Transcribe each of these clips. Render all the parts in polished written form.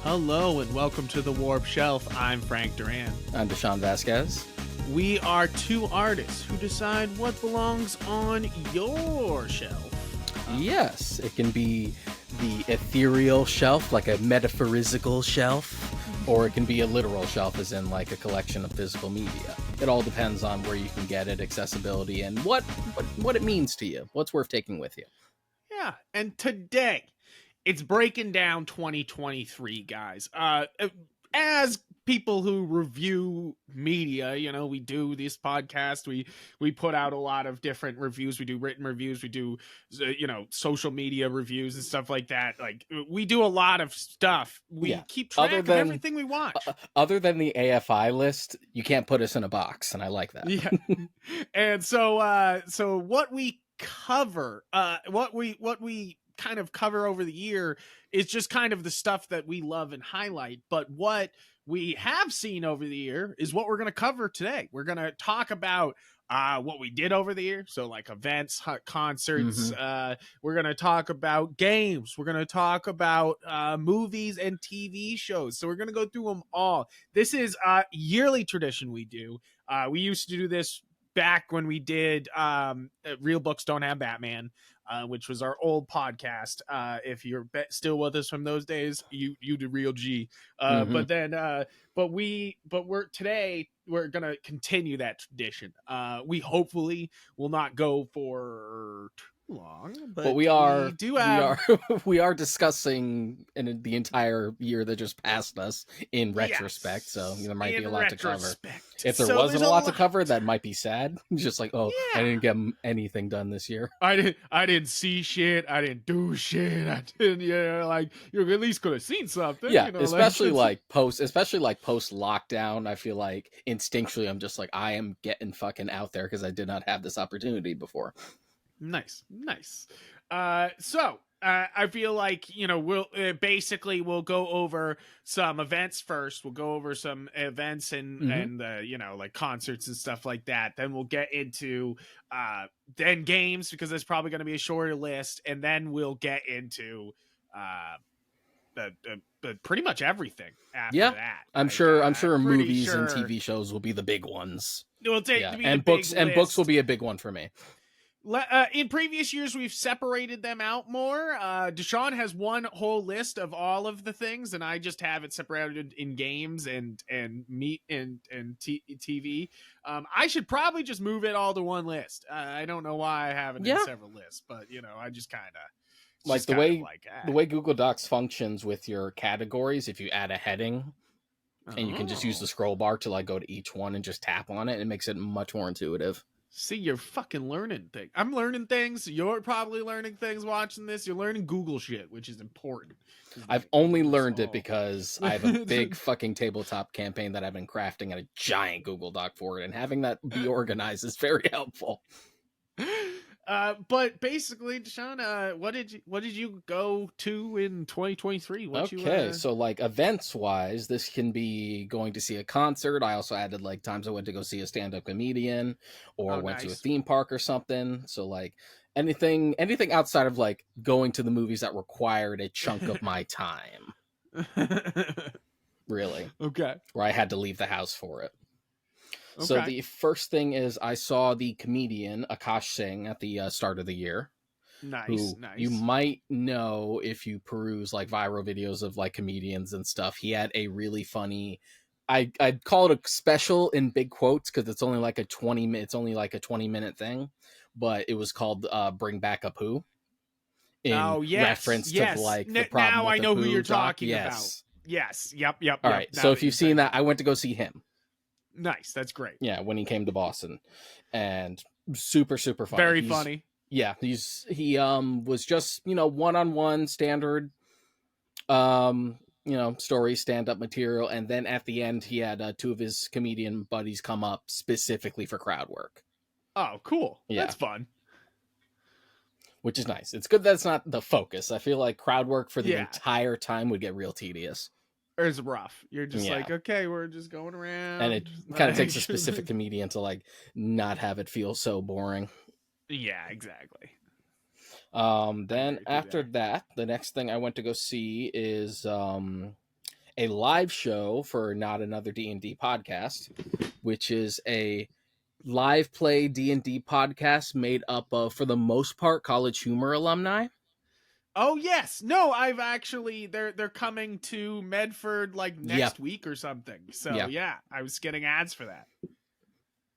Hello and welcome to the Warp Shelf. I'm Frank Duran. I'm Deshaun Vasquez. We are two artists who decide what belongs on your shelf. Yes, it can be the ethereal shelf, like a metaphysical shelf, or it can be a literal shelf, as in like a collection of physical media. It all depends on where you can get it, accessibility, and what it means to you, what's worth taking with you. Yeah, and today it's breaking down 2023, guys. As people who review media, you know, we do this podcast, we put out a lot of different reviews. We do written reviews, we do social media reviews and stuff like that. Like, we do a lot of stuff. We keep track of everything we watch. Other than the AFI list, you can't put us in a box, and I like that. Yeah. And so what we cover, what we kind of cover over the year is just kind of the stuff that we love and highlight. But what we have seen over the year is what we're going to cover today. We're going to talk about what we did over the year. So like events, concerts. We're going to talk about games. We're going to talk about movies and TV shows. So we're going to go through them all. This is a yearly tradition we do. We used to do this back when we did Real Books Don't Have Batman, which was our old podcast. If you're still with us from those days, you the real G. But we're gonna continue that tradition. We hopefully will not go for too long, but we are we are discussing in the entire year that just passed us in retrospect. Yes. So there might be a lot to cover. If there wasn't a lot to cover, that might be sad. Just like, I didn't get anything done this year. I didn't see shit. I didn't do shit. I didn't. Like, you at least could have seen something. Yeah, especially post lockdown. I feel like instinctually I'm just like, I am getting fucking out there because I did not have this opportunity before. Nice. So I feel like, we'll go over some events first. We'll go over some events and like concerts and stuff like that. Then we'll get into then games, because there's probably going to be a shorter list, and then we'll get into pretty much everything after that. I'm sure movies and TV shows will be the big ones. Books will be a big one for me. In previous years, we've separated them out more. Deshaun has one whole list of all of the things, and I just have it separated in games and TV. I should probably just move it all to one list. I don't know why I have it in several lists, but I just kind of like the way Google Docs functions with your categories. If you add a heading, and you can just use the scroll bar to like go to each one and just tap on it, it makes it much more intuitive. See, you're fucking learning things. I'm learning things. You're probably learning things watching this. You're learning Google shit, which is important. I've only learned it because I have a big fucking tabletop campaign that I've been crafting and a giant Google Doc for it, and having that be organized is very helpful. But basically, Deshaun, what did you go to in 2023? So like events wise, this can be going to see a concert. I also added like times I went to go see a stand-up comedian, or went to a theme park or something. So like anything outside of like going to the movies that required a chunk of my time. Really. Okay. Where I had to leave the house for it. Okay. So the first thing is I saw the comedian Akash Singh at the start of the year. Nice. You might know if you peruse like viral videos of like comedians and stuff. He had a really funny, I'd call it a special in big quotes because it's only like a 20-minute thing, but it was called Bring Back a Poo. Reference to like the problem now with I know the who you're talking about. Yes. Yep. All right. So if you've seen that, I went to go see him. Nice. That's great. Yeah, when he came to Boston, and super funny. Very funny. Yeah, he was just one-on-one standard, story stand-up material, and then at the end he had two of his comedian buddies come up specifically for crowd work. Oh, cool. Yeah. That's fun. Which is nice. It's good that it's not the focus. I feel like crowd work for the entire time would get real tedious. It's rough. You're just like, okay, we're just going around. And it kind of takes a specific comedian to like not have it feel so boring. Yeah, exactly. Then after that, the next thing I went to go see is a live show for Not Another D&D Podcast, which is a live play D&D podcast made up of, for the most part, College Humor alumni. Oh yes, no, I've actually they're coming to Medford like Yeah. next week or something. So Yeah. yeah, I was getting ads for that.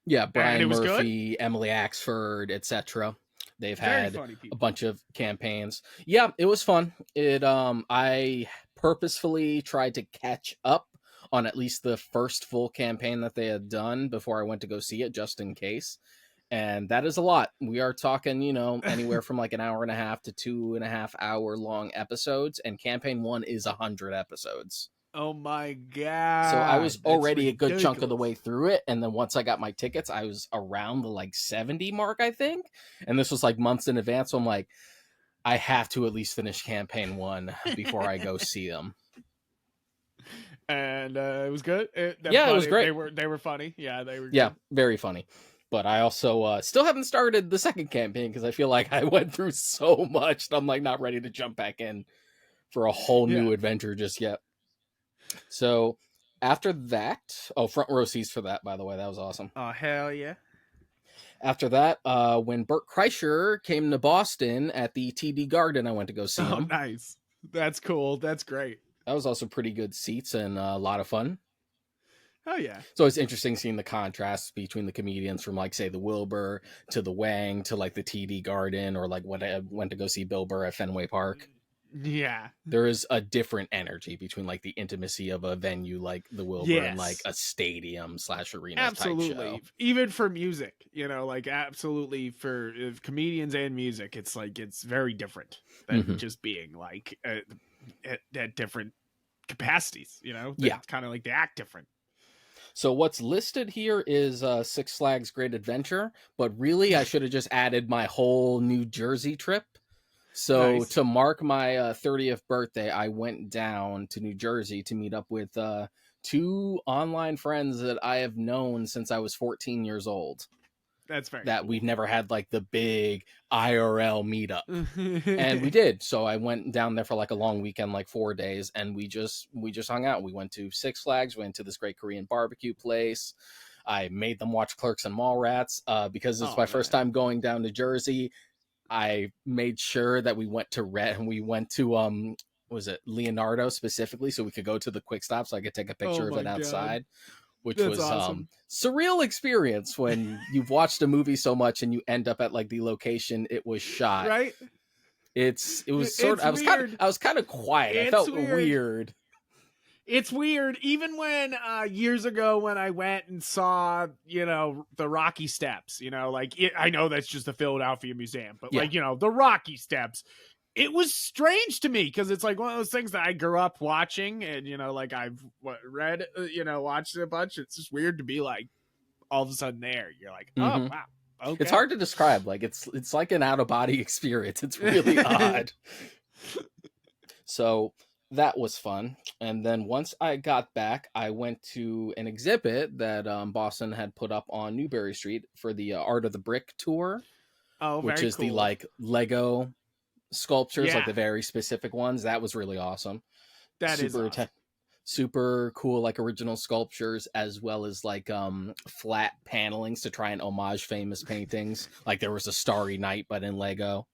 Yeah, And Brian it was good? Murphy, Emily Axford, etc. They've Very had funny a people. bunch of campaigns. Yeah, it was fun. I purposefully tried to catch up on at least the first full campaign that they had done before I went to go see it, just in case. And that is a lot. We are talking, anywhere from like an hour and a half to 2.5 hour long episodes, and campaign 1 is 100 episodes. Oh my So I god, was that's already a good chunk of the ridiculous. way through it, and then once I got my tickets, I was around the like 70 mark, I think. And this was like months in advance, so I'm like, I have to at least finish campaign 1 before I go see them. And it was good. Yeah, it was great. They were funny. Yeah, they were Yeah, good. very funny. But I also still haven't started the second campaign because I feel like I went through so much that I'm like not ready to jump back in for a whole new Yeah. adventure just yet. So after that, front row seats for that, by the way, that was awesome. Oh hell yeah. After that, when Bert Kreischer came to Boston at the TD Garden, I went to go see Oh him. nice. That's cool. That's great. That was also pretty good seats and a lot of fun. Oh yeah. So it's interesting seeing the contrasts between the comedians from like say the Wilbur to the Wang to like the TD Garden, or like when I went to go see Bill Burr at Fenway Park. Yeah. There is a different energy between like the intimacy of a venue like the Wilbur and like a stadium / arena Absolutely. type show. Even for music, like absolutely for comedians and music, it's like it's very different than just being like at different capacities, Yeah. kind of like they act different. So what's listed here is Six Flags Great Adventure, but really I should have just added my whole New Jersey trip. So Nice. to mark my 30th birthday, I went down to New Jersey to meet up with 2 online friends that I have known since I was 14 years old. That's very that cool. We've never had like the big IRL meetup. And we did. So I went down there for like a long weekend, like 4 days, and we just hung out. We went to Six Flags, went to this great Korean barbecue place. I made them watch Clerks and Mallrats because it's my first time going down to Jersey. I made sure that we went to was it Leonardo specifically, so we could go to the Quick Stop so I could take a picture of it outside. Which That's was awesome. Surreal experience when you've watched a movie so much and you end up at like the location it was shot. Right? It was sort of, I was kind of quiet. I felt weird. It's weird. Even when years ago when I went and saw, the Rocky Steps, I know that's just the Philadelphia Museum, but like, the Rocky Steps, it was strange to me because it's like one of those things that I grew up watching and, like I've read, watched it a bunch. It's just weird to be like all of a sudden there. You're like, oh, wow. Okay. It's hard to describe. Like it's like an out of body experience. It's really odd. So that was fun. And then once I got back, I went to an exhibit that Boston had put up on Newbury Street for the Art of the Brick tour. Oh, which is cool. the like Lego sculptures, like the very specific ones. That was really awesome. That is awesome. Super cool, like original sculptures, as well as like flat panelings to try and homage famous paintings. Like there was a Starry Night, but in Lego.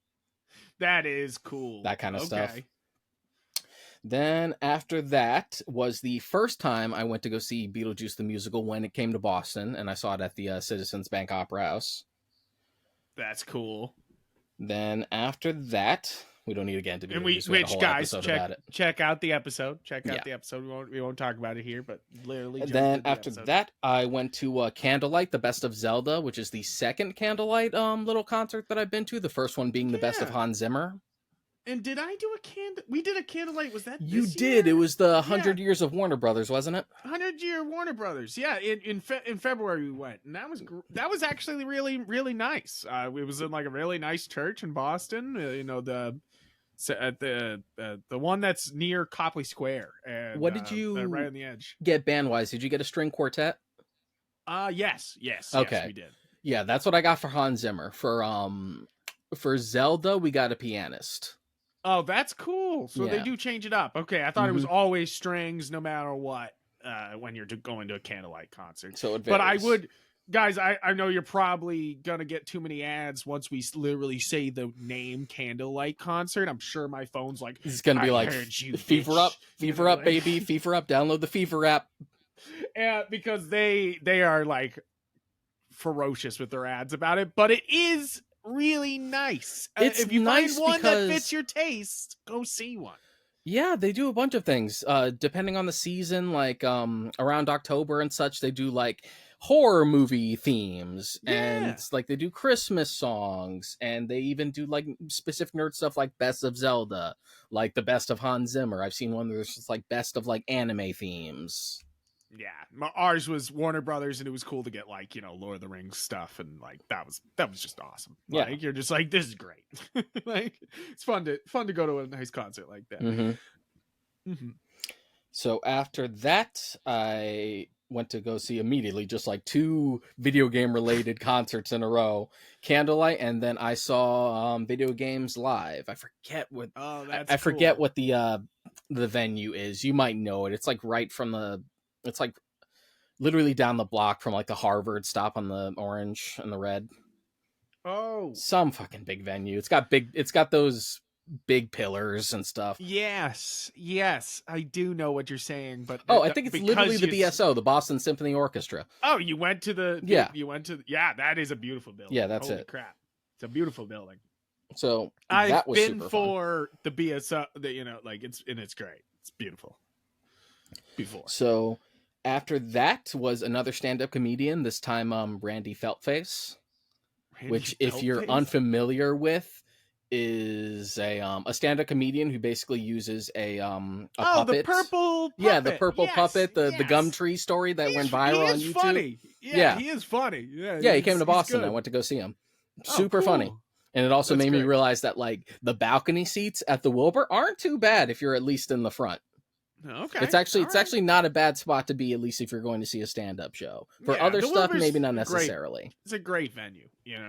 That is cool. That kind of stuff. Then after that was the first time I went to go see Beetlejuice the musical when it came to Boston, and I saw it at the Citizens Bank Opera House. That's cool. Then after that, we don't need to get into it. Which guys, check out the episode. Check out the episode. We won't talk about it here, but literally. And then after that, I went to Candlelight, the Best of Zelda, which is the second Candlelight little concert that I've been to. The first one being the Best of Hans Zimmer. And did I do we did a Candlelight? Was that you did? Year? It was the 100 Years of Warner Brothers, wasn't it? 100-year Warner Brothers. Yeah, in February we went, and that was actually really really nice. It was in like a really nice church in Boston. The one that's near Copley Square. And what did you right on the edge get band wise? Did you get a string quartet? Yes. Okay, yes, we did. Yeah, that's what I got for Hans Zimmer. For Zelda, we got a pianist. Oh, that's cool. So they Yeah. do change it up. Okay, I thought it was Hmm. always strings no matter what when you're going to a candlelight concert. So it But I varies. would, guys, I know you're probably going to get too many ads once we literally say the name candlelight concert. I'm sure my phone's like, It's gonna I be like heard you, Fever bitch. Up, Fever Up, Like, baby, Fever Up. Download the Fever app. because they are like ferocious with their ads about it, but it is really nice. It's If you find nice one that fits because your taste, go see one. yeah, they do a bunch of things. Depending on the season, like around October and such, they do like horror movie themes, and Yeah. like they do Christmas songs, and they even do like specific nerd stuff like Best of Zelda, like the Best of Hans Zimmer. I've seen one that's just like best of like anime themes. Yeah, ours was Warner Brothers, and it was cool to get like Lord of the Rings stuff, and like that was just awesome. Yeah. Like you're just like, this is great. Like it's fun to go to a nice concert like that. Hmm. Mm-hmm. So after that, I went to go see immediately just like two video game related concerts in a row, Candlelight, and then I saw Video Games Live. I forget what Oh, that's I forget cool. what the venue is. You might know it. It's like right from it's like literally down the block from like the Harvard stop on the orange and the red. Oh, Some fucking big venue. It's got those big pillars and stuff. yes, I do know what you're saying, but Oh, I think it's literally because the BSO, the Boston Symphony Orchestra. Oh, you went to the Yeah. You went to that is a beautiful building. Yeah, that's Holy it. crap, it's a beautiful building. So I've that was been super for the BSO, like it's great. It's beautiful. Before. fun. So after that was another stand-up comedian, this time Randy Feltface, Randy which if you're Feltface? unfamiliar with is a stand-up comedian who basically uses a puppet. The purple puppet. Yeah, the purple Yes, puppet, the yes. gum tree story that went viral on He is YouTube. funny. Yeah. He is funny. Yeah, he came to Boston. Good. I went to go see him. Oh, Super cool. funny. And it also That's made me great. realize that like the balcony seats at the Wilbur aren't too bad if you're at least in the front. Okay. It's actually not a bad spot to be, at least if you're going to see a stand-up show. For Yeah, other the stuff, Wilbur's maybe not great. necessarily. It's a great venue.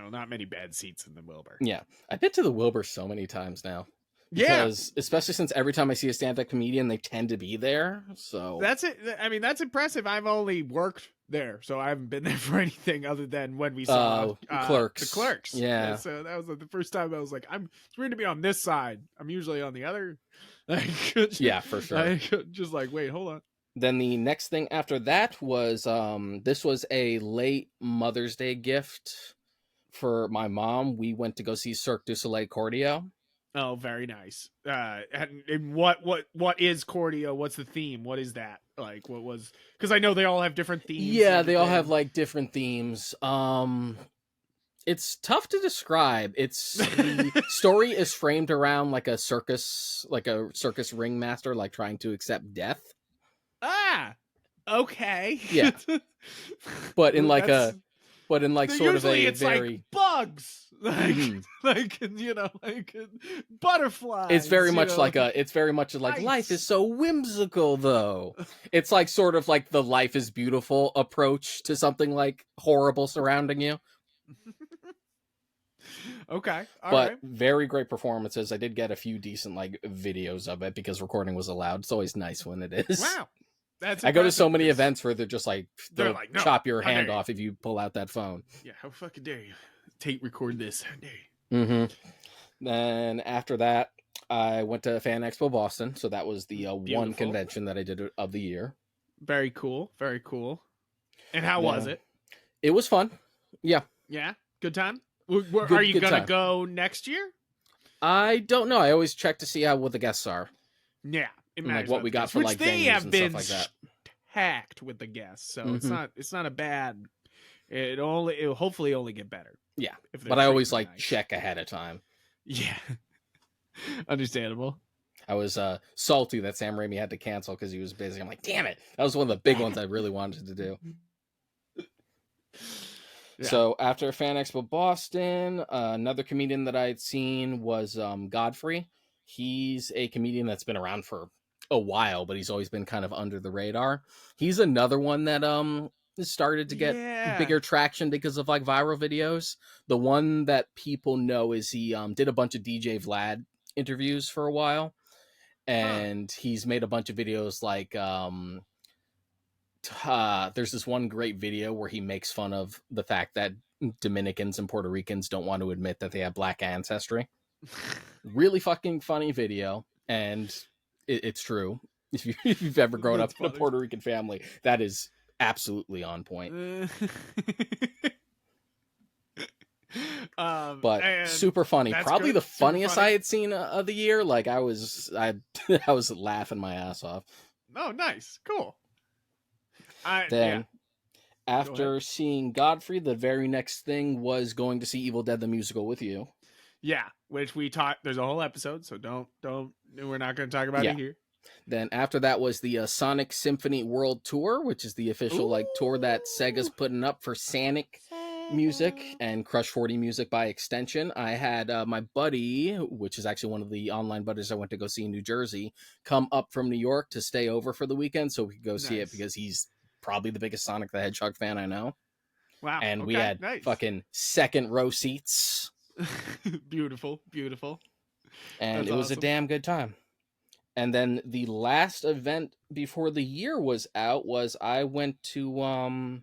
Not many bad seats in the Wilbur. Yeah, I've been to the Wilbur so many times now. Yeah. Because especially since every time I see a stand-up comedian, they tend to be there. So That's it. I mean, that's impressive. I've only worked there, so I haven't been there for anything other than when we saw Clerks. The Clerks. Yeah. So that was the first time I was like, it's weird to be on this side. I'm usually on the other. Yeah, for sure. Just like, wait, hold on. Then the next thing after that was this was a late Mother's Day gift for my mom. We went to go see Cirque du Soleil Cordio. Oh, very nice. And what is Cordio? What's the theme? What is that? Like, what was? Because I know they all have different themes. Yeah, they all have like different themes. It's tough to describe. The story is framed around like a circus ringmaster like trying to accept death. Okay. Yeah. But in like That's- sort of a it's very like bugs, like like butterflies. It's very much like Nice. life is so whimsical though. It's like sort of like the life is beautiful approach to something like horrible surrounding you. Okay, all But right. very great performances. I did get a few decent like videos of it because recording was allowed. It's always nice when it is. Wow, that's. I go to so impressive, many because- events where they're just like They're they'll like, "No, chop your how hand dare you." off if you pull out that phone. Yeah, how fucking dare you? Record this. How dare you? Mm-hmm. Then after that, I went to Fan Expo Boston. So that was the one Beautiful. convention that I did of the year. Very cool. Very cool. And how was it? It was fun. Yeah. Yeah, good time. Good- Are you good gonna time. go next year? I don't know. I always check to see what the guests are. Yeah, it And, like, matters what about we the got guests, for, which like, they venues have and been stuff like that. packed with the guests, so Mhm. it's not a bad. It'll hopefully only get better. Yeah. if they're But I always treating you like nice. check ahead of time. Yeah, understandable. I was salty that Sam Raimi had to cancel because he was busy. I'm like, damn it. That was one of the big ones I really wanted to do. Yeah. So after Fan Expo Boston, another comedian that I had seen was Godfrey. He's a comedian that's been around for a while, but he's always been kind of under the radar. He's another one that started to get Yeah. bigger traction because of like viral videos. The one that people know is he did a bunch of DJ Vlad interviews for a while, Huh. and he's made a bunch of videos like there's this one great video where he makes fun of the fact that Dominicans and Puerto Ricans don't want to admit that they have black ancestry. Really fucking funny video, and it's true. If you've ever grown up That's in a funny. Puerto Rican family, that is absolutely on point. Uh, But and super funny. that's Probably good. the Super funniest I funny. had seen of the year. Like I I was laughing my ass off. Oh, nice. Cool. Yeah. Then Go ahead. after seeing Godfrey, the very next thing was going to see Evil Dead the musical with you. Yeah, which we taught. There's a whole episode, so don't. We're not going to talk about Yeah. it here. Then after that was the Sonic Symphony World Tour, which is the official like tour that Sega's Ooh. putting up for Sonic music and Crush 40 music by extension. I had my buddy, which is actually one of the online buddies I went to go see in New Jersey, come up from New York to stay over for the weekend so we could go see it, Nice. because he's probably the biggest Sonic the Hedgehog fan I know. Wow. And we Okay. had Nice. fucking second row seats, Beautiful. Beautiful. and That's it was a awesome. damn good time. And then the last event before the year was out was I went to I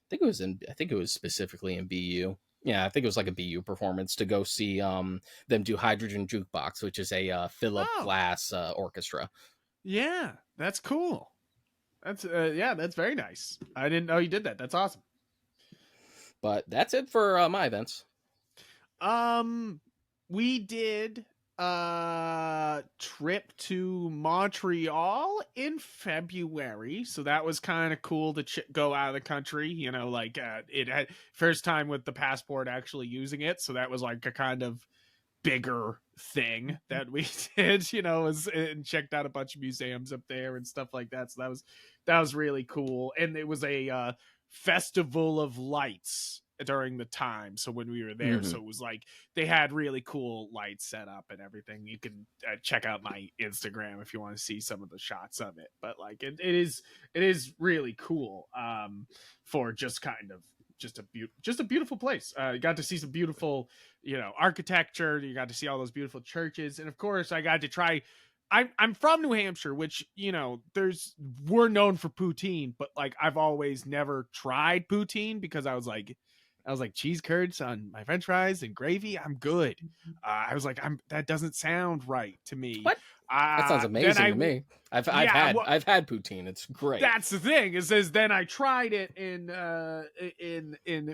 think it was specifically in BU. Yeah, I think it was like a BU performance to go see them do Hydrogen Jukebox, which is a Philip Oh, Glass orchestra. yeah. That's cool. That's yeah. That's very nice. I didn't know you did that. That's awesome. But that's it for my events. We did trip to Montreal in February, so that was kind of cool to go out of the country, you know, like it had first time with the passport actually using it, so that was like a kind of bigger thing that we did, you know, and checked out a bunch of museums up there and stuff like that. So that was really cool. And it was a festival of lights during the time, so when we were there, Mm-hmm. so it was like they had really cool lights set up and everything. You can check out my Instagram if you want to see some of the shots of it, but like it is really cool for just kind of just a beautiful place. You got to see some beautiful, you know, architecture. You got to see all those beautiful churches, and of course, I got to try. I'm from New Hampshire, which, you know, we're known for poutine, but like I've always never tried poutine because I was like cheese curds on my French fries and gravy. I'm good. I was like, that doesn't sound right to me. What? That sounds Then amazing to me. I've yeah, had poutine. It's great. that's the thing. It says then I tried it in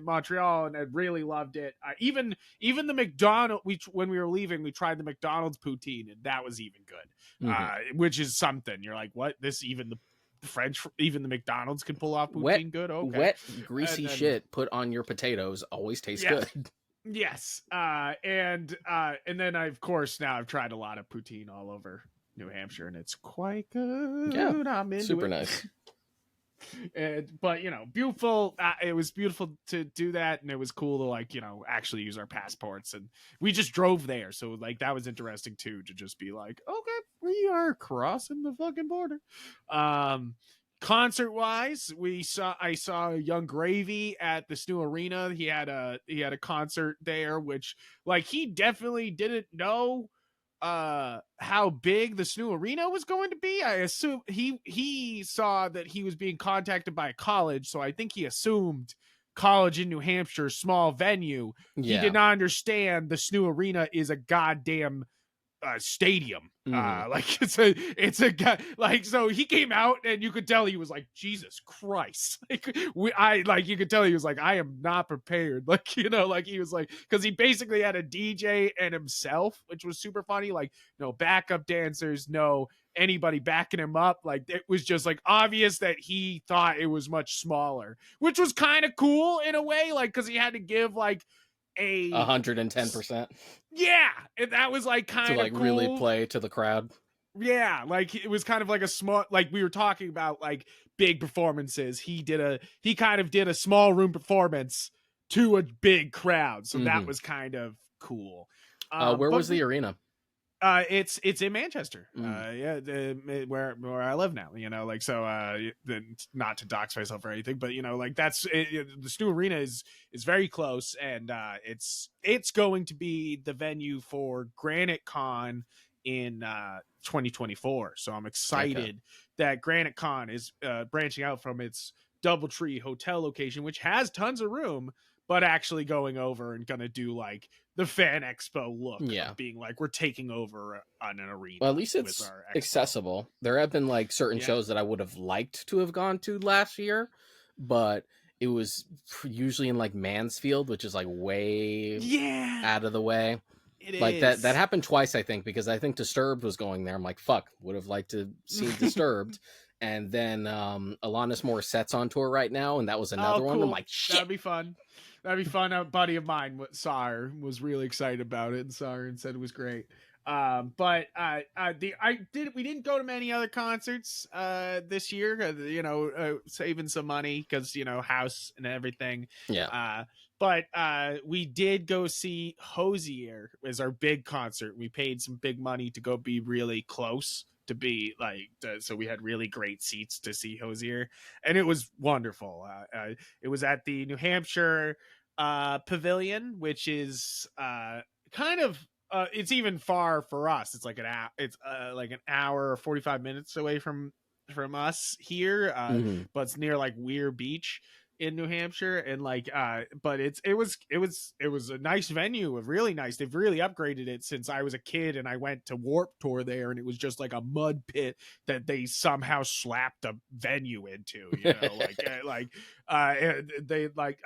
Montreal and I really loved it. Even the McDonald's, when we were leaving, we tried the McDonald's poutine and that was even good. Mm-hmm. Which is something. You're like, what? This even the French, even the McDonald's can pull off poutine good. Okay, Wet, greasy then, shit put on your potatoes always tastes yeah. good. Yes. And then of course now I've tried a lot of poutine all over New Hampshire and it's quite good. Yeah, I'm into super it. nice. But you know, beautiful. It was beautiful to do that, and it was cool to, like, you know, actually use our passports. And we just drove there, so like that was interesting too, to just be like, okay, we are crossing the fucking border. Concert wise, I saw Young Gravy at the Snu Arena. He had a concert there, which, like, he definitely didn't know how big the Snu Arena was going to be. I assume he saw that he was being contacted by a college, so I think he assumed college in New Hampshire, small venue. He Yeah. did not understand the Snu Arena is a goddamn stadium. Mm-hmm. Like it's a guy, like, so he came out and you could tell he was like, Jesus Christ. Like you could tell he was like, I am not prepared. Like, you know, like he was like, because he basically had a DJ and himself, which was super funny. Like, no backup dancers, no anybody backing him up. Like, it was just like obvious that he thought it was much smaller, which was kind of cool in a way, like, because he had to give like 110%. Yeah, and that was like kind to of like cool. really play to the crowd. Yeah, like it was kind of like a small, like we were talking about like big performances. He kind of did a small room performance to a big crowd, so that was kind of cool. Where was the arena? It's in Manchester. Mm, Yeah, where I live now. Like so. Not to dox myself or anything, but like the Stu Arena is very close, and it's going to be the venue for Granite Con in 2024. So I'm okay. excited that Granite Con is branching out from its DoubleTree hotel location, which has tons of room, but actually going over and gonna do like the fan expo look Yeah. of being like we're taking over on an arena Well, at least with it's our expo. accessible. There have been like certain Yeah. shows that I would have liked to have gone to last year, but it was usually in like Mansfield, which is like way Yeah, out of the way. it Like that is. happened twice, I think, because I think Disturbed was going there. I'm like, fuck, would have liked to seen Disturbed. And then Alanis Morissette's on tour right now, and that was Oh, another one. I'm cool. like, shit. That'd be fun. That'd be fun. A buddy of mine saw her, was really excited about it, and saw her and said it was great. But we didn't go to many other concerts this year. Saving some money because house and everything. Yeah. But we did go see Hosier as our big concert. We paid some big money to go be really close to be like so we had really great seats to see Hosier, and it was wonderful. It was at the New Hampshire Pavilion, which is kind of it's even far for us. It's like like an hour or 45 minutes away from us here, Hmm. but it's near like Weir Beach in New Hampshire, and like but it was a nice venue, a really nice. They've really upgraded it since I was a kid and I went to Warp Tour there, and it was just like a mud pit that they somehow slapped a venue into, they like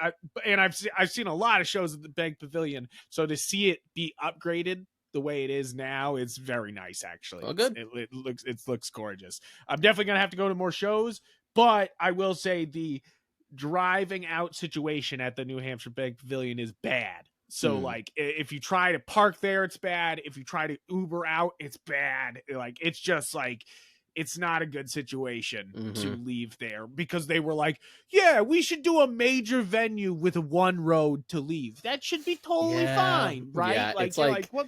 and I've seen a lot of shows at the Bank Pavilion, so to see it be upgraded the way it is now, it's very nice actually. Well, good. It looks gorgeous. I'm definitely gonna have to go to more shows, but I will say the driving out situation at the New Hampshire Bank Pavilion is bad. So Mm. like if you try to park there, it's bad. If you try to Uber out, it's bad. Like it's just like it's not a good situation Hmm. to leave there because they were like, yeah, we should do a major venue with one road to leave. That should be totally Yeah. fine, right? Yeah. Like you're like, what?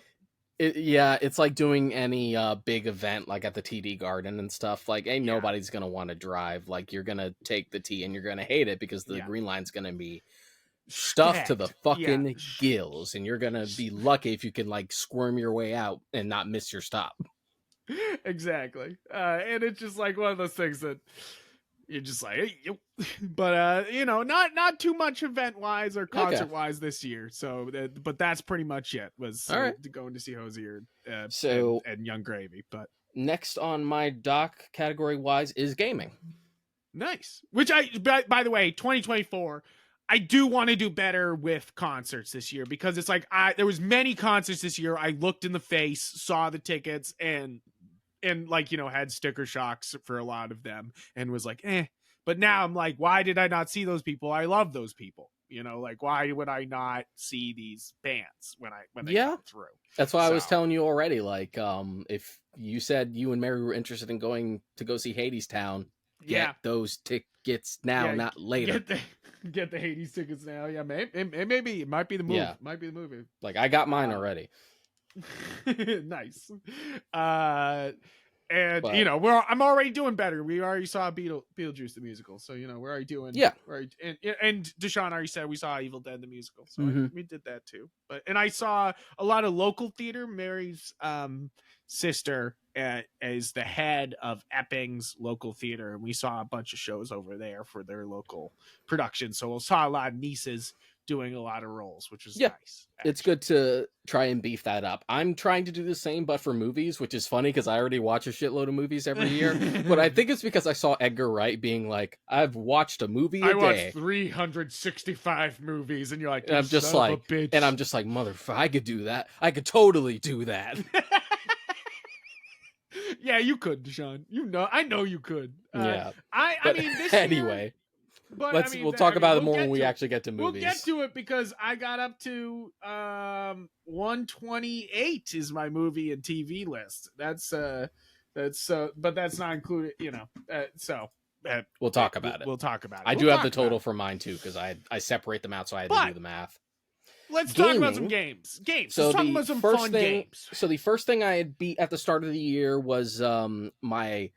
Yeah, it's like doing any big event like at the TD Garden and stuff. Like, ain't Yeah, nobody's gonna want to drive. Like, you're gonna take the T and you're gonna hate it because the yeah. green line's gonna be stuffed to the Stacked. Yeah. fucking gills, and you're gonna be lucky if you can like squirm your way out and not miss your stop. Exactly. And it's just like one of those things that you're just like, hey, but not too much event wise or Okay, concert wise this year. So, but that's pretty much it. Was all right. going to see Hosier So and Young Gravy. But next on my doc category wise is gaming. nice. Which by the way, 2024. I do want to do better with concerts this year because it's like there was many concerts this year. I looked in the face, saw the tickets, and like had sticker shocks for a lot of them and was like but now I'm like, why did I not see those people? I love those people, like why would I not see these bands when they Yeah, come through? that's why I So was telling you already. Like, if you said you and Mary were interested in going to go see Hades Town, get yeah, those tickets now, yeah, not later. get the Hades tickets now. Yeah, maybe it might be the move. Yeah, Might be the movie. like I got mine uh, already. Nice. uh and But I'm already doing better. We already saw Beetlejuice the musical, so we're already doing. yeah, We're already, and Deshaun already said we saw Evil Dead the musical, so hmm we did that too. And I saw a lot of local theater. Mary's sister is the head of Epping's local theater, and we saw a bunch of shows over there for their local production. So we saw a lot of nieces doing a lot of roles, which is yeah, nice. it's Actually. good to try and beef that up. I'm trying to do the same, but for movies, which is funny because I already watch a shitload of movies every year. But I think it's because I saw Edgar Wright being like, "I've watched a movie a I watched day." 365 movies, and you're like, And you I'm just son of a like, bitch. and I'm just like, motherfucker, I could do that. I could totally do that. Yeah, you could, Deshaun. I know you could. Yeah. I But mean, this anyway, year, but I mean, we'll talk about it we'll more when get we to it. actually get to We'll get movies. to it because I got up to 128 is my movie and TV list. But that's not included, so We'll talk about it. We'll talk about it. I We'll do have the talk about total it. for mine too because I separate them out, so I had to But do the math. Let's talk about some Gaming. games. Games. So Let's talk the about some first fun thing, games. so the first thing I had beat at the start of the year was my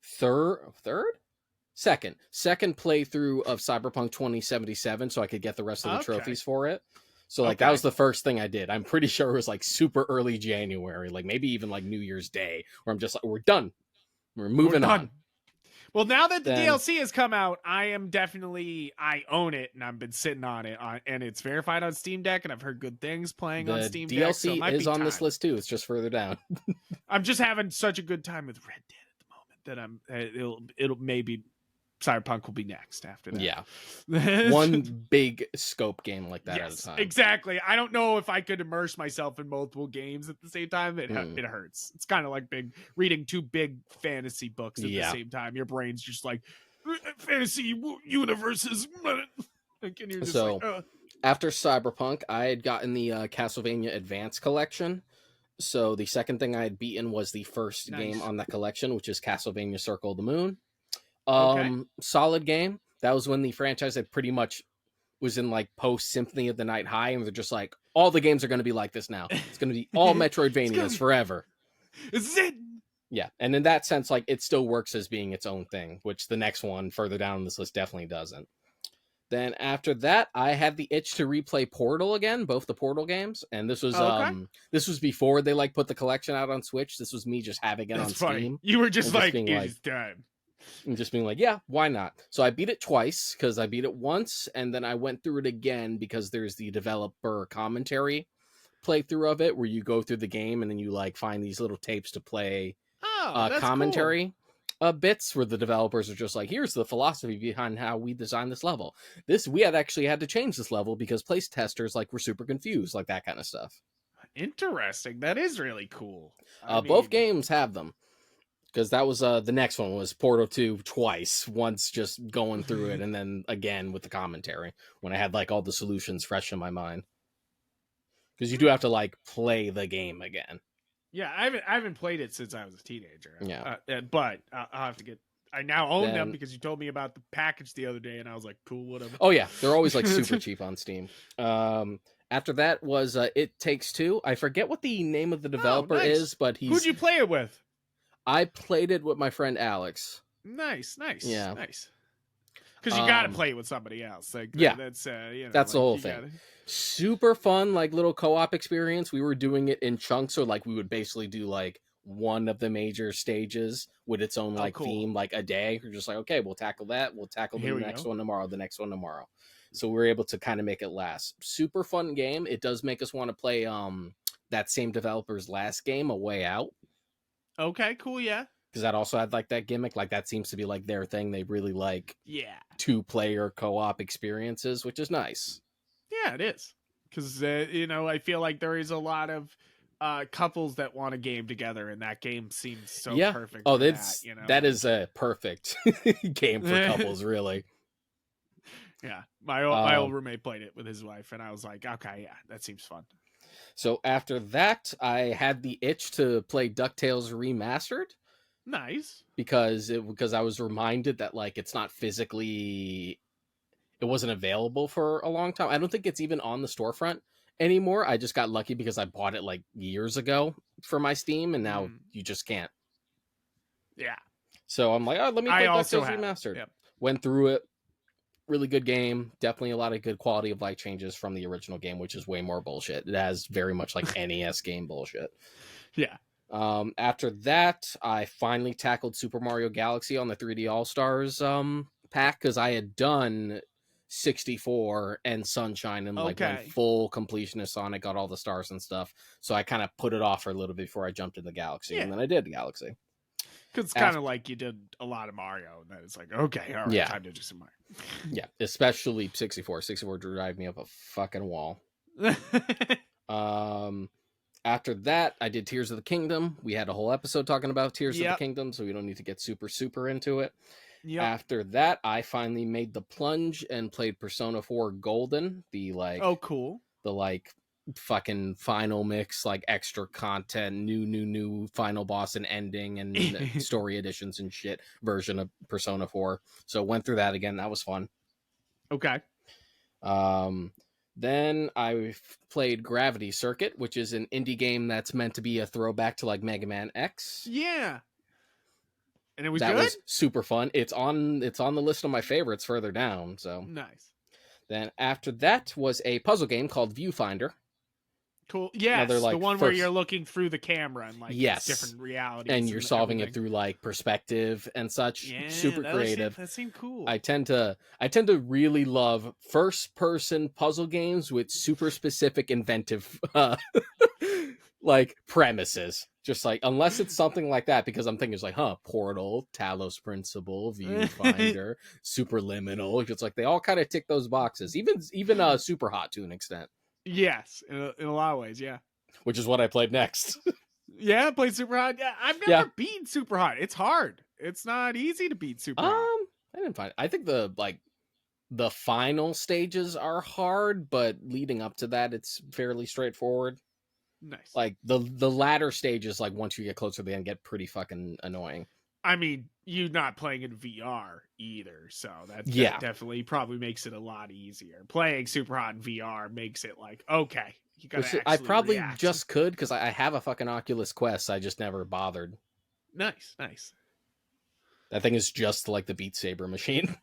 third second playthrough of Cyberpunk 2077, so I could get the rest of the Okay. trophies for it. So like that was Okay. the first thing I did. I'm pretty sure it was like super early January, like maybe even like New Year's Day, where I'm just like, we're done, we're We're moving on. done. Well, now that the Then DLC has come out, I own it, and I've been sitting on it, and it's verified on Steam Deck, and I've heard good things playing on the Steam Deck, so it DLC might is be on this time. list too. It's just further down. I'm just having such a good time with Red Dead at the moment that it'll maybe Cyberpunk will be next after that. Yeah, one big scope game like that at a Yes, time. exactly. I don't know if I could immerse myself in multiple games at the same time. It hurts. It's kind of like reading two big fantasy books at the same time. Your brain's just like fantasy universes, and you're just So like, after Cyberpunk, I had gotten the Castlevania Advance collection. So the second thing I had beaten was the first game nice. on that collection, which is Castlevania Circle of the Moon. Okay. Solid game. That was when the franchise had pretty much was in like post Symphony of the Night High, and they're just like, all the games are going to be like this now. It's going to be all Metroidvanias forever. Zit! Yeah, and in that sense, like it still works as being its own thing, which the next one further down on this list definitely doesn't. Then after that, I had the itch to replay Portal again, both the Portal games, and this was this was before they like put the collection out on Switch. This was me just having it on funny. Steam. You were just and like, being it's time. And just being like, yeah, why not? So I beat it twice because I beat it once, and then I went through it again because there's the developer commentary playthrough of it where you go through the game and then you like find these little tapes to play That's commentary bits where the developers are just like, here's the philosophy behind how we designed this level. We had actually had to change this level because place testers like were super confused, like that kind of stuff. Interesting. That is really cool. Both games have them. Because that was the next one was Portal 2 twice. Once just going through it, and then again with the commentary when I had like all the solutions fresh in my mind. Because you do have to like play the game again. Yeah, I haven't played it since I was a teenager. Yeah, but I'll have to get. I now own them because you told me about the package the other day, and I was like, cool, whatever. Oh yeah, they're always like super cheap on Steam. After that was It Takes Two. I forget what the name of the developer is, but who'd you play it with? I played it with my friend Alex. Nice. Yeah. Nice. Because you got to play it with somebody else. Like, yeah. That's, that's like, the whole thing. Super fun, like little co-op experience. We were doing it in chunks. So like we would basically do like one of the major stages with its own like theme, like a day. We're just like, okay, we'll tackle that. We'll tackle the next one tomorrow, the next one tomorrow. So we were able to kind of make it last. Super fun game. It does make us want to play that same developer's last game, A Way Out. Okay, cool, yeah. Because that also had like that gimmick. Like that seems to be like their thing. They really like 2-player co-op experiences, which is nice. Yeah, it is. Because, I feel like there is a lot of couples that want a game together, and that game seems so perfect. Oh, that is a perfect game for couples, really. Yeah, my old roommate played it with his wife, and I was like, okay, yeah, that seems fun. So after that, I had the itch to play DuckTales Remastered. Nice. Because I was reminded that like it's not physically, it wasn't available for a long time. I don't think it's even on the storefront anymore. I just got lucky because I bought it like years ago for my Steam, and now you just can't. Yeah. So I'm like, oh, let me play DuckTales Remastered. Yep. Went through it. Really good game. Definitely a lot of good quality of life changes from the original game, which is way more bullshit. It has very much like NES game bullshit. Yeah. After that, I finally tackled Super Mario Galaxy on the 3D All-Stars pack because I had done 64 and Sunshine and like went full completionist on it, got all the stars and stuff. So I kind of put it off for a little bit before I jumped into Galaxy, and then I did Galaxy. Because it's kind of like you did a lot of Mario, and then it's like, okay, all right, time to do some Mario. Yeah, especially 64. 64 drive me up a fucking wall. After that, I did Tears of the Kingdom. We had a whole episode talking about Tears of the Kingdom, so we don't need to get super into it. Yep. After that, I finally made the plunge and played Persona 4 Golden, the like the like fucking final mix, like extra content, new final boss and ending and story editions and shit version of Persona 4. So went through that again. That was fun. Okay. Then I played Gravity Circuit, which is an indie game that's meant to be a throwback to like Mega Man X. Yeah. And it was That good? was super fun. It's on the list of my favorites further down. So Nice. then after that was a puzzle game called Viewfinder. Cool. Another Yes, the like one where you're first, looking through the camera and like it's yes, different realities and you're and solving it everything. through like perspective and such. Yeah, Super creative. that seemed cool. I tend to really love first person puzzle games with super specific inventive like premises. Just like unless it's something like that, because I'm thinking it's like, Portal, Talos Principle, Viewfinder, Superliminal. It's like they all kind of tick those boxes. Even Super Hot to an extent. Yes, in a lot of ways, yeah. Which is what I played next. Yeah, played Super Hot. Yeah, I've Yeah. never beaten Super Hot. It's hard. It's not easy to beat Super Hot. I didn't find. I think the final stages are hard, but leading up to that, it's fairly straightforward. Nice. Like the latter stages, like once you get closer to the end, get pretty fucking annoying. I mean, you not playing in VR either, so that definitely probably makes it a lot easier. Playing Super Hot in VR makes it like, okay, you gotta I actually probably react. just could because I have a fucking Oculus Quest. I just never bothered. Nice. That thing is just like the Beat Saber machine.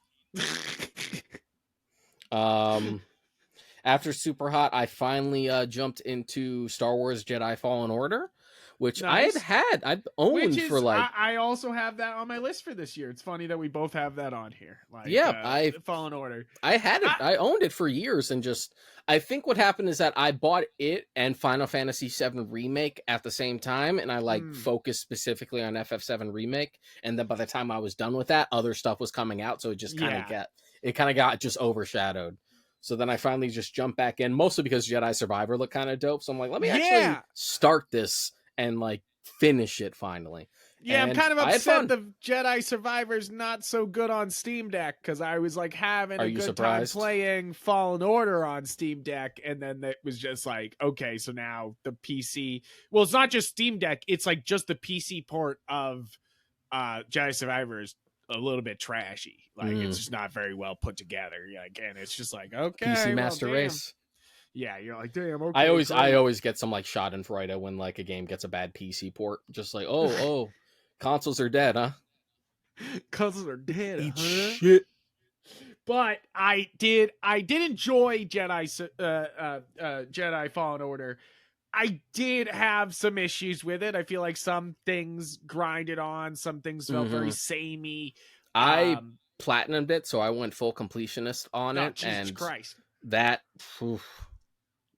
After Super Hot, I finally jumped into Star Wars Jedi Fallen Order, which Nice. I'd owned for like. I also have that on my list for this year. It's funny that we both have that on here. Like, Yeah, Fallen Order. I had it. I owned it for years, and just I think what happened is that I bought it and Final Fantasy VII Remake at the same time, and I like focused specifically on FF7 Remake. And then by the time I was done with that, other stuff was coming out, so it just kind of got just overshadowed. So then I finally just jumped back in, mostly because Jedi Survivor looked kind of dope. So I'm like, let me actually start this and like finish it finally. Yeah, and I'm kind of upset the Jedi Survivor's not so good on Steam Deck, because I was like having a good time playing Fallen Order on Steam Deck, and then it was just like, okay, so now the PC, well, it's not just Steam Deck, it's like just the PC port of Jedi Survivor is a little bit trashy. Like it's just not very well put together. Yeah, again, it's just like, okay, PC Master Race. Yeah, you're like, damn. Okay, I always get some like Schadenfreude when like a game gets a bad PC port. Just like, oh, consoles are dead, huh? Consoles are dead. Eat shit. But I did enjoy Jedi Fallen Order. I did have some issues with it. I feel like some things grinded on, some things felt very samey. I platinumed it, so I went full completionist on it. Jesus and Christ. That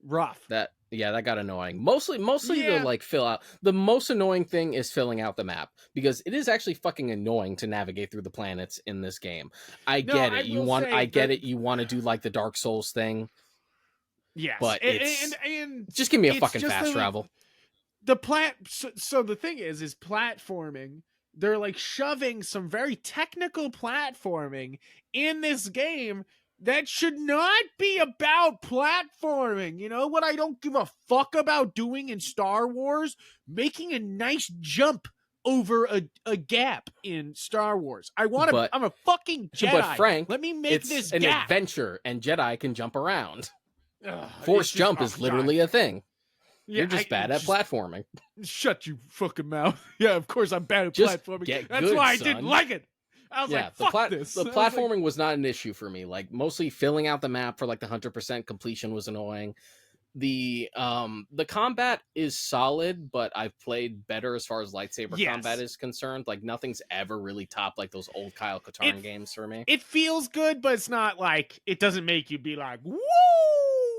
rough. That got annoying. Mostly to like fill out. The most annoying thing is filling out the map, because it is actually fucking annoying to navigate through the planets in this game. I get it. You want to do like the Dark Souls thing. Yes, but and just give me a fucking fast travel. So the thing is platforming. They're like shoving some very technical platforming in this game that should not be about platforming. You know what I don't give a fuck about doing in Star Wars? Making a nice jump over a gap in Star Wars. I'm a fucking Jedi. But Frank, let me make this an gap. Adventure, and Jedi can jump around. Force jump is literally a thing. Yeah, you're just bad at platforming. Shut your fucking mouth. Yeah, of course I'm bad at platforming. That's why I didn't like it. I was like, fuck this. The platforming was not an issue for me. Like, mostly filling out the map for like the 100% completion was annoying. The combat is solid, but I've played better as far as lightsaber combat is concerned. Like, nothing's ever really topped like those old Kyle Katarn games for me. It feels good, but it's not like, it doesn't make you be like, woo!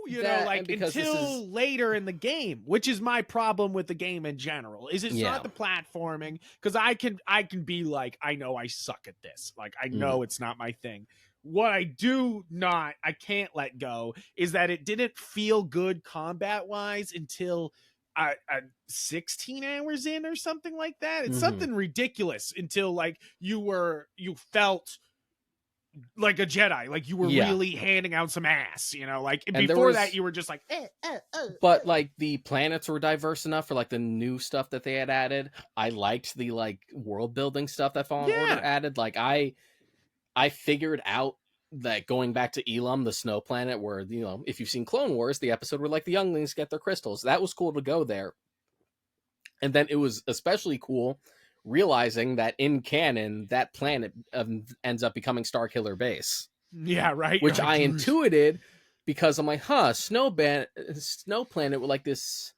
You know, like until later in the game, which is my problem with the game in general. Is it's not the platforming, because I can be like, I know I suck at this. Like, I know it's not my thing. What I can't let go is that it didn't feel good combat wise until 16 hours in or something like that. It's something ridiculous until like you felt like a Jedi, like you were really handing out some ass, you know, like and before that you were just like but like the planets were diverse enough for like the new stuff that they had added. I liked the like world building stuff that Fallen Order added. Like I figured out that going back to Elam, the snow planet, where, you know, if you've seen Clone Wars, the episode where like the younglings get their crystals, that was cool to go there. And then it was especially cool realizing that in canon, that planet ends up becoming Starkiller Base, Yeah, right. which Like, I intuited because I'm like, snow planet with like this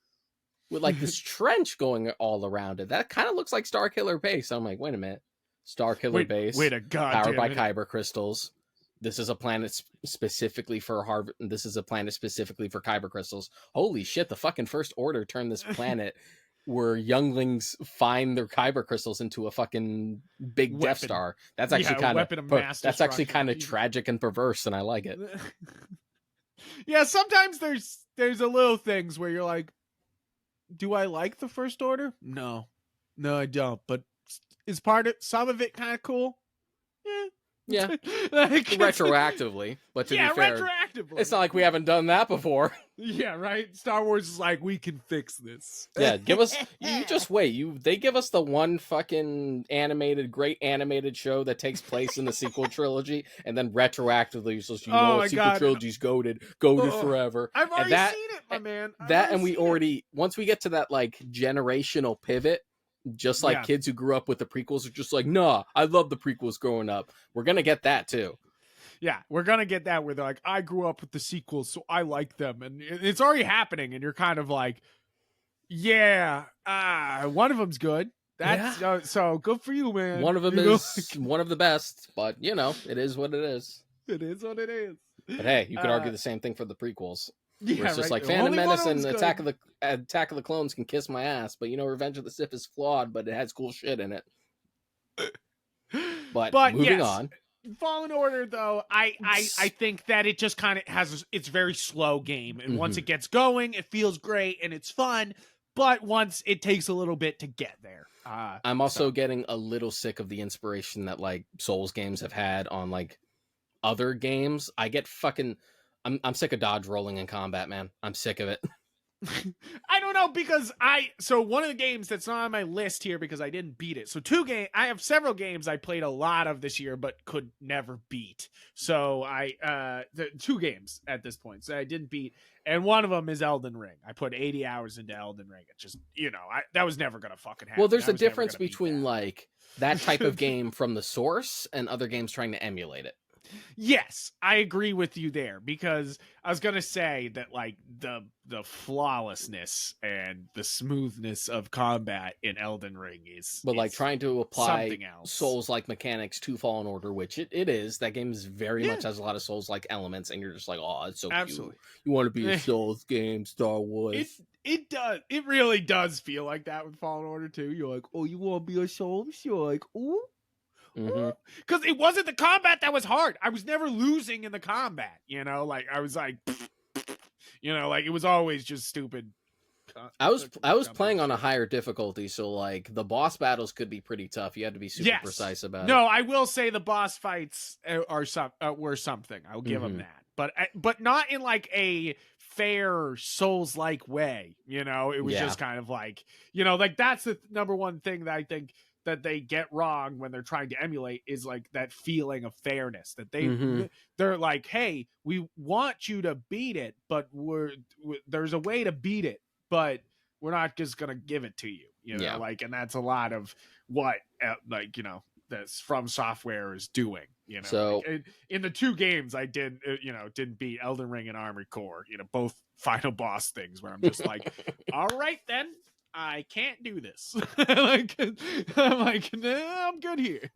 trench going all around it. That kind of looks like Starkiller Base. I'm like, wait a minute, Starkiller Base, wait a powered by goddamn minute. kyber crystals. This is a planet specifically for Harvard. This is a planet specifically for kyber crystals. Holy shit! The fucking First Order turned this planet where younglings find their kyber crystals into a fucking big Death Weapon. Star. That's actually Yeah, kind weapon of mass that's actually destruction. kind of tragic and perverse, and I like it. Yeah, sometimes there's a little things where you're like, do I like the First Order? No, I don't. But is some of it kind of cool? Yeah, like, retroactively, but to yeah, be fair, retroactively. it's not like we haven't done that before. Yeah, right. Star Wars is like, we can fix this. Yeah, give us. You just wait. They give us the one fucking great animated show that takes place in the sequel trilogy, and then retroactively, so you know, my sequel God. trilogy's goated forever. I've already and seen it, my man. Once we get to that like generational pivot, just like kids who grew up with the prequels are just like, nah, I love the prequels growing up. We're gonna get that too. Yeah, we're gonna get that where they're like, I grew up with the sequels, so I like them, and it's already happening, and you're kind of like, yeah, one of them's good. That's so good for you, man. One of them is one of the best, but you know, it is what it is. It is what it is. But hey, you could argue the same thing for the prequels. Yeah, it's just like Phantom Menace and Attack of the Clones can kiss my ass, but you know, Revenge of the Sith is flawed, but it has cool shit in it. But moving on. Fallen Order, though, I think that it just kind of it's very slow game, and once it gets going, it feels great and it's fun. But once it takes a little bit to get there. I'm also getting a little sick of the inspiration that like Souls games have had on like other games. I get fucking. I'm sick of dodge rolling in combat, man. I'm sick of it. I don't know, because so one of the games that's not on my list here because I didn't beat it. So I have several games I played a lot of this year but could never beat. So the 2 games at this point so I didn't beat, and one of them is Elden Ring. I put 80 hours into Elden Ring. It just, that was never gonna fucking happen. Well, there's a difference between like that type of game from the source and other games trying to emulate it. Yes, I agree with you there, because I was gonna say that like the flawlessness and the smoothness of combat in Elden Ring but like trying to apply else. Souls-like mechanics to Fallen Order, which it is. That game is very much has a lot of Souls-like elements, and you're just like, oh, it's so absolutely cute. You want to be a Souls game, Star Wars. It does. It really does feel like that with Fallen Order 2. You're like, oh, you want to be a Souls? You're like, ooh. Because it wasn't the combat that was hard. I was never losing in the combat, like I was like, like it was always just stupid. I was playing on a higher difficulty, so like the boss battles could be pretty tough. You had to be super precise about it. No, I will say the boss fights were something. I'll give them that, but not in like a fair Souls-like way. It was just kind of like, like that's the number one thing that I think that they get wrong when they're trying to emulate is like that feeling of fairness that they're like, hey, we want you to beat it, but there's a way to beat it, but we're not just gonna give it to you, like, and that's a lot of what that's From Software is doing, so like, in the 2 games I didn't beat Elden Ring and Armored Core, both final boss things where I'm just like, all right then, I can't do this. I'm like, nah, I'm good here.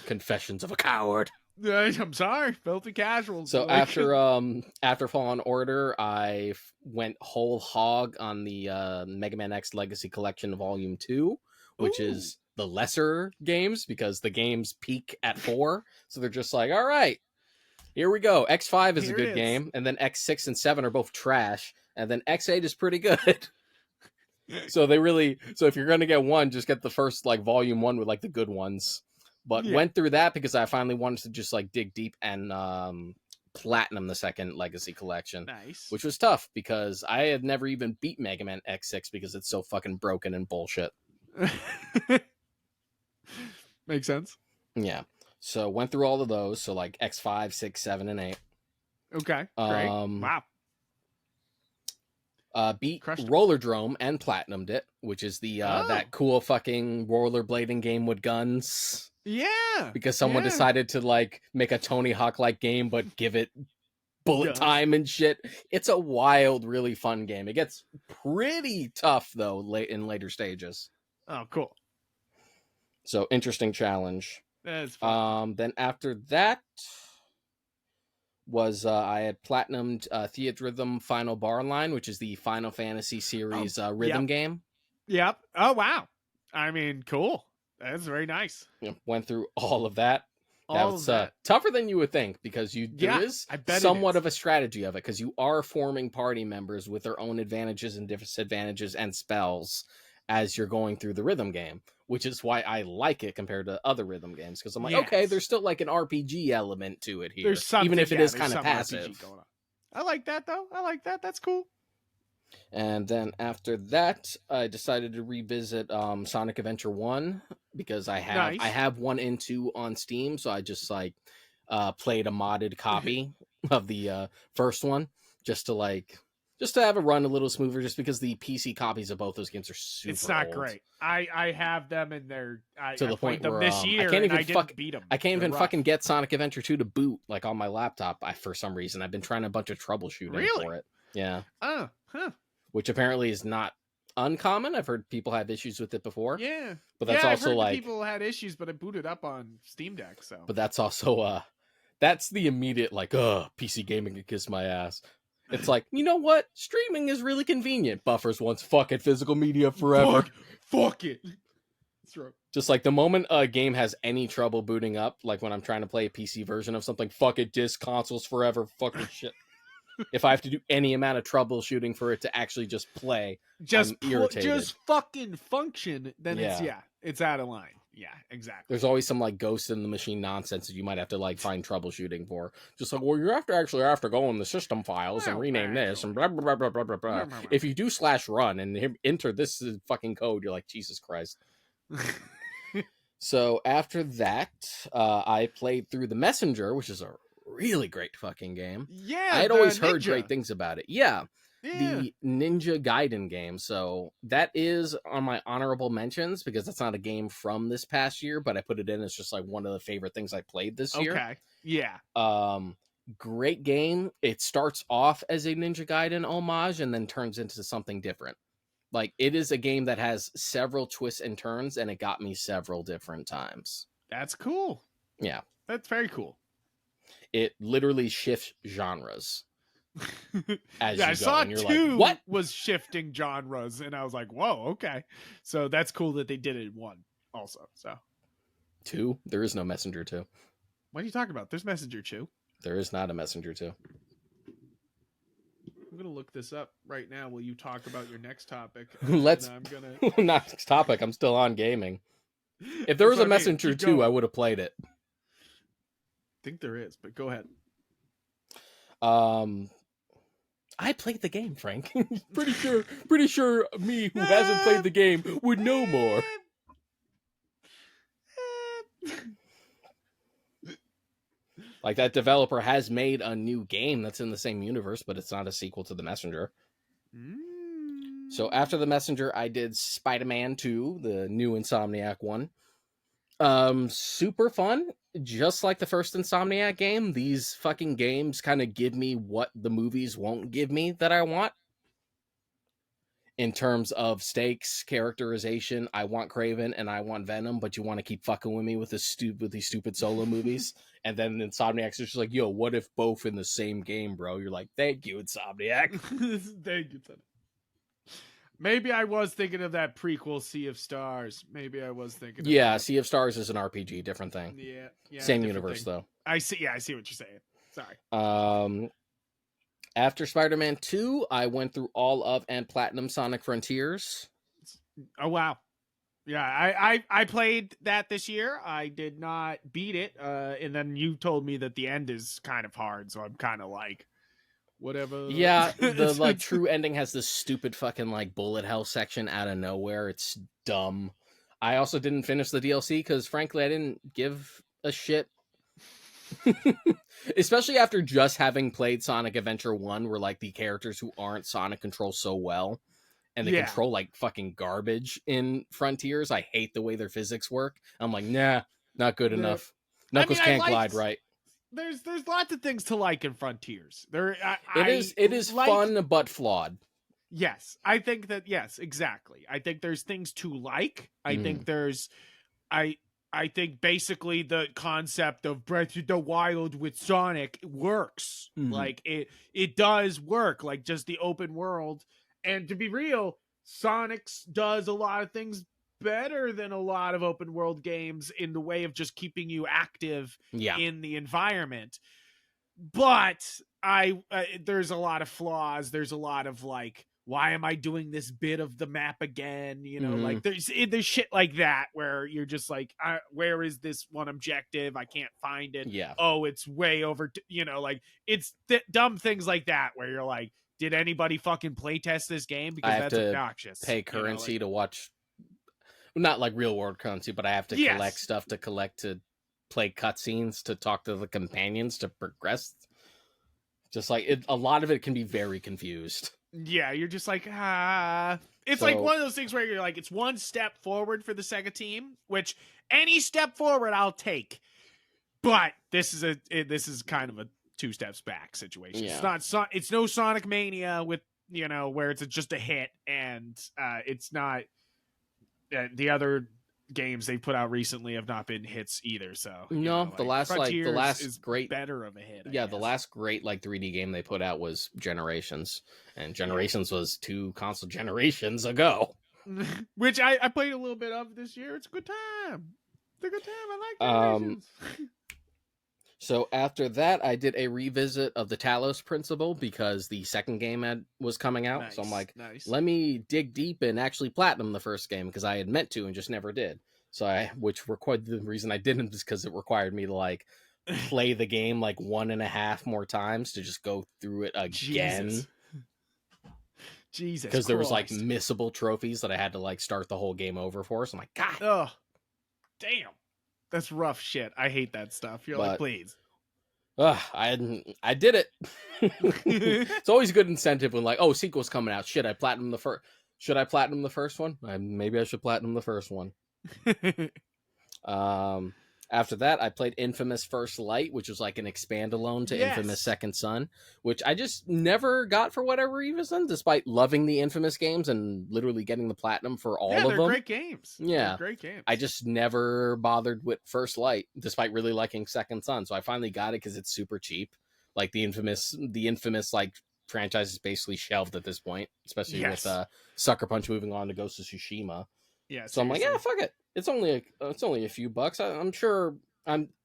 Confessions of a Coward. I'm sorry, filthy casuals. So after Fallen Order, I went whole hog on the Mega Man X Legacy Collection Volume 2, which is the lesser games because the games peak at 4. So they're just like, all right, here we go. X5 is a good game, and then X6 and 7 are both trash, and then X8 is pretty good. So if you're going to get one, just get the first like volume 1 with like the good ones. But went through that because I finally wanted to just like dig deep and platinum the second Legacy Collection. Nice. Which was tough because I had never even beat Mega Man X6 because it's so fucking broken and bullshit. Makes sense. Yeah. So went through all of those. So like X5, 6, 7, and 8. Okay, great. Um, Wow, beat crushed it. Rollerdrome and platinumed it, which is the Oh, that cool fucking rollerblading game with guns. yeah, Because someone yeah. decided to like make a Tony Hawk like game, but give it bullet Guns. time and shit. It's a wild, really fun game. It gets pretty tough though late in later stages. Oh, cool. So interesting challenge. That's fun. Then after that was I had platinumed Theatrhythm Final Bar Line, which is the Final Fantasy series rhythm Yep. game. Yep. Oh, wow. I mean, cool. That's very nice. Went through all of that. All of that. Tougher than you would think because there is I bet somewhat it is. of a strategy of it because you are forming party members with their own advantages and disadvantages and spells as you're going through the rhythm game, which is why I like it compared to other rhythm games because I'm like, okay, Yes. there's still like an RPG element to it here, There's something, even if it is there's kind of some passive. RPG going on. I like that though. I like that. That's cool. And then after that, I decided to revisit Sonic Adventure 1 because I Nice. have 1 and 2 on Steam, so I just like played a modded copy of the first one just to have a run a little smoother just because the PC copies of both those games are super It's not old. great. I have them and they're To the point played them where this year I can't even didn't beat them. I can't They're even rough. fucking get Sonic Adventure 2 to boot like on my laptop for some reason. I've been trying a bunch of troubleshooting Really? for it. Yeah. Huh. Which apparently is not uncommon. I've heard people have issues with it before. Yeah. But that's I've also heard that like people had issues, but it booted up on Steam Deck. So. but that's also that's the immediate like, PC gaming can kiss my ass. It's like, you know what? Streaming is really convenient. Buffers wants fucking physical media forever. Fuck it. That's right. Just like the moment a game has any trouble booting up, like when I'm trying to play a PC version of something, fuck it, disc consoles forever, fucking shit. If I have to do any amount of troubleshooting for it to actually just play, I'm irritated. Just fucking function, then it's out of line. Yeah, exactly. There's always some like ghost in the machine nonsense that you might have to like find troubleshooting for. Just like, well, you have to go in the system files and rename this and blah blah blah blah blah blah. If you do /run and enter this fucking code, you're like, Jesus Christ. So after that, I played through The Messenger, which is a really great fucking game. Yeah, I had always heard great things about it. Yeah. Yeah. The Ninja Gaiden game. So that is on my honorable mentions because that's not a game from this past year, but I put it in as just like one of the favorite things I played this year. Okay. Yeah. Great game. It starts off as a Ninja Gaiden homage and then turns into something different. Like it is a game that has several twists and turns, and it got me several different times. That's cool. Yeah. That's very cool. It literally shifts genres. As I saw and you're 2 like, what was shifting genres, and I was like, whoa, okay. So that's cool that they did it in 1 also. So 2? There is no Messenger 2. What are you talking about? There's Messenger 2. There is not a Messenger 2. I'm gonna look this up right now while you talk about your next topic. Let's. I'm gonna not next topic. I'm still on gaming. If there was a Messenger 2, I would have played it. I think there is, but go ahead. I played the game, Frank. pretty sure me who hasn't played the game would know more. Like that developer has made a new game that's in the same universe, but it's not a sequel to The Messenger. So after The Messenger, I did Spider-Man 2, the new Insomniac one. Super fun. Just like the first Insomniac game, these fucking games kind of give me what the movies won't give me that I want. In terms of stakes, characterization, I want Kraven and I want Venom, but you want to keep fucking with me with these stupid solo movies. And then Insomniac's just like, yo, what if both in the same game, bro? You're like, thank you, Insomniac. Thank you. Maybe I was thinking of that prequel, Sea of Stars. Maybe I was thinking. Yeah, Sea of Stars is an RPG, different thing. Yeah, same universe thing. though. I see. Yeah, I see what you're saying. Sorry. After Spider-Man 2, I went through all of and Platinum Sonic Frontiers. Oh wow. Yeah, I played that this year. I did not beat it. And then you told me that the end is kind of hard, so I'm kind of like, whatever. Yeah, the like true ending has this stupid fucking like bullet hell section out of nowhere. It's dumb. I also didn't finish the DLC because frankly I didn't give a shit. Especially after just having played Sonic Adventure 1, where like the characters who aren't Sonic control so well, and they Yeah. control like fucking garbage in Frontiers. I hate the way their physics work. I'm like, nah, not good The, enough. I Knuckles mean, I can't glide liked. right. There's lots of things to like in Frontiers. It is like. fun but flawed. Yes, I think that. Yes, exactly. I think there's things to like. I think there's. I I think basically the concept of Breath of the Wild with Sonic works. Like it does work. Like just the open world. And to be real, Sonic's does a lot of things better than a lot of open world games in the way of just keeping you active Yeah. in the environment. But there's a lot of flaws. There's a lot of like, why am I doing this bit of the map again? You know, like there's shit like that where you're just like, where is this one objective? I can't find it. Yeah. Oh, it's way over. You know, like it's dumb things like that where you're like, did anybody fucking playtest this game? Because I have that's to obnoxious. pay currency to watch, not like real world currency, but I have to collect stuff to play cutscenes to talk to the companions to progress. Just like a lot of it can be very confused. Yeah, you're just like, It's like one of those things where you're like, it's one step forward for the Sega team, which any step forward I'll take. But this is kind of a 2 steps back situation. Yeah. It's no Sonic Mania with, you know, where it's just a hit, and it's not the other games they put out recently have not been hits either. So the last is great better of a hit. The last great like 3D game they put out was Generations, and Generations was 2 console generations ago. Which I played a little bit of this year. It's a good time. I like Generations. So after that, I did a revisit of the Talos Principle because the second game was coming out. Nice, so I'm like, let me dig deep and actually platinum the first game because I had meant to and just never did. So the reason I didn't is because it required me to like play the game like 1.5 more times to just go through it again. Jesus, because there was like missable trophies that I had to like start the whole game over for. So I'm like, God, oh, damn. That's rough shit. I hate that stuff. You're like, please. I did it. It's always a good incentive when like, oh, sequel's coming out. Should I platinum the first one? Maybe I should platinum the first one. After that, I played Infamous First Light, which was like an expand-alone to Infamous Second Son, which I just never got for whatever reason, despite loving the Infamous games and literally getting the platinum for all of them. They're great games. Yeah. They're great games. I just never bothered with First Light, despite really liking Second Son. So I finally got it because it's super cheap. Like the infamous like franchise is basically shelved at this point, especially with Sucker Punch moving on to Ghost of Tsushima. Yeah, so I'm like, yeah, fuck it. It's only a few bucks. I'm sure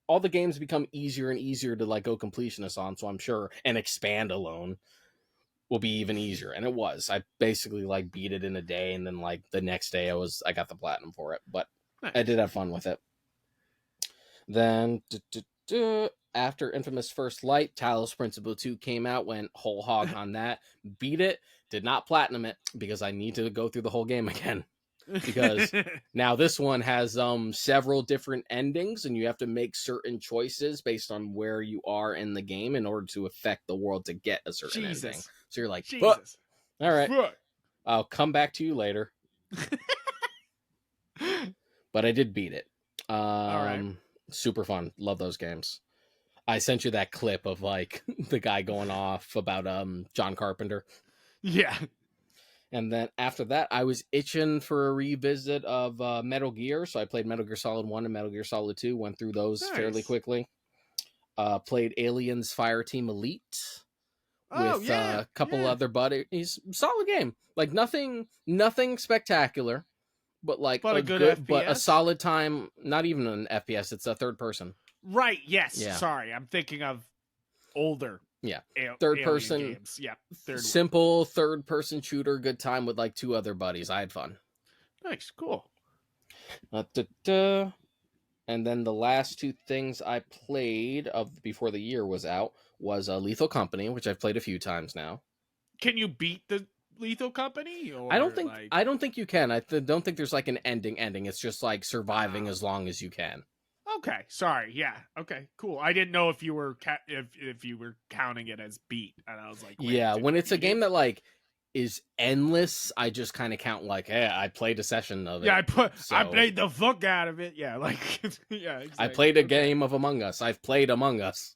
all the games become easier and easier to like go completionist on. So I'm sure an expand alone will be even easier. And it was. I basically like beat it in a day, and then like the next day I got the platinum for it. But nice. I did have fun with it. Then after Infamous First Light, Talos Principle 2 came out. Went whole hog on that. Beat it. Did not platinum it because I need to go through the whole game again. Because now this one has several different endings, and you have to make certain choices based on where you are in the game in order to affect the world to get a certain ending. So you're like, all right, I'll come back to you later. But I did beat it. All right. Super fun. Love those games. I sent you that clip of like the guy going off about John Carpenter. Yeah. And then after that, I was itching for a revisit of Metal Gear. So I played Metal Gear Solid 1 and Metal Gear Solid 2. Went through those fairly quickly. Played Aliens Fireteam Elite with a couple other buddies. Solid game. Like nothing spectacular, but like a good but a solid time. Not even an FPS. It's a third person. Right. Yes. Yeah. Sorry. I'm thinking of older. Yeah, third person games. Yeah, simple third person shooter. Good time with like 2 other buddies. I had fun. Nice, cool. And then the last 2 things I played before the year was out was Lethal Company, which I've played a few times now. Can you beat the Lethal Company? Or I don't think you can. I don't think there's like an ending. It's just like surviving as long as you can. Okay, sorry. Yeah. Okay. Cool. I didn't know if you were if you were counting it as beat, and I was like, wait, Yeah, did when you it's a beat it? game that like is endless, I just kind of count like, hey, I played a session of Yeah, it. I So played the fuck out of it. Yeah, like yeah, I exactly. played a Okay. game of Among Us. I've played Among Us.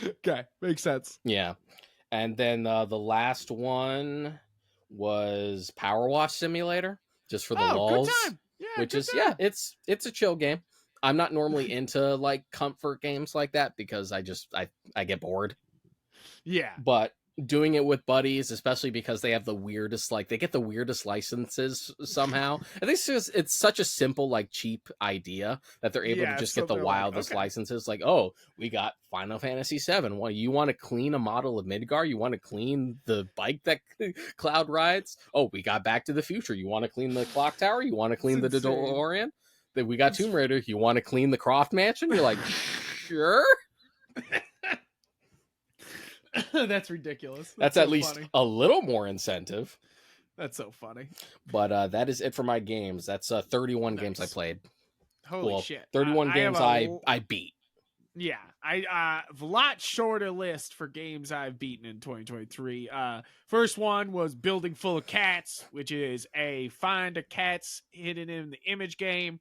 Okay, makes sense. Yeah. And then the last one was Power Wash Simulator, just for the Oh, good lulls, time. Yeah, which good is yeah, time. it's a chill game. I'm not normally into like comfort games like that because I get bored. Yeah. But doing it with buddies, especially because they have the weirdest, like they get the weirdest licenses somehow. I think it's such a simple, like cheap idea that they're able to Yeah, just so get the they're like, wildest okay. licenses. Like, oh, we got Final Fantasy VII. Well, you want to clean a model of Midgar? You want to clean the bike that Cloud rides? Oh, we got Back to the Future. You want to clean the clock tower? You want to It's clean the insane. DeLorean? Then we got It's Tomb Raider. You want to clean the Croft Mansion? You're like, sure. That's ridiculous. That's That's at so least funny. a little more incentive. That's so funny. But that is it for my games. That's 31 games I Nice. played. Holy Well, shit. 31 I have games a I beat. yeah, I have a lot shorter list for games I've beaten in 2023. First one was Building Full of Cats, which is a find a cats hidden in the image game.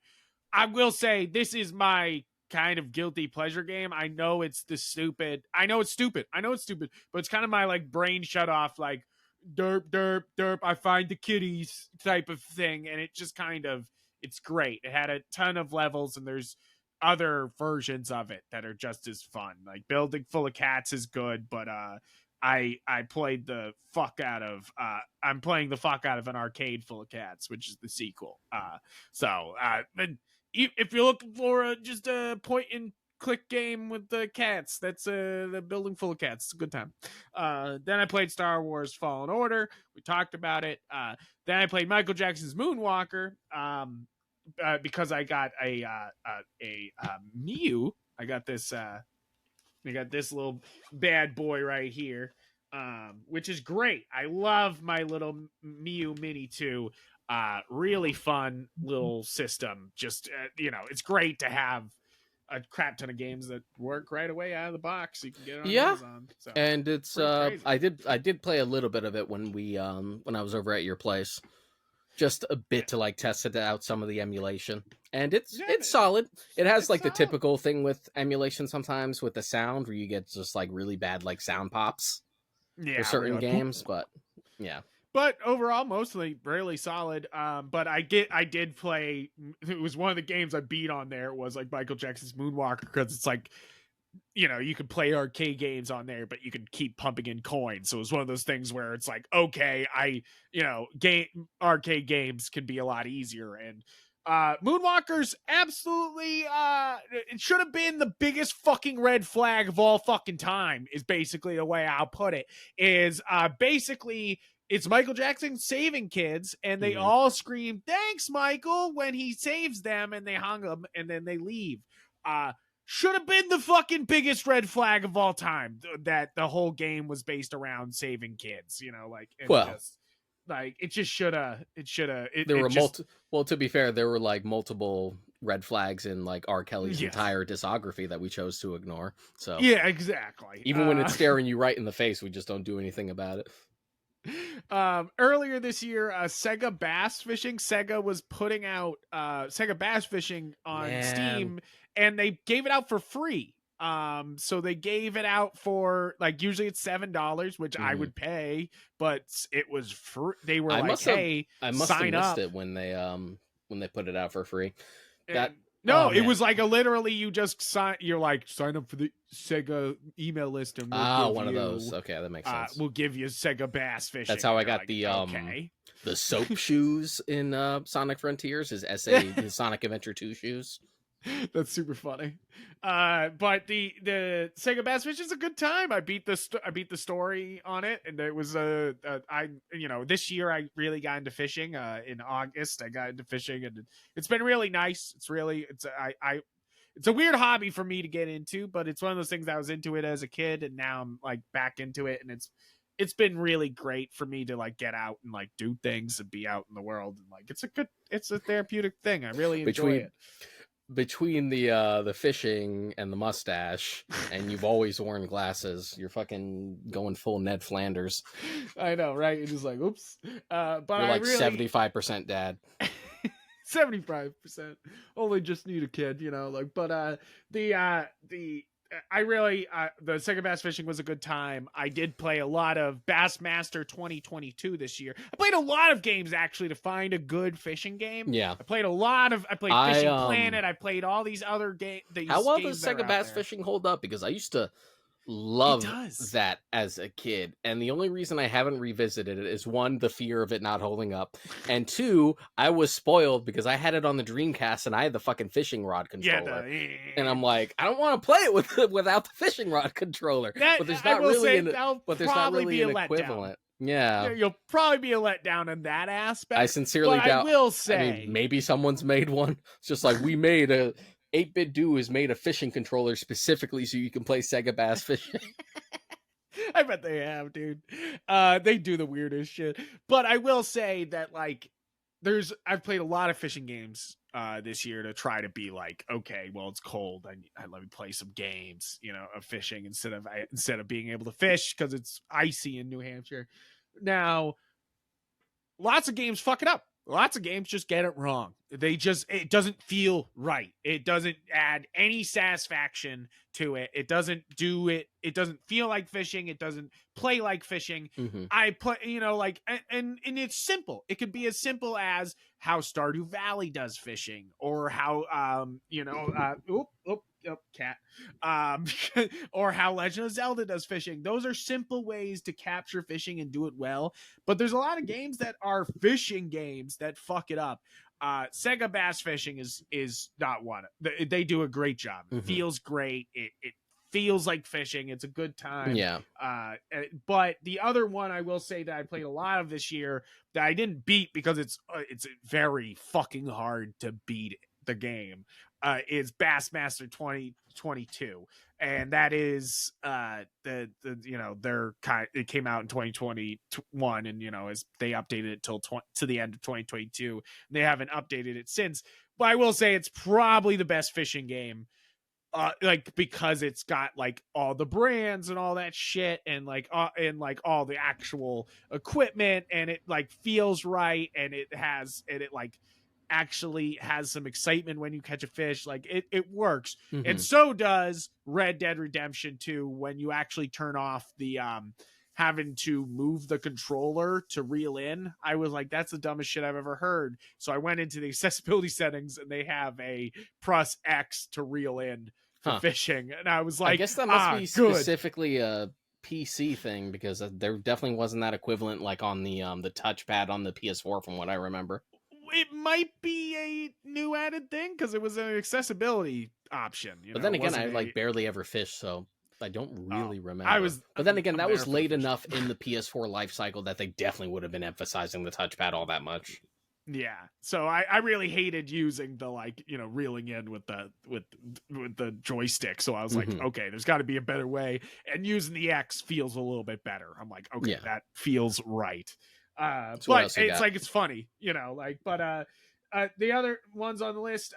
I will say this is my kind of guilty pleasure game. I know it's the stupid. I know it's stupid. I know it's stupid, but it's kind of my like brain shut off like derp derp derp I find the kitties type of thing, and it just kind of it's great. It had a ton of levels, and there's other versions of it that are just as fun. Like Building Full of Cats is good, but I played the fuck out of I'm playing the fuck out of an Arcade Full of Cats, which is the sequel. And if you're looking for just a point and click game with the cats, that's the Building Full of Cats. It's a good time. Then I played Star Wars Fallen Order. We talked about it. Then I played Michael Jackson's Moonwalker. Because I got a Mew. I got this little bad boy right here, which is great. I love my little Mew Mini 2. Really fun little system. Just it's great to have a crap ton of games that work right away out of the box. You can get it on Yeah. Amazon. So And it's pretty crazy. I did play a little bit of it when I was over at your place. Just a Yeah, bit to like test it out some of the emulation. And it's yeah, it's solid. It has it's like the solid. typical thing with emulation sometimes with the sound where you get just like really bad like sound pops for Yeah, where you're certain like, poop. games, but yeah. But overall, mostly really solid. But I did play. It was one of the games I beat on there. Was like Michael Jackson's Moonwalker because it's like you could play arcade games on there, but you could keep pumping in coins. So it was one of those things where it's like, okay, game arcade games can be a lot easier. And Moonwalker's absolutely it should have been the biggest fucking red flag of all fucking time, is basically the way I'll put it. Is basically it's Michael Jackson saving kids, and they Hmm. all scream, "Thanks, Michael," when he saves them, and they hung them, and then they leave. Should have been the fucking biggest red flag of all time, that the whole game was based around saving kids, like, and Well, just like it just should have there it were just well, to be fair, there were like multiple red flags in like R. Kelly's yes, entire discography that we chose to ignore. So yeah, exactly. even when it's staring you right in the face, we just don't do anything about it. Earlier this year, Sega Bass Fishing, Sega was putting out Sega Bass Fishing on Man. Steam, and they gave it out for free. So they gave it out for like usually it's $7, which I Hmm. would pay, but it was free. They were I like, must have "Hey, I must have sign missed up." it when they put it out for free. That And oh no, it man. was like a literally you just sign up for the Sega email list, and Ah, one of those. Okay, that makes sense. we'll give you Sega Bass That's Fishing. how And I you're got like, okay. the soap shoes in Sonic Frontiers, his Sonic Adventure 2 shoes. That's super funny. But the Sega Bass Fish is a good time. I beat the story on it, and it was I this year I really got into fishing. In August I got into fishing, and it's been really nice. It's a weird hobby for me to get into, but it's one of those things that I was into it as a kid, and now I'm like back into it, and it's been really great for me to like get out and like do things and be out in the world, and like it's a therapeutic thing. I really enjoy Between it. between the fishing and the mustache, and you've always worn glasses, you're fucking going full Ned Flanders. I know, right? You're just like, oops. But You're I like really 75% dad. 75%. Only just need a kid, like. But the I really the second bass fishing was a good time. I did play a lot of Bassmaster 2022 this year. I played a lot of games actually to find a good fishing game. Yeah. I played I Fishing Planet. I played all these other How these well does games that are Sega out Bass there. Fishing hold up? Because I used to It love does. that as a kid, and the only reason I haven't revisited it is one, the fear of it not holding up, and two, I was spoiled because I had it on the Dreamcast and I had the fucking fishing rod Yeah, controller, and I'm like, I don't want to play it without the fishing rod controller. that But there's I not will really say an that'll but there's not probably really be a an letdown. equivalent. Yeah. You'll probably be a letdown in that I aspect. sincerely But I doubt. will I mean, say, maybe someone's made one. It's just like we made a 8-bit do has made a fishing controller specifically so you can play Sega Bass Fishing. I bet they have, dude. They do the weirdest shit. But I will say that like I've played a lot of fishing games this year to try to be like, okay, well it's cold. I let me play some games, of fishing instead of being able to fish because it's icy in New Hampshire. Now, lots of games fuck it up. Lots of games just get it wrong. It doesn't feel right. It doesn't add any satisfaction to it. It doesn't feel like fishing. It doesn't play like fishing. Hmm. I play, like, and it's simple. It could be as simple as how Stardew Valley does fishing, or how, cat, um, or how Legend of Zelda does fishing. Those are simple ways to capture fishing and do it well. But there's a lot of games that are fishing games that fuck it up. Sega Bass Fishing is not one. They do a great job. It Hmm. feels great. It feels like fishing. It's a good time. Yeah. But the other one I will say that I played a lot of this year that I didn't beat because it's very fucking hard to beat the game is Bassmaster 2022, and that is it came out in 2021, and as they updated it to the end of 2022. They haven't updated it since, but I will say it's probably the best fishing game, like, because it's got like all the brands and all that shit, and like all the actual equipment, and it like feels right, and it like actually has some excitement when you catch a fish. Like it works. And Hmm. so does Red Dead Redemption 2 when you actually turn off the having to move the controller to reel in. I was like, that's the dumbest shit I've ever heard. So I went into the accessibility settings, and they have a press X to reel in for Huh. fishing. And I was I like, guess that must be good. specifically a PC thing because there definitely wasn't that equivalent like on the touchpad on the PS4 from what I remember. It might be a new added thing because it was an accessibility option. But then It again, I wasn't like a. barely ever fish, so I don't Oh, really I remember. was. But then I'm, again, I'm that there was for the late fish. enough in the PS4 life cycle that they definitely would have been emphasizing the touchpad all that much. Yeah, so I really hated using the, like, reeling in with the joystick. So I was like, Hmm. okay, there's got to be a better way, and using the X feels a little bit better. I'm like, okay, Yeah. that feels right. So what But else you it's got? like, it's funny, like. But the other ones on the list,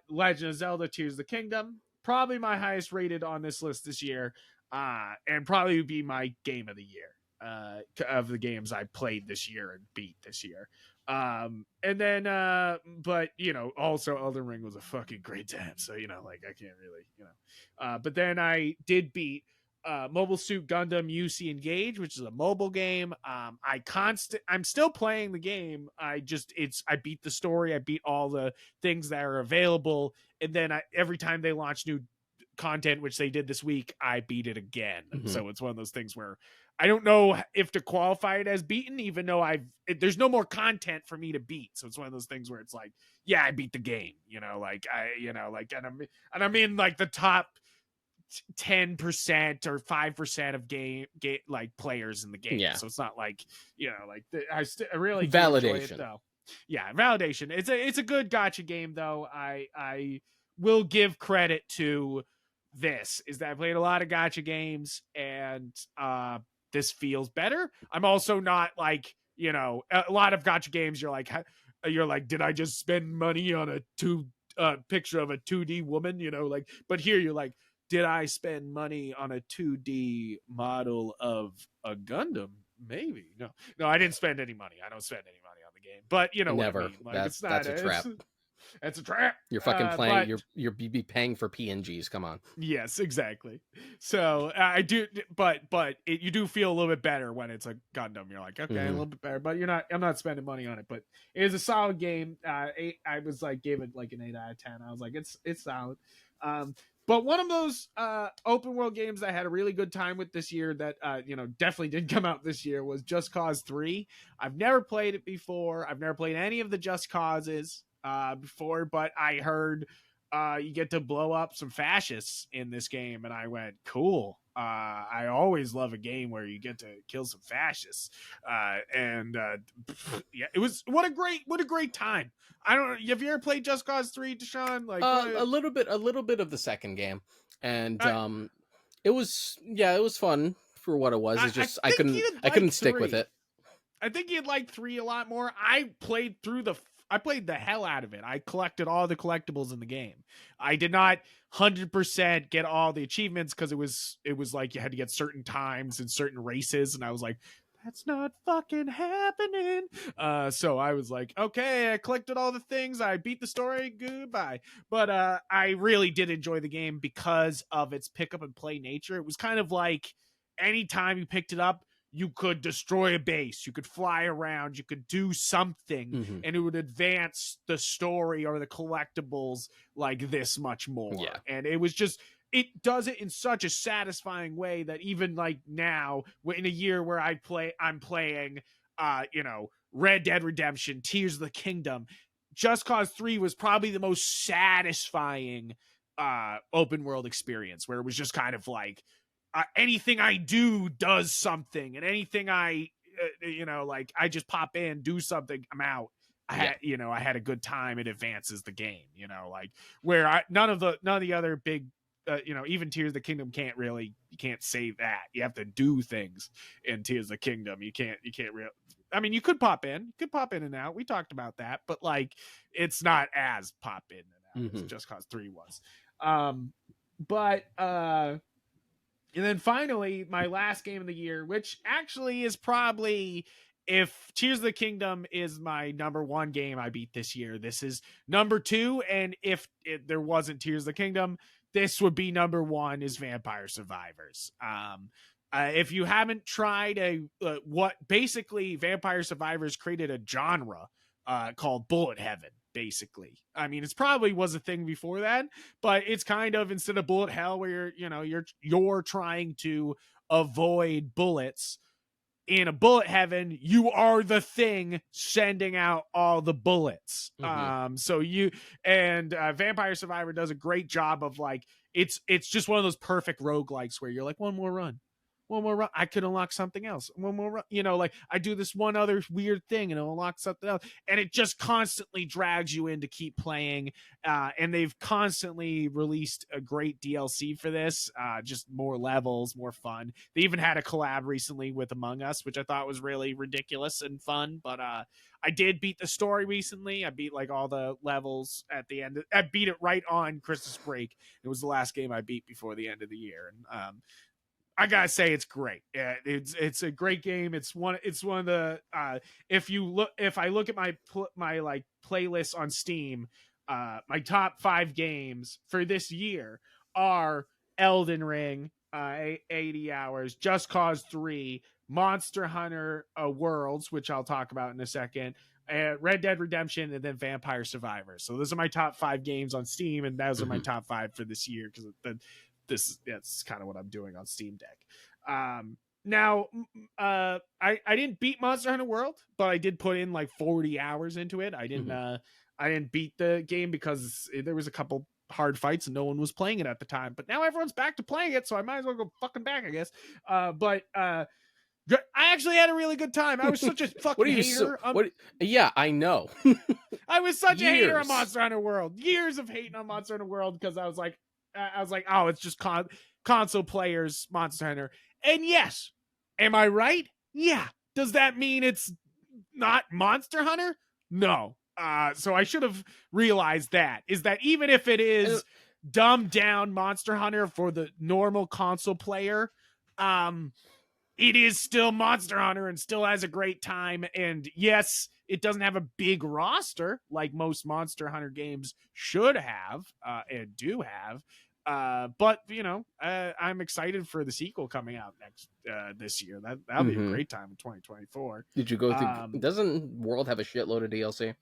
Legend of Zelda: Tears of the Kingdom, probably my highest rated on this list this year, and probably would be my game of the year, of the games I played this year and beat this year. And then but also Elden Ring was a fucking great time, so like I can't really, but then I did beat Mobile Suit Gundam UC Engage, which is a mobile game. I'm still playing the game. I beat the story, I beat all the things that are available, and then every time they launch new content, which they did this week, I beat it again. Hmm. So it's one of those things where I don't know if to qualify it as beaten, even though there's no more content for me to beat. So it's one of those things where it's like, yeah, I beat the game, like and I'm in like the top 10% or 5% of game like players in the game. Yeah. So it's not like, I really do enjoy it Validation. though. Yeah, validation. It's a good gotcha game though. I will give credit to this, is that I played a lot of gotcha games, and this feels better. I'm also not like, a lot of gotcha games you're like, did I just spend money on a picture of a 2D woman, like, but here you're like, did I spend money on a 2D model of a Gundam? Maybe. No, no, I didn't spend any money. I don't spend any money on the game, but you know what I Never. mean. Like, it's not, That's a trap. it's a trap. You're fucking playing. But You're be paying for PNGs. Come on. yes, exactly. So I do, but you do feel a little bit better when it's a Gundam. You're like, okay, a Mm-hmm. little bit better, but you're not. I'm not spending money on it, but it is a solid game. I was like, gave it like an 8 out of 10. I was like, it's solid. But one of those open world games I had a really good time with this year that definitely didn't come out this year was Just Cause 3. I've never played it before. I've never played any of the Just Causes before, but I heard you get to blow up some fascists in this game, and I went, cool. I always love a game where you get to kill some fascists, and yeah, it was what a great time. I don't. Have you ever played Just Cause 3, Deshaun? Like, A little bit of the second game, and I, it was it was fun for what it was. It's I just think you'd I like couldn't stick with 3. it. I think you'd like 3 a lot more. I played the hell out of it. I collected all the collectibles in the game. I did not 100% get all the achievements because it was like you had to get certain times and certain races, and I was like, that's not fucking happening. So I was like, okay, I collected all the things. I beat the story. Goodbye. But I really did enjoy the game because of its pick up and play nature. It was kind of like anytime you picked it up, you could destroy a base, you could fly around, you could do something, Mm-hmm. and it would advance the story or the collectibles like this much more. Yeah. And it was just, it does it in such a satisfying way that even like now, in a year where I'm playing Red Dead Redemption, Tears of the Kingdom, Just Cause 3 was probably the most satisfying open world experience, where it was just kind of like, anything I do does something, and anything like I just pop in, do something, I'm out. I had a good time. It advances the game, like where none of the other big, even Tears of the Kingdom you can't say that. You have to do things in Tears of the Kingdom. You can't really. I mean, you could pop in and out. We talked about that, but like, it's not as pop in and out as Mm-hmm. Just Cause 3 was. But and then finally, my last game of the year, which actually is probably, if Tears of the Kingdom is my number one game I beat this year, this is number 2. And if there wasn't Tears of the Kingdom, this would be number 1, is Vampire Survivors. If you haven't tried what basically Vampire Survivors created a genre called Bullet Heaven. Basically, I mean, it's probably was a thing before that, but it's kind of, instead of bullet hell, where you're trying to avoid bullets, in a bullet heaven, you are the thing sending out all the bullets. Mm-hmm. So you and Vampire Survivor does a great job of like, it's just one of those perfect roguelikes where you're like, one more run, I could unlock something else, one more run, like I do this one other weird thing and it'll unlock something else, and it just constantly drags you in to keep playing. And they've constantly released a great DLC for this, just more levels, more fun. They even had a collab recently with Among Us, which I thought was really ridiculous and fun. But I did beat the story recently. I beat like all the levels at the end. I beat it right on Christmas break. It was the last game I beat before the end of the year, and I gotta say, it's great. Yeah, it's a great game. It's one of the if I look at my like playlist on Steam, my top 5 games for this year are Elden Ring, 80 hours, Just Cause 3, Monster Hunter Worlds, which I'll talk about in a second, Red Dead Redemption, and then Vampire Survivors. So those are my top 5 games on Steam, and those are my Mm-hmm. top 5 for this year, because that's kind of what I'm doing on Steam Deck. Now, I didn't beat Monster Hunter World, but I did put in like 40 hours into it. Mm-hmm. I didn't beat the game because there was a couple hard fights and no one was playing it at the time. But now everyone's back to playing it, so I might as well go fucking back, I guess. But I actually had a really good time. I was such a What fucking are you hater. what? Yeah, I know. I was such a hater on Years. Monster Hunter World. Years of hating on Monster Hunter World because I was like, oh, it's just console players Monster Hunter. And yes, am I right? Yeah. Does that mean it's not Monster Hunter? No. So I should have realized that is that even if it And is dumbed down Monster Hunter for the normal console player, it is still Monster Hunter and still has a great time. And yes, it doesn't have a big roster like most Monster Hunter games should have and do have. But I'm excited for the sequel coming out next this year. That'll be a mhm. great time in 2024. Did you go through? Um, Doesn't World have a shitload of DLC?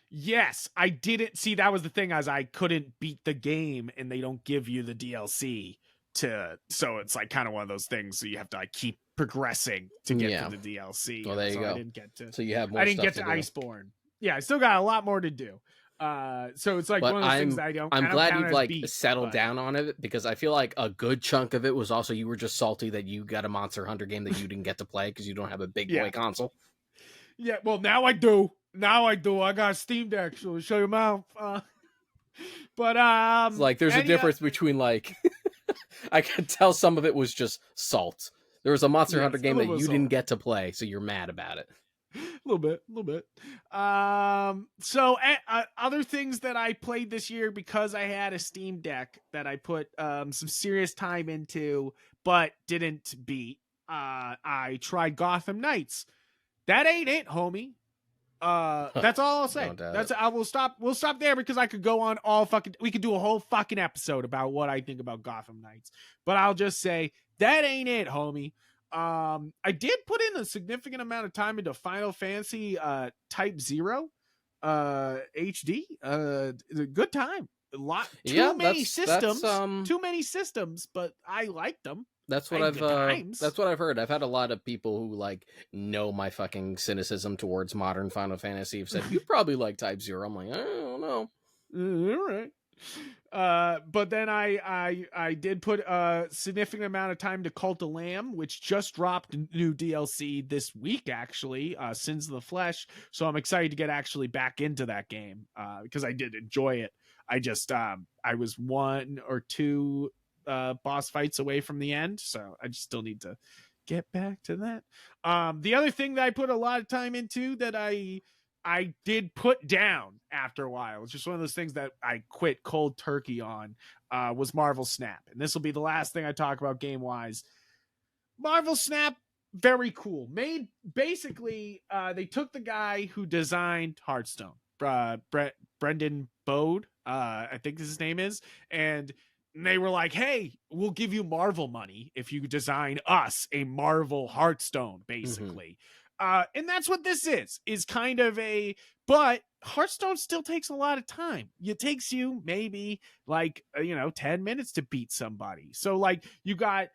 Yes, I didn't see that was the thing as I couldn't beat the game and they don't give you the DLC to so it's like kind of one of those things so you have to like keep progressing to get to Yeah. the DLC. Well, there you So go. So you have I more didn't stuff get to to do. Iceborne. Yeah, I still got a lot more to do. So it's like But one of those things that I'm I don't glad count you've as like beat, settled but down on it because I feel like a good chunk of it was also you were just salty that you got a Monster Hunter game that you didn't get to play because you don't have a big boy yeah. console. Yeah, well now I do. Now I do. I got a Steam Deck, so show your mouth. But It's like there's a any difference between like I could tell some of it was just salt. There was a Monster Hunter yes, a game that little bit of you didn't salt. get to play, so you're mad about it. A little bit, a little bit. So other things that I played this year because I had a Steam Deck that I put some serious time into, but didn't beat. I tried Gotham Knights. That ain't it, homie. That's all I'll say. Don't doubt That's it. I will stop. We'll stop there because I could go on all fucking. We could do a whole fucking episode about what I think about Gotham Knights. But I'll just say that ain't it, homie. I did put in a significant amount of time into Final Fantasy Type Zero, HD. A good time. A lot. Yeah, that's Too many systems, but I liked them. that's I what had good times. I've heard. I've had a lot of people who like know my fucking cynicism towards modern Final Fantasy have said you probably like Type Zero. I'm like, I don't know. All right. But then I did put a significant amount of time to Cult of Lamb, which just dropped new DLC this week, actually, Sins of the Flesh. So I'm excited to get actually back into that game because I did enjoy it. I just I was one or two boss fights away from the end, so I just still need to get back to that. The other thing that I put a lot of time into that I did put down after a while. It's just one of those things that I quit cold turkey on was Marvel Snap. And this will be the last thing I talk about game wise. Marvel Snap, very cool. Made basically, they took the guy who designed Hearthstone, Brendan Bode, I think his name is, and they were like, hey, we'll give you Marvel money if you design us a Marvel Hearthstone, basically. And that's what this is kind of but Hearthstone still takes a lot of time. It takes you maybe like, 10 minutes to beat somebody. So like you got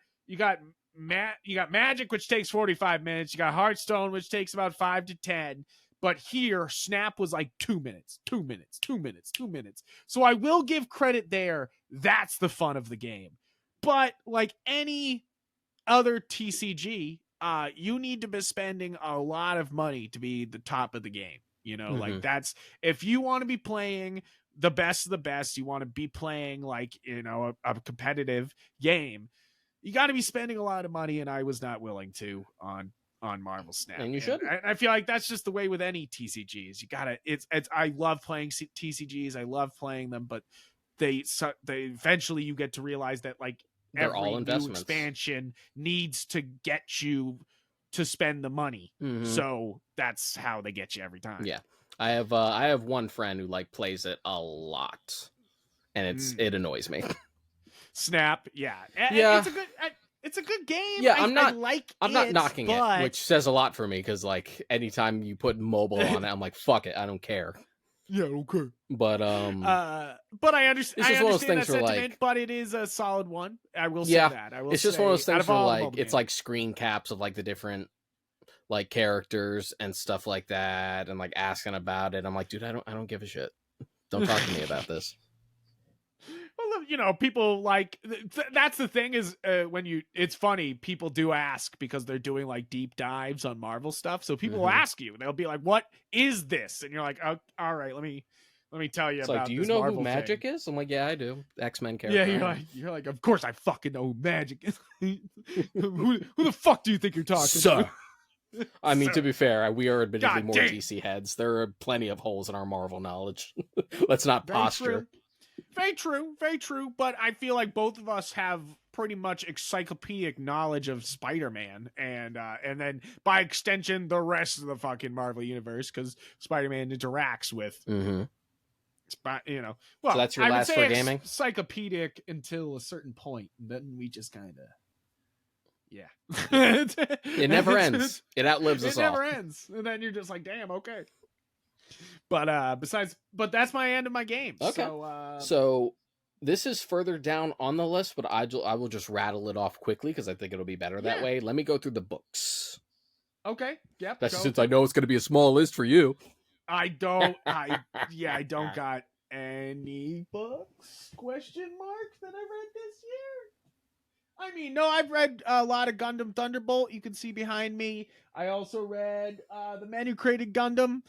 Magic, which takes 45 minutes. You got Hearthstone, which takes about 5 to 10. But here, Snap was like 2 minutes, 2 minutes, 2 minutes, 2 minutes. So I will give credit there. That's the fun of the game. But like any other TCG, you need to be spending a lot of money to be the top of the game. Like that's if you want to be playing the best of the best, you want to be playing like a competitive game. You got to be spending a lot of money, and I was not willing to on Marvel Snap. And you shouldn't. I feel like that's just the way with any TCGs. You gotta. It's. I love playing TCGs. I love playing them, but they eventually you get to realize that like They're every all new investments. expansion needs to get you to spend the money. So that's how they get you every time. Yeah. I have one friend who like plays it a lot. And it annoys me. Snap, yeah. Yeah. It's a good game. Yeah, I'm not knocking it, which says a lot for me because like anytime you put mobile on it, I'm like, fuck it, I don't care. Yeah, okay. But I understand. I understand that sentiment, but it is a solid one. I will say that. It's just one of those things where like it's like screen caps of like the different like characters and stuff like that, and like asking about it. I'm like, dude, I don't give a shit. Don't talk to me about this. Well, people like that's the thing is it's funny, people do ask because they're doing like deep dives on Marvel stuff, so people will ask you, they'll be like, what is this? And you're like, oh, all right, let me tell you it's about like, do you this know Marvel who Magic thing. is? I'm like, yeah, I do. X-Men character. Yeah, you're like, of course I fucking know who Magic is. who the fuck do you think you're talking Sir. to? I mean, So, to be fair, we are admittedly God more damn. DC heads. There are plenty of holes in our Marvel knowledge. Let's not Very posture. true. Very true. Very true. But I feel like both of us have pretty much encyclopedic knowledge of Spider-Man, and then by extension the rest of the fucking Marvel universe, because Spider-Man interacts with, Mm-hmm. So well, that's your I would last for say gaming? encyclopedic until a certain point. Then we just kind of, yeah. It never ends. It outlives us It all. never ends, and then you're just like, damn, okay. But that's my end of my game. Okay. So this is further down on the list, but I will just rattle it off quickly because I think it'll be better that Yeah. way. Let me go through the books. Okay. Yep. Especially since I know it's going to be a small list for you. I don't got any books, question mark, that I read this year. I mean, no, I've read a lot of Gundam Thunderbolt. You can see behind me. I also read The Man Who Created Gundam.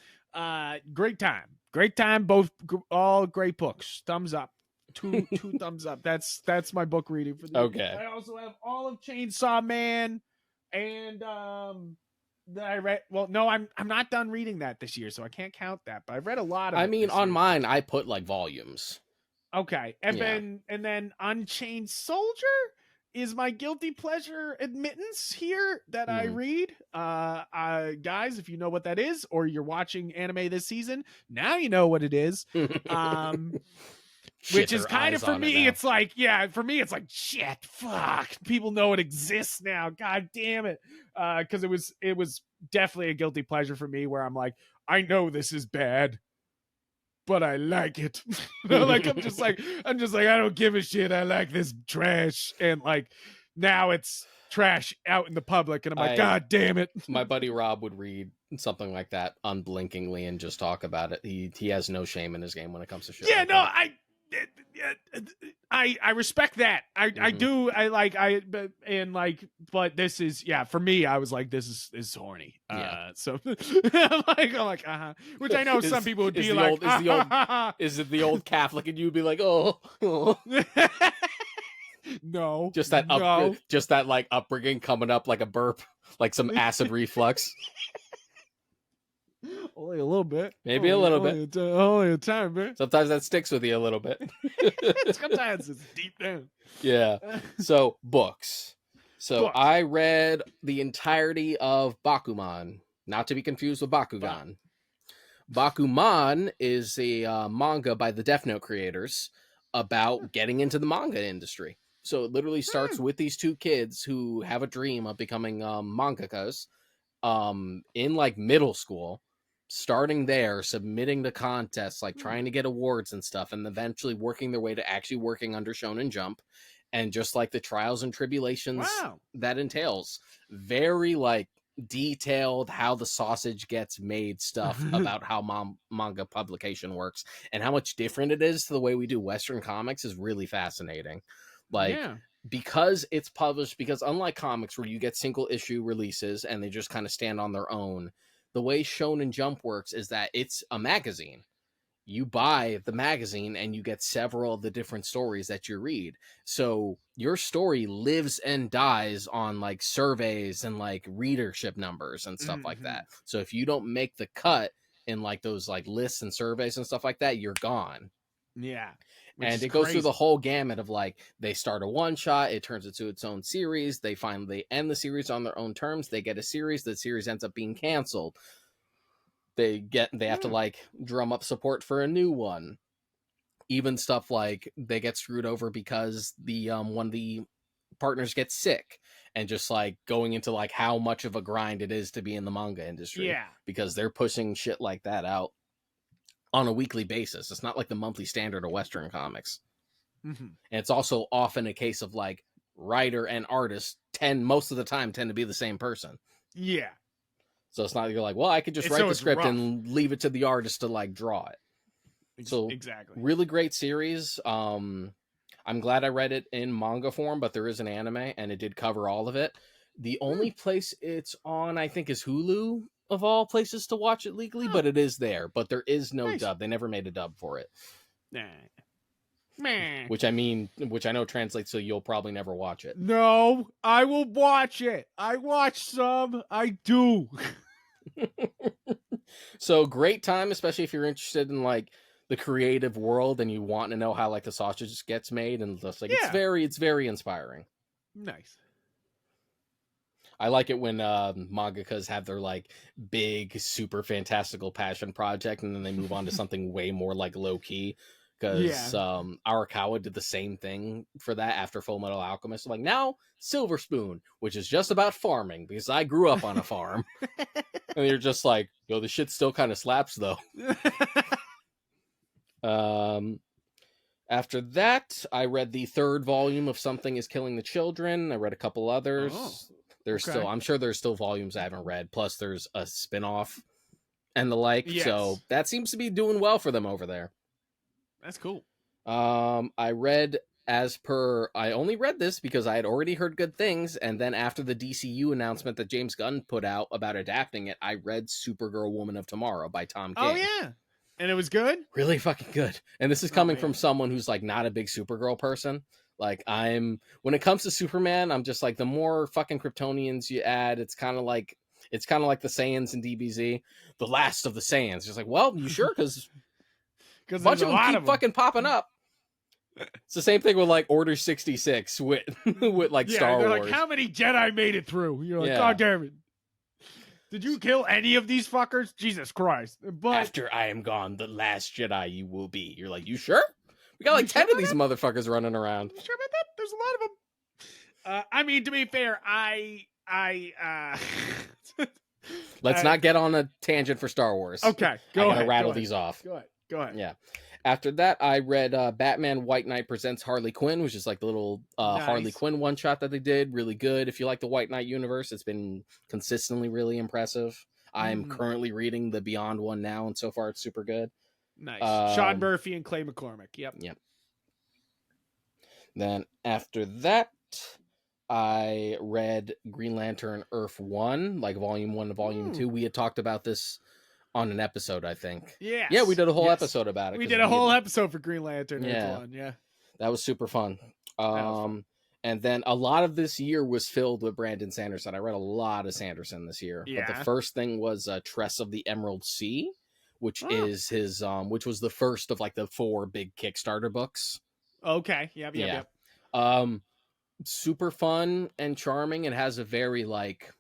Great time. Both all great books. Thumbs up. Two thumbs up. That's my book reading for the year. Okay. I also have all of Chainsaw Man, and that I read. Well, no, I'm not done reading that this year, so I can't count that. But I've read a lot of. I it mean, this on year. mine, I put like volumes. Okay, and Yeah. then Unchained Soldier is my guilty pleasure admittance here that I read. Guys, if you know what that is, or you're watching anime this season, now you know what it is. Which is kind of for me, it's like, yeah, for me, it's like, shit, fuck, people know it exists now. God damn it. Because it was definitely a guilty pleasure for me where I'm like, I know this is bad, but I like it. Like I'm just like, I don't give a shit. I like this trash. And like now it's trash out in the public, and I'm like, God damn it. My buddy Rob would read something like that unblinkingly and just talk about it. He has no shame in his game when it comes to shit. Yeah, like no, that. I respect that. I do. But this is, yeah, for me, I was like, this is horny. Yeah. So I'm like, which I know some people would be like, is it the old Catholic and you'd be like, oh. No, just that like upbringing coming up like a burp, like some acid reflux. Only a little bit. Maybe a little bit. Only a time, man. Sometimes that sticks with you a little bit. Sometimes it's deep down. Yeah. So, books. So, Books. I read the entirety of Bakuman, not to be confused with Bakugan. Bakuman is a manga by the Death Note creators about getting into the manga industry. So, it literally starts with these two kids who have a dream of becoming mangakas in like middle school, starting there, submitting to contests, like trying to get awards and stuff, and eventually working their way to actually working under Shonen Jump, and just like the trials and tribulations that entails. Very like detailed how the sausage gets made stuff about how manga publication works, and how much different it is to the way we do Western comics is really fascinating. Like, because it's published, because unlike comics where you get single issue releases and they just kind of stand on their own, the way Shonen Jump works is that it's a magazine. You buy the magazine and you get several of the different stories that you read. So your story lives and dies on like surveys and like readership numbers and stuff like that. So if you don't make the cut in like those like lists and surveys and stuff like that, you're gone. Yeah. And it goes through the whole gamut of like, they start a one shot, it turns into its own series, they finally end the series on their own terms, they get a series, the series ends up being canceled. They have to like drum up support for a new one. Even stuff like they get screwed over because the one of the partners gets sick, and just like going into like how much of a grind it is to be in the manga industry. Yeah. Because they're pushing shit like that out on a weekly basis. It's not like the monthly standard of Western comics. And it's also often a case of like writer and artist most of the time tend to be the same person. Yeah. So it's not you're like, well, I could just write the script and leave it to the artist to like draw it. So exactly. Really great series. I'm glad I read it in manga form, but there is an anime and it did cover all of it. The only place it's on, I think, is Hulu, of all places to watch it legally, but it is there. But there is no dub. They never made a dub for it. Meh. which I know translates to you'll probably never watch it. No, I will watch it. I watch some. I do. So great time, especially if you're interested in like the creative world and you want to know how like the sausage gets made, and just like it's very inspiring. Nice. I like it when mangakas have their like big, super fantastical passion project, and then they move on to something way more like low key. Because Arakawa did the same thing for that after Full Metal Alchemist. Like now, Silver Spoon, which is just about farming, because I grew up on a farm. And you're just like, yo, the shit still kind of slaps though. After that, I read the 3rd volume of Something is Killing the Children. I read a couple others. Oh, there's okay. still, I'm sure there's still volumes I haven't read. Plus, there's a spin-off and the like. Yes. So that seems to be doing well for them over there. That's cool. I read I only read this because I had already heard good things, and then after the DCU announcement that James Gunn put out about adapting it, I read Supergirl Woman of Tomorrow by Tom King. Oh yeah. And it was good? Really fucking good. And this is coming from someone who's like not a big Supergirl person. Like when it comes to Superman, I'm just like, the more fucking Kryptonians you add, it's kind of like the Saiyans in DBZ, the last of the Saiyans. Just like, well, you sure? Because a bunch of them keep fucking popping up. It's the same thing with like Order 66 with like Star Wars. Like, how many Jedi made it through? You're like, God damn it. Did you kill any of these fuckers? Jesus Christ. But after I am gone, the last Jedi you will be. You're like, you sure? We got like 10 of these motherfuckers running around. You sure about that? There's a lot of them. I mean, to be fair, Let's not get on a tangent for Star Wars. Okay, go ahead. I gotta rattle these off. Go ahead. Yeah. After that, I read Batman White Knight Presents Harley Quinn, which is like the little nice. Harley Quinn one-shot that they did. Really good. If you like the White Knight universe, it's been consistently really impressive. I'm currently reading the Beyond one now, and so far it's super good. Nice. Sean Murphy and Clay McCormick. Yep. Then after that, I read Green Lantern Earth 1, like Volume 1 to Volume 2. We had talked about this on an episode, I think. Yeah, we did a whole episode about it. We did a whole episode for Green Lantern. Yeah. That was super fun. And then a lot of this year was filled with Brandon Sanderson. I read a lot of Sanderson this year. Yeah. But the first thing was Tress of the Emerald Sea, which is his which was the first of like the 4 big Kickstarter books. Okay. Yep. Super fun and charming. It has a very like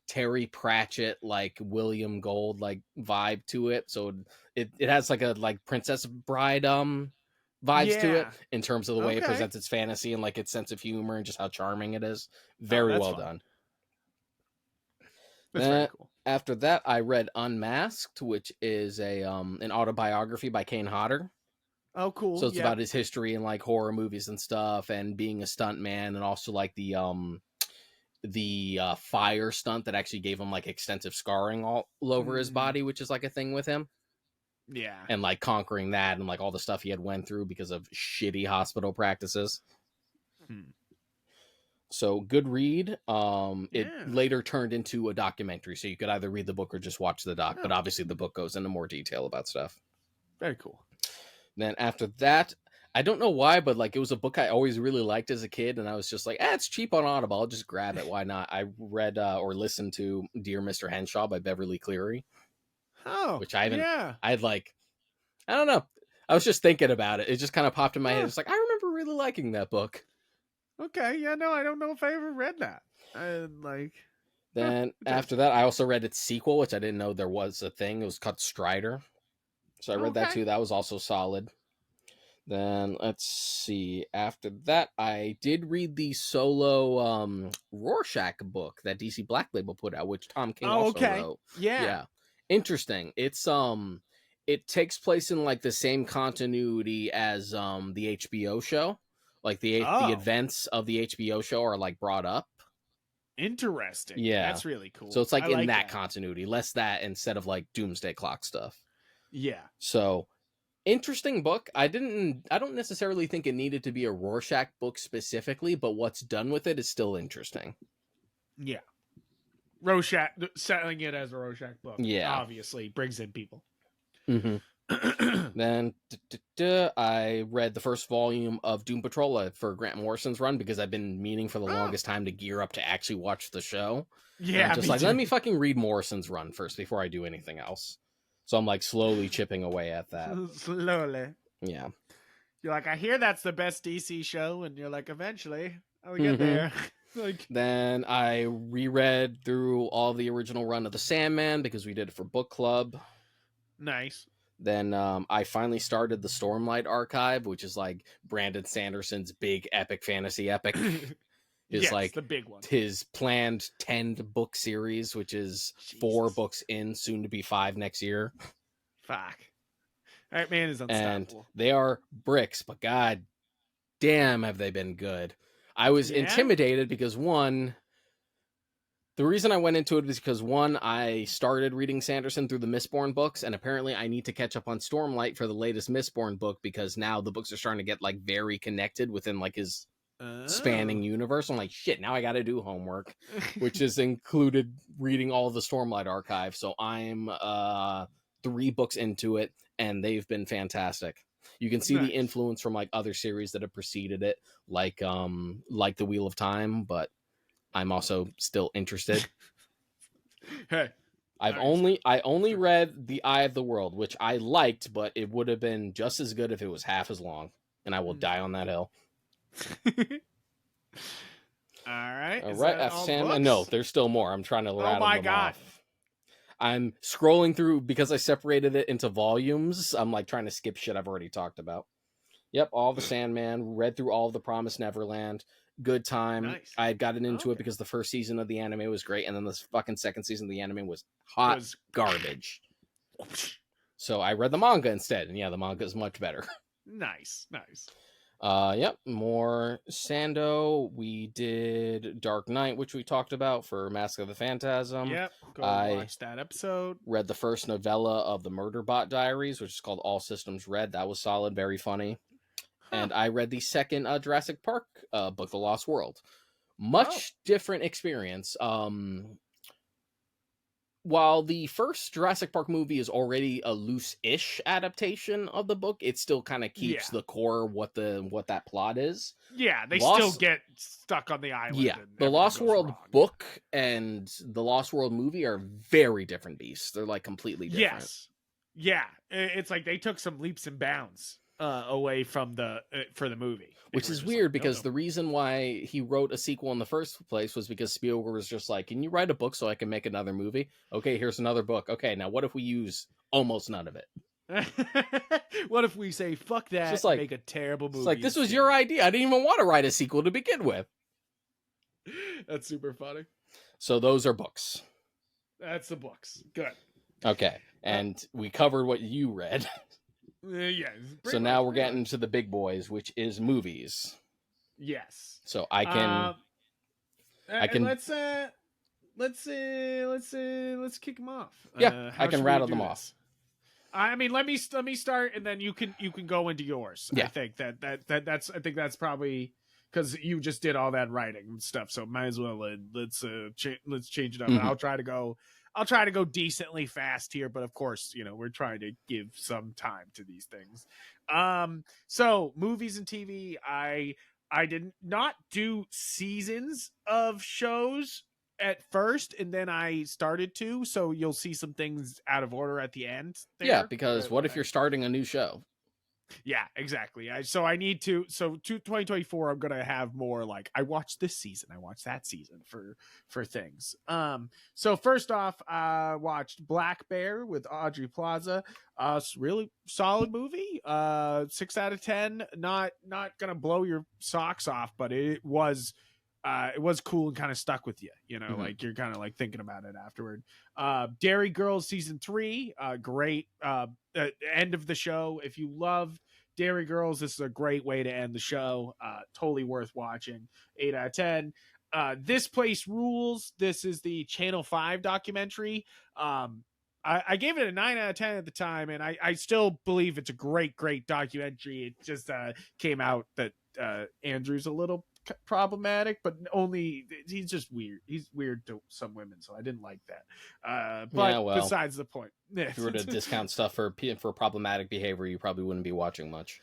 Terry Pratchett, like William Gold, like vibe to it. So it has like a Princess Bride vibes to it in terms of the way it presents its fantasy and like its sense of humor and just how charming it is. Very well done. That's very cool. After that, I read Unmasked, which is an autobiography by Kane Hodder. Oh, cool. So it's about his history in like horror movies and stuff, and being a stunt man, and also like the fire stunt that actually gave him like extensive scarring all over his body, which is like a thing with him. Yeah. And like conquering that and like all the stuff he had went through because of shitty hospital practices. So good read. It later turned into a documentary, so you could either read the book or just watch the doc, but obviously the book goes into more detail about stuff. Very cool. Then after that, I don't know why, but like it was a book I always really liked as a kid, and I was just like, it's cheap on Audible, I'll just grab it. Why not? I read or listened to Dear Mr. Henshaw by Beverly Cleary. Oh, which I don't know. I was just thinking about it. It just kind of popped in my head. It's like, I remember really liking that book. Okay, yeah, no, I don't know if I ever read that. Then after that, I also read its sequel, which I didn't know there was a thing. It was called Strider. So I read that too. That was also solid. Then let's see. After that, I did read the solo Rorschach book that DC Black Label put out, which Tom King also wrote. Yeah. Interesting. It's it takes place in like the same continuity as the HBO show. Like the events of the HBO show are like brought up. Interesting. Yeah. That's really cool. So it's like in that continuity, less that instead of like Doomsday Clock stuff. Yeah. So interesting book. I don't necessarily think it needed to be a Rorschach book specifically, but what's done with it is still interesting. Yeah. Rorschach, selling it as a Rorschach book, obviously brings in people. Then I read the first volume of Doom Patrol for Grant Morrison's run because I've been meaning for the Oh, longest time to gear up to actually watch the show. And I'm yeah, just me like, let too. me fucking read Morrison's run first before I do anything else. So I'm like slowly chipping away at that. Slowly. Yeah. You're like, I hear that's the best DC show, and you're like, eventually I'll get hmm there. Like, Then I reread through all the original run of The Sandman because we did it for book club. nice. Then I finally started the Stormlight Archive, which is like Brandon Sanderson's big epic fantasy epic. His Yes, like the big one. his planned 10 book series, which is 4 Jesus. books in, soon to be 5 next year. Fuck. That man is And unstoppable. they are bricks, but god damn have they been good. I was Yeah? intimidated because the reason I went into it was because one, I started reading Sanderson through the Mistborn books, and apparently I need to catch up on Stormlight for the latest Mistborn book because now the books are starting to get like very connected within like his Oh. spanning universe. I'm like, shit, now I got to do homework, which has included reading all the Stormlight archive. So I'm 3 books into it, and they've been fantastic. You can see the Nice. influence from like other series that have preceded it, like the Wheel of Time, but I'm also still interested. Hey, I've nice. only I only read The Eye of the World, which I liked, but it would have been just as good if it was half as long. And I will die on that hill. All right. All Is right, that F. all the Sam. No, books? there's still more. I'm trying to Oh rattle my them god. off. I'm scrolling through because I separated it into volumes. I'm like trying to skip shit I've already talked about. Yep, all the Sandman. Read through all of the Promised Neverland. Good time. Nice. I had gotten into it Okay. because the first season of the anime was great, and then the fucking second season of the anime was hot Was garbage. So I read the manga instead, and yeah, the manga is much better. nice. Nice. Yep, more Sando. We did Dark Knight, which we talked about for Mask of the Phantasm. Yep. Go I watch that episode. read the first novella of the Murderbot Diaries, which is called All Systems Red. That was solid, very funny. Huh. And I read the second Jurassic Park book, The Lost World. Oh. Much different experience. While the first Jurassic Park movie is already a loose-ish adaptation of the book, it still kind of keeps Yeah. the core what that plot is. Yeah. They still Lost, get stuck on the island yeah, and the everything Lost goes World wrong. book and the Lost World movie are very different beasts. They're like completely different. Yes. Yeah. It's like they took some leaps and bounds away from the for the movie. They Which were is just weird like, no, because no. the reason why he wrote a sequel in the first place was because Spielberg was just like, can you write a book so I can make another movie? Okay, here's another book. Okay, now what if we use almost none of it? What if we say fuck It's that just and like, make a terrible movie? it's like, this was instead? your idea. I didn't even want to write a sequel to begin with. That's super funny. So those are books. That's the books. Good. Okay, and we covered what you read. Yeah. So now we're getting to the big boys, which is movies. Yes. So I can let's kick them off. yeah, I How can should we rattle do them this? off. I mean, let me start, and then you can go into yours. Yeah. I think that's probably because you just did all that writing and stuff. So might as well let's change it up. Mhm. I'll try to go decently fast here, but of course, we're trying to give some time to these things. So movies and TV, I did not do seasons of shows at first, and then I started to. So you'll see some things out of order at the end. Yeah, There, because what if you're starting a new show? yeah, exactly. I need to. So 2024, I'm gonna have more like I watched this season, I watched that season for things. So first off, I watched Black Bear with Audrey Plaza. It's really solid movie. 6 out of 10. Not gonna blow your socks off, but it was cool and kind of stuck with you. Like you're kind of like thinking about it afterward. Dairy Girls season 3, great. End of the show. If you love Dairy Girls, this is a great way to end the show. Totally worth watching. 8 out of 10. This Place Rules. This is the Channel 5 documentary. I gave it a 9 out of 10 at the time, and I still believe it's a great documentary. It just came out that Andrew's a little problematic, but only he's just weird. He's weird to some women, so I didn't like that. Yeah, But well, besides the point. if you were to discount stuff for problematic behavior, you probably wouldn't be watching much.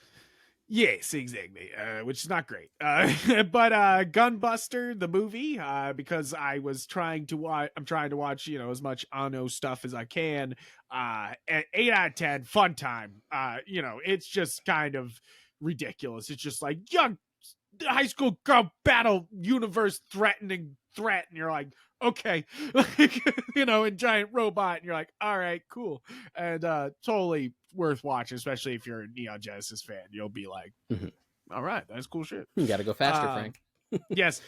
Yes, exactly. Which is not great. But Gunbuster, the movie, because I was trying to watch, I'm trying to watch, as much Anno stuff as I can. At 8 out of 10, fun time. It's just kind of ridiculous. It's just like young high school girl battle universe threatening threat, and you're like, okay, and giant robot, and you're like, all right, cool, and totally worth watching, especially if you're a Neon Genesis fan. You'll be like, all right, that's cool shit. You got to go faster, Frank. Yes.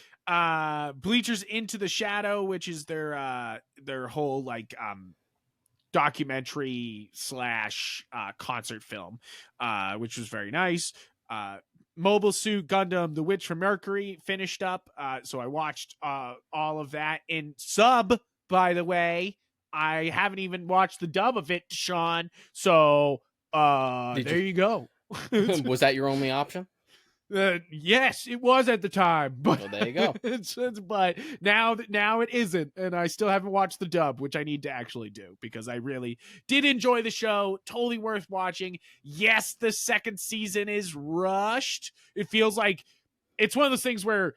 Bleachers Into the Shadow, which is their whole like documentary slash concert film, which was very nice. Mobile Suit Gundam: The Witch from Mercury finished up, so I watched all of that in sub. By the way, I haven't even watched the dub of it, Sean. So there you go. Was that your only option? Yes, it was at the time, but well, there you go. But now it isn't, and I still haven't watched the dub, which I need to actually do because I really did enjoy the show. Totally worth watching. Yes, the second season is rushed. It feels like it's one of those things where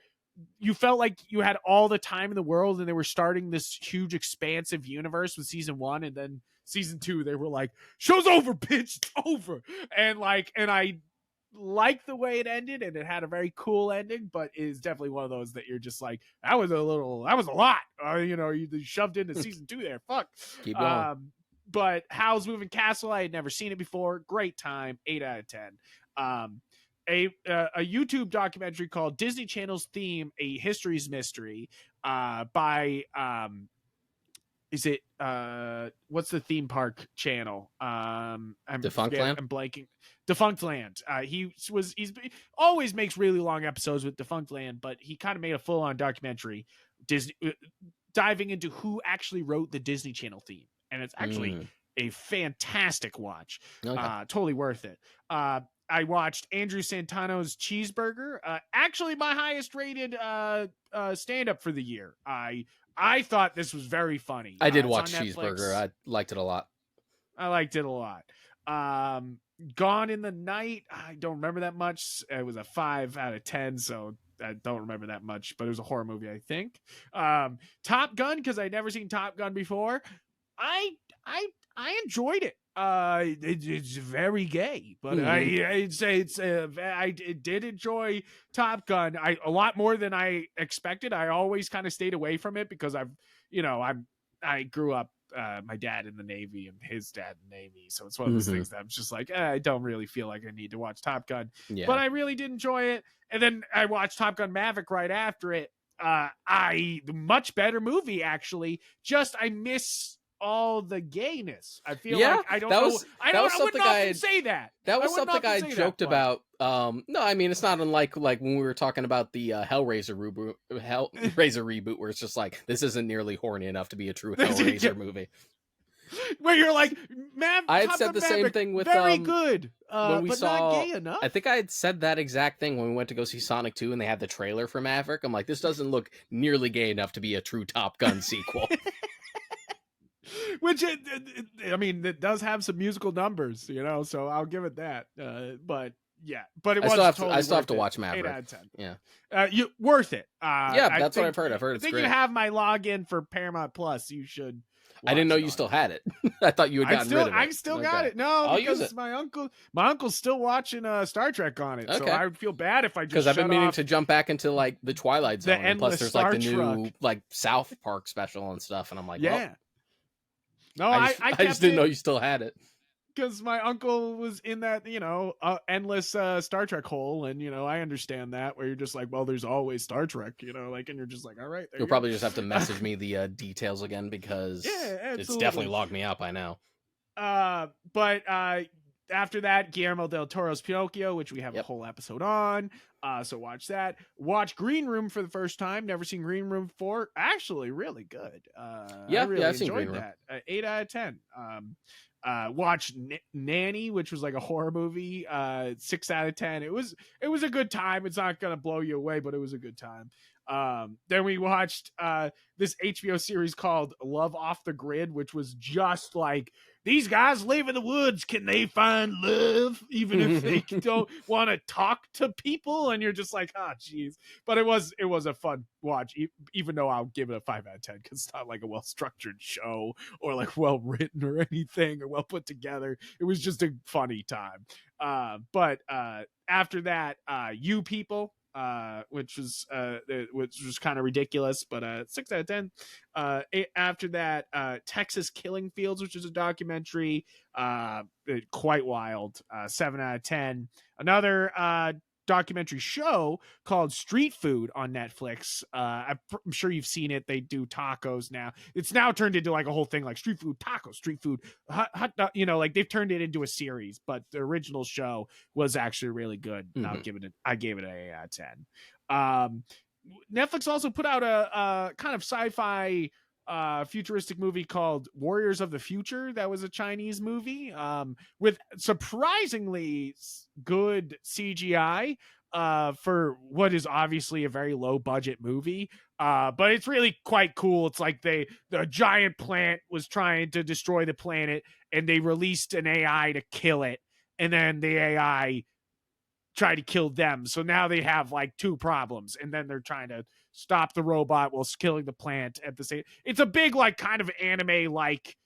you felt like you had all the time in the world, and they were starting this huge, expansive universe with season 1, and then season 2, they were like, "Show's over, bitch, it's over," and I like the way it ended, and it had a very cool ending, but is definitely one of those that you're just like, that was a lot. You shoved into season 2 there. Fuck. Keep going. But Howl's Moving Castle, I had never seen it before. Great time. 8 out of 10. A YouTube documentary called Disney Channel's Theme: A History's Mystery, by is it what's the theme park channel? Defunct Land? I'm blanking. Defunct Land. He's always makes really long episodes with Defunct Land, but he kind of made a full-on documentary Disney diving into who actually wrote the Disney Channel theme, and it's actually a fantastic watch. Okay. Totally worth it. I watched Andrew Santano's Cheeseburger, actually my highest rated stand-up for the year. I thought this was very funny. I did watch Cheeseburger. I liked it a lot. I liked it a lot. Gone in the Night, I don't remember that much. It was a 5 out of 10, so I don't remember that much, but it was a horror movie, I think. Top Gun, because I'd never seen Top Gun before. I enjoyed it. It's very gay, but I'd say I did enjoy Top Gun. A lot more than I expected. I always kind of stayed away from it because I grew up, my dad in the Navy and his dad in the Navy, so it's one of those things that I'm just like, I don't really feel like I need to watch Top Gun. Yeah. But I really did enjoy it, and then I watched Top Gun Maverick right after it. Much better movie actually. Just I miss all the gayness. I feel like I don't know. I wouldn't often say that. That was something I joked about. No, I mean it's not unlike like when we were talking about the Hellraiser reboot, where it's just like this isn't nearly horny enough to be a true Hellraiser movie. Where you're like, I had said the same thing with very good, when we but saw. not gay enough. I think I had said that exact thing when we went to go see Sonic 2 and they had the trailer for Maverick. I'm like, this doesn't look nearly gay enough to be a true Top Gun sequel. Which it does have some musical numbers, so I'll give it that. But yeah, but I still have to watch Maverick. 8 out of 10. Yeah, worth it. That's what I've heard. I've heard it's great. I think you have my login for Paramount Plus. You should. I didn't know you still had it. I thought you had gotten rid of it. I still got it. No, I'll because use it. my uncle's still watching Star Trek on it. So I would feel bad if I just because I've been meaning to jump back into like the Twilight Zone. And plus, there's like the Star new like South Park special and stuff, and I'm like, yeah. No, I just didn't know you still had it. Because my uncle was in that, endless Star Trek hole, and I understand that where you're just like, well, there's always Star Trek, and you're just like, all right. You'll probably just have to message me the details again because it's definitely logged me out by now. But after that, Guillermo del Toro's Pinocchio, which we have a whole episode on. So watch that. Watch Green Room for the first time. Never seen Green Room before. Actually, really good. I really I've seen enjoyed Green Room. that. 8 out of 10. Watched Nanny, which was like a horror movie. 6 out of 10. It was a good time. It's not gonna blow you away, but it was a good time. Then we watched this HBO series called Love Off the Grid, which was just like, these guys live in the woods. Can they find love even if they don't want to talk to people? And you're just like, oh, geez. But it was a fun watch, even though I'll give it a 5 out of 10 because it's not like a well structured show or like well written or anything or well put together. It was just a funny time. But after that, You People, which was kind of ridiculous, but 6 out of 10. After that, Texas Killing Fields, which is a documentary, quite wild. 7 out of 10. Another documentary show called Street Food on Netflix. I'm sure you've seen it. They do tacos now. It's now turned into like a whole thing, like street food tacos, street food hot, like they've turned it into a series. But the original show was actually really good. Mm-hmm. I gave it an 8 out of 10. Netflix also put out a kind of sci-fi futuristic movie called Warriors of the Future. That was a Chinese movie with surprisingly good CGI for what is obviously a very low budget movie. But it's really quite cool. It's like the giant plant was trying to destroy the planet and they released an AI to kill it. And then the AI try to kill them. So now they have like two problems, and then they're trying to stop the robot while killing the plant at the same. It's a big like kind of anime like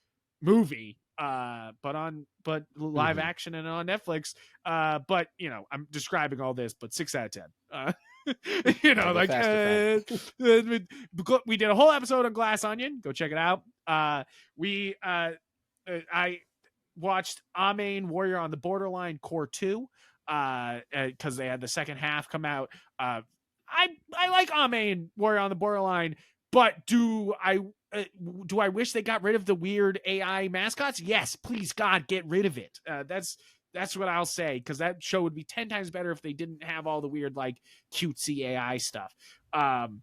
movie, but live Mm-hmm. action and on Netflix. But I'm describing all this, but 6 out of 10. Gotta go Like faster, Frank. we did a whole episode on Glass Onion. Go check it out. I watched Amain Warrior on the Borderline Core 2 because they had the second half come out. I like Amain Warrior on the Borderline, but do I wish they got rid of the weird AI mascots? Yes, please God, get rid of it. That's what I'll say, because that show would be 10 times better if they didn't have all the weird like cutesy AI stuff. Then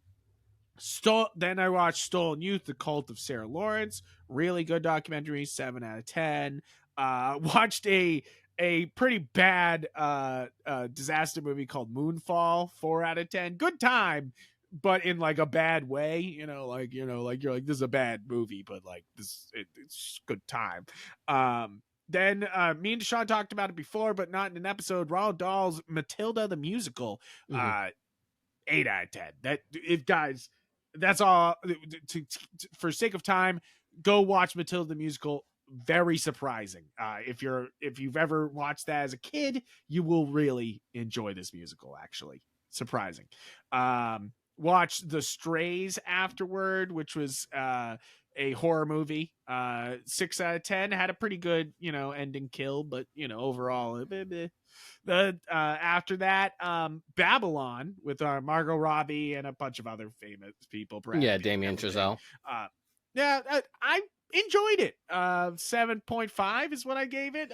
I watched Stolen Youth, The Cult of Sarah Lawrence. Really good documentary, 7 out of 10. Watched a pretty bad disaster movie called Moonfall, 4 out of 10. Good time, but in like a bad way. Like you're like, this is a bad movie, but like it's good time. Then me and Deshaun talked about it before, but not in an episode. Roald Dahl's Matilda the musical. Mm-hmm. 8 out of 10. That if guys, that's all. For sake of time, go watch Matilda the musical. Very surprising. If you've ever watched that as a kid, you will really enjoy this musical. Actually, surprising. Watch The Strays afterward, which was a horror movie. 6 out of 10. Had a pretty good ending kill, but overall. After that, Babylon with Margot Robbie and a bunch of other famous people. Brad Yeah, Pitt, Damien everything. Chazelle. Yeah, I enjoyed it. 7.5 is what I gave it.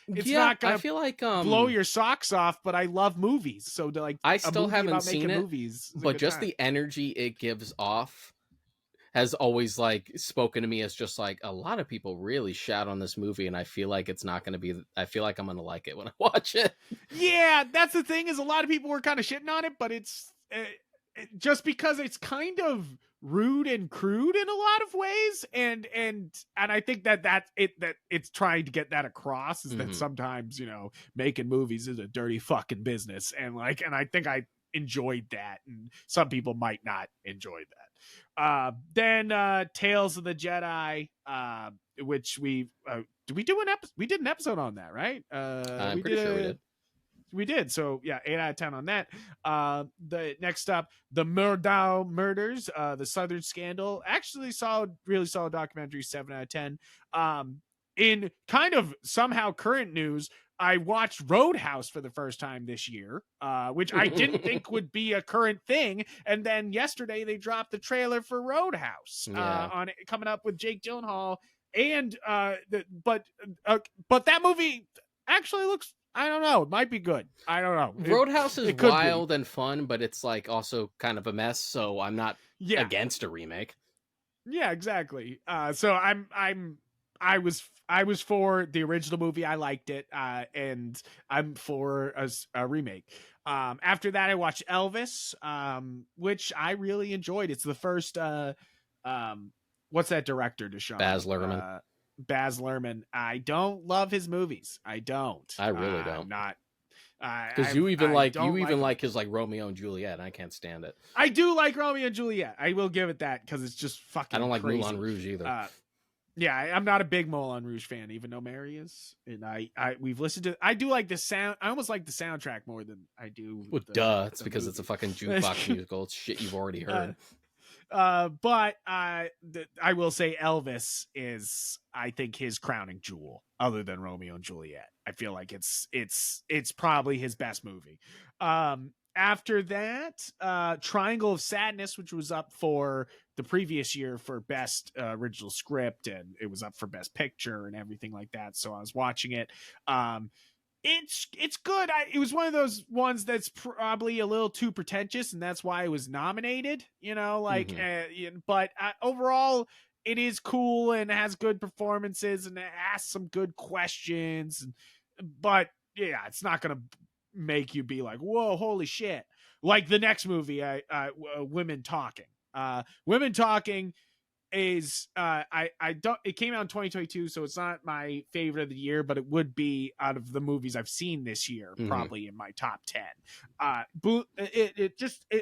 It's Yeah, not I gonna feel like blow your socks off, but I love movies, so to like I a still movie haven't about seen making it, movies is a but good just time. the energy it gives off has always like spoken to me as just like a lot of people really shout on this movie, and I feel like it's not going to be. I feel like I'm going to like it when I watch it. Yeah, that's the thing, is a lot of people were kind of shitting on it, but it's just because it's kind of rude and crude in a lot of ways, and I think that it's trying to get that across, is that sometimes making movies is a dirty fucking business, and I think I enjoyed that, and some people might not enjoy that. Then Tales of the Jedi, which we did an episode on that, right? I'm We pretty sure we did did. we did. So yeah, 8 out of 10 on that. The next up, the Murdow murders, the Southern Scandal. Actually, really solid documentary. 7 out of 10. In kind of somehow current news, I watched Roadhouse for the first time this year, which I didn't think would be a current thing. And then yesterday they dropped the trailer for Roadhouse on coming up with Jake Gyllenhaal. And but that movie actually looks, I don't know, it might be good. I don't know. Roadhouse is it could wild be. and fun, but it's like also kind of a mess. So I'm not Yeah. against a remake. Yeah, exactly. So I I was for the original movie. I liked it, and I'm for a remake. After that, I watched Elvis, which I really enjoyed. It's the first. Um, what's that director, Baz Deshaun? Luhrmann. Baz Luhrmann. I don't love his movies. I don't. I really I'm don't. not. Because I you don't like even them. like his like Romeo and Juliet, and I can't stand it. I do like Romeo and Juliet. I will give it that because it's just I don't fucking like Moulin crazy. Rouge either. Yeah, I'm not a big Moulin Rouge fan, even though Mary is. And we've listened to. I do like the sound. I almost like the soundtrack more than I do Well, the duh. It's the because it's a movie. fucking jukebox musical. It's shit you've already heard. But I will say Elvis is, I think, his crowning jewel, other than Romeo and Juliet. I feel like it's probably his best movie. After that, Triangle of Sadness, which was up for the previous year for best original script, and it was up for best picture and everything like that. So I was watching it. It's good. It was one of those ones that's probably a little too pretentious, and that's why it was nominated. But overall, it is cool and has good performances and it asks some good questions. But yeah, it's not gonna make you be like, "Whoa, holy shit!" Like the next movie, Women Talking. Women Talking is I don't, it came out in 2022, so it's not my favorite of the year, but it would be out of the movies I've seen this year, probably in my top 10.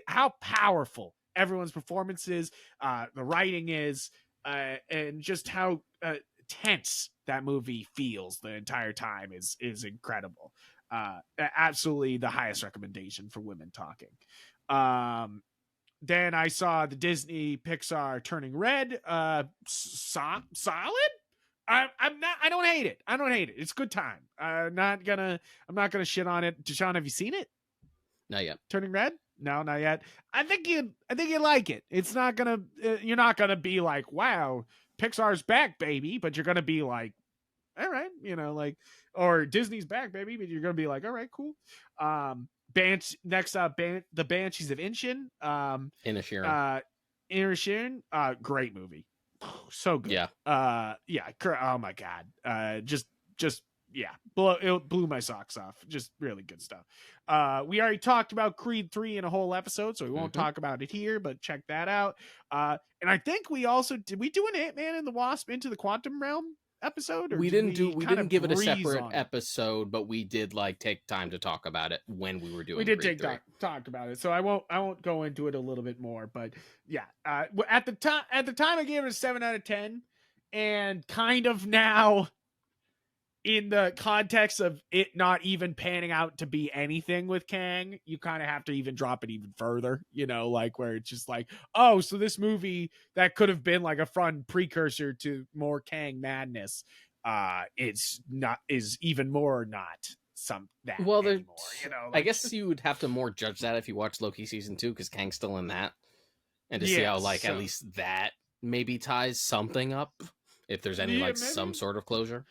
How powerful everyone's performance is, the writing is, and just how tense that movie feels the entire time is incredible. Absolutely the highest recommendation for Women Talking. Then I saw the Disney Pixar Turning Red. Solid. I'm not. I don't hate it. I don't hate it. It's good time. I'm not gonna shit on it. Deshaun, have you seen it? Not yet. Turning Red? No, not yet. I think you like it. It's not gonna. You're not gonna be like, wow, Pixar's back, baby. But you're gonna be like, all right, or Disney's back, baby. But you're gonna be like, all right, cool. Next up, the Banshees of Inisherin. Inisherin. Inisherin, great movie, so good. Yeah. Yeah. Oh my god. Just yeah, it blew my socks off. Just really good stuff. We already talked about Creed 3 in a whole episode, so we won't talk about it here, but check that out. And I think we also did we do an Ant-Man and the Wasp Into the Quantum Realm episode, or we didn't give it a separate it? episode, but we did like take time to talk about it when we were doing. We did Creed take talk about it, so I won't go into it a little bit more. But yeah, at the time I gave it a 7 out of 10, and kind of now, in the context of it not even panning out to be anything with Kang, you kind of have to even drop it even further, like where it's just like, oh, so this movie that could have been like a fun precursor to more Kang madness, is even more not anymore, I guess you would have to more judge that if you watch Loki season 2, because Kang's still in that, and to see how at least that maybe ties something up, if there's any some sort of closure.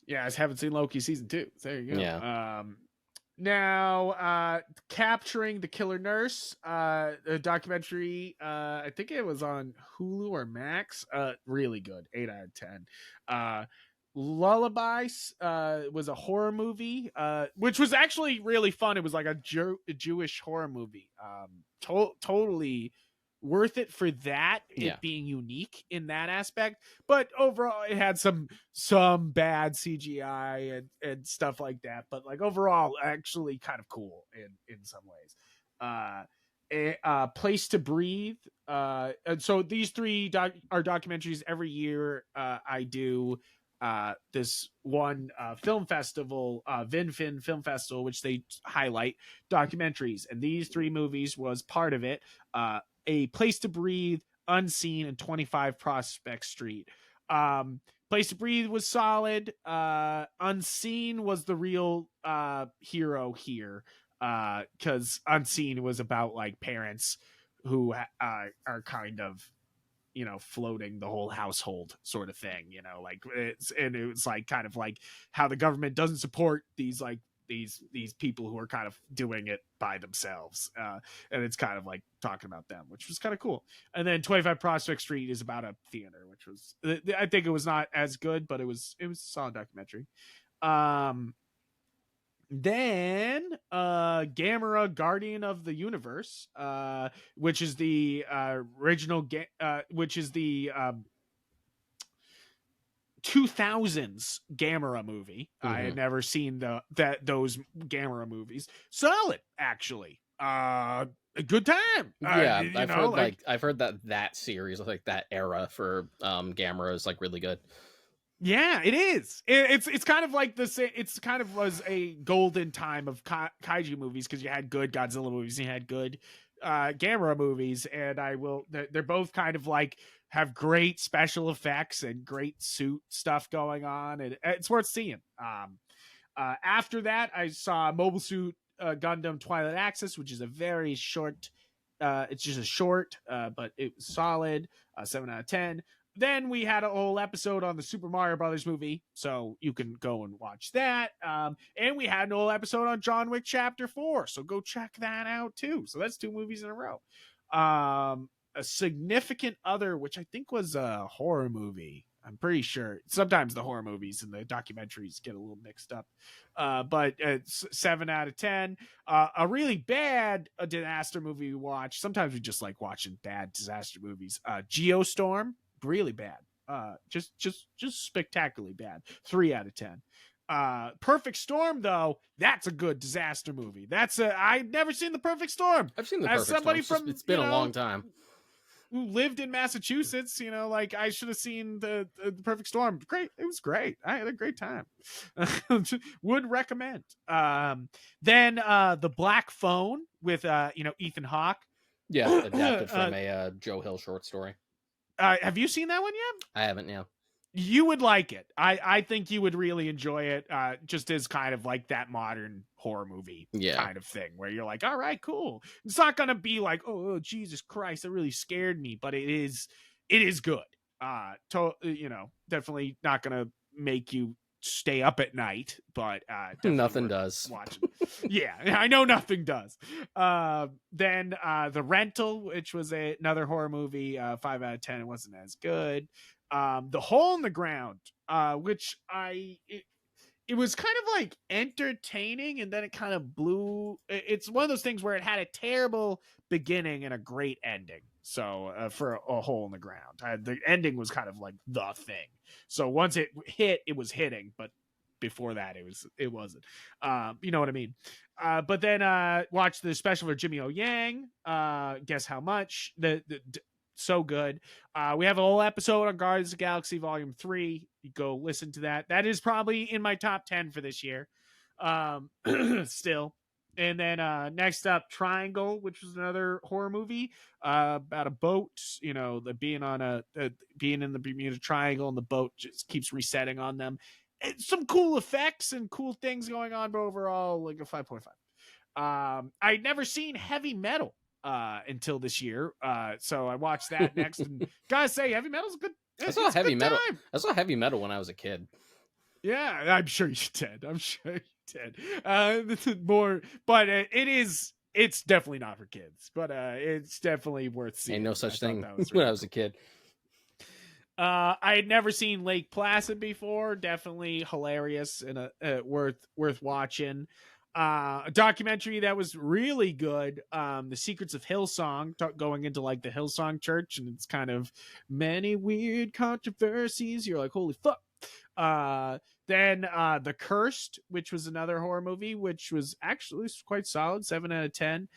Yeah, I just haven't seen Loki season 2. There you go. Yeah. Now, Capturing the Killer Nurse, a documentary. I think it was on Hulu or Max. Really good. 8 out of 10. Lullabies was a horror movie, which was actually really fun. It was like a Jewish horror movie. Totally worth it for that, it being unique in that aspect. But overall, it had some bad CGI and stuff like that. But like overall, actually kind of cool in some ways. Place to Breathe. And so these three are documentaries every year. I do this one film festival, VinFin Film Festival, which they highlight documentaries, and these three movies was part of it. A Place to Breathe, Unseen, and 25 Prospect Street. Place to Breathe was solid. Unseen was the real hero here, because Unseen was about like parents who are kind of floating the whole household sort of thing, like it was like kind of like how the government doesn't support these like these people who are kind of doing it by themselves, and it's kind of like talking about them, which was kind of cool. And then 25 Prospect Street is about a theater, which was, I think it was not as good, but it was a solid documentary. Um, then Gamera Guardian of the Universe, which is the original which is the 2000s Gamera movie. I Hmm. had never seen those Gamera movies. Solid, actually. A good time. Yeah, You know, like, I've heard that series, like that era for Gamera is like really good. yeah, it is. It's kind of like the same. It's kind of was a golden time of kaiju movies, because you had good Godzilla movies and you had good Gamera movies, and they're both kind of like have great special effects and great suit stuff going on, and it's worth seeing. After that, I saw Mobile Suit Gundam Twilight Axis, which is a very short. It's just a short, but it was solid. 7 out of 10. Then we had a whole episode on the Super Mario Brothers movie, so you can go and watch that. And we had an whole episode on John Wick Chapter 4, so go check that out too. So that's 2 movies in a row. A Significant Other, which I think was a horror movie. I'm pretty sure. Sometimes the horror movies and the documentaries get a little mixed up. But it's 7 out of 10. A really bad disaster movie we watched. Sometimes we just like watching bad disaster movies. Geostorm, really bad. Just spectacularly bad. 3 out of 10. Perfect Storm, though, that's a good disaster movie. I've never seen The Perfect Storm. I've seen the As Perfect Storm. somebody from, It's been a long time. who lived in Massachusetts, like I should have seen the Perfect Storm. Great, it was great. I had a great time. Would recommend. Then the Black Phone with Ethan Hawke. Yeah, adapted from a Joe Hill short story. Have you seen that one yet? I haven't. Yeah. You would like it. I think you would really enjoy it. Just as kind of like that modern horror movie kind of thing, where you're like, all right, cool. It's not gonna be like, oh Jesus Christ, that really scared me, but it is good. Definitely not gonna make you stay up at night, but Nothing does. Watching. Yeah, I know nothing does. Then The Rental, which was another horror movie, 5 out of 10. It wasn't as good. The Hole in the Ground, which it was kind of like entertaining, and then it kind of blew. It's one of those things where it had a terrible beginning and a great ending. So for a Hole in the Ground, the ending was kind of like the thing. So once it hit, it was hitting, but before that, it wasn't. You know what I mean? But then watch the special for Jimmy O Yang. Guess how much? So good. We have a whole episode on Guardians of the Galaxy Volume 3. You go listen to that. That is probably in my top 10 for this year. Still. And then next up, Triangle, which was another horror movie about a boat. Being in the Bermuda Triangle, and the boat just keeps resetting on them. It's some cool effects and cool things going on, but overall, like a 5.5. I'd never seen Heavy Metal until this year, so I watched that next, and gotta say, Heavy Metal's good. I saw Heavy Metal. I saw Heavy Metal when I was a kid. Yeah, I'm sure you did. More, but it's definitely not for kids, but it's definitely worth seeing. Ain't no such thing when I was a kid. I had never seen Lake Placid before. Definitely hilarious and worth watching. A documentary that was really good, The Secrets of Hillsong, going into like the Hillsong Church, and it's kind of many weird controversies. You're like, holy fuck. Then The Cursed, which was another horror movie, which was actually quite solid, 7 out of 10.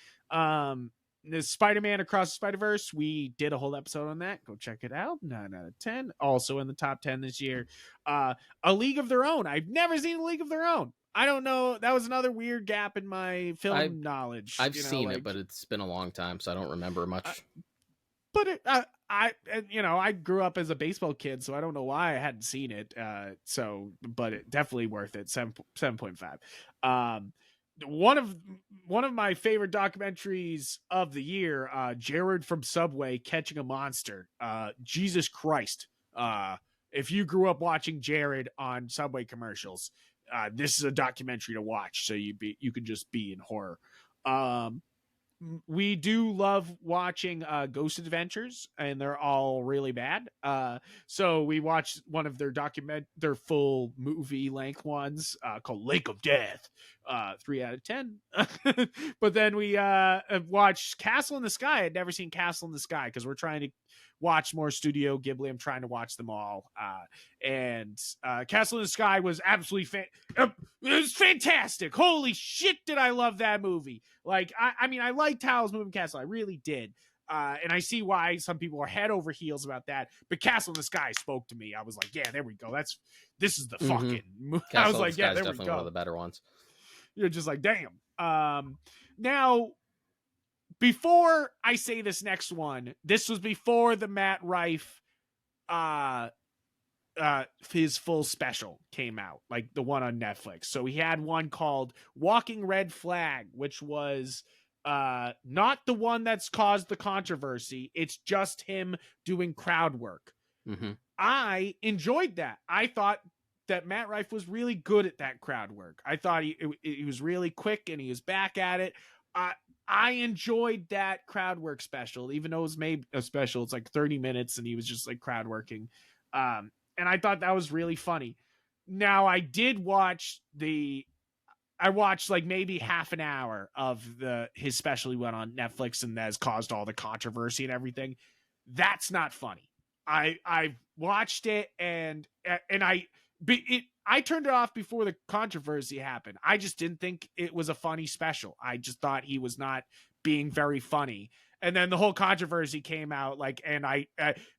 The Spider-Man Across the Spider-Verse, we did a whole episode on that. Go check it out. 9 out of 10. Also in the top 10 this year. A League of Their Own. I've never seen A League of Their Own. I don't know. That was another weird gap in my film knowledge. I've seen it, but it's been a long time, so I don't remember much. But I grew up as a baseball kid, so I don't know why I hadn't seen it. But it definitely worth it. 7.5. One of my favorite documentaries of the year, Jared from Subway catching a monster. Jesus Christ. If you grew up watching Jared on Subway commercials, this is a documentary to watch, so you could just be in horror. Um, we do love watching Ghost Adventures, and they're all really bad. So we watched one of their full movie length ones called Lake of Death, 3 out of 10. But then we watched Castle in the Sky. I'd never seen Castle in the Sky because we're trying to watch more Studio Ghibli. I'm trying to watch them all. And Castle in the Sky was absolutely it was fantastic. Holy shit, did I love that movie. Like, I mean, I liked Howl's Moving Castle. I really did. And I see why some people are head over heels about that. But Castle in the Sky spoke to me. I was like, yeah, there we go. This is the fucking. I was Castle in the like, Sky yeah, is there we definitely go. one of the better ones. You're just like, damn. Now, before I say this next one, this was before the Matt Rife his full special came out, like the one on Netflix. So he had one called Walking Red Flag, which was not the one that's caused the controversy. It's just him doing crowd work. Mm-hmm. I enjoyed that. I thought that Matt Rife was really good at that crowd work. I thought he was really quick and he was back at it. I enjoyed that crowd work special, even though it was made a special. It's like 30 minutes and he was just like crowd working. And I thought that was really funny. Now I watched like maybe half an hour of his special he went on Netflix and that has caused all the controversy and everything. That's not funny. I watched it and I turned it off before the controversy happened. I just didn't think it was a funny special. I just thought he was not being very funny. And then the whole controversy came out, like, and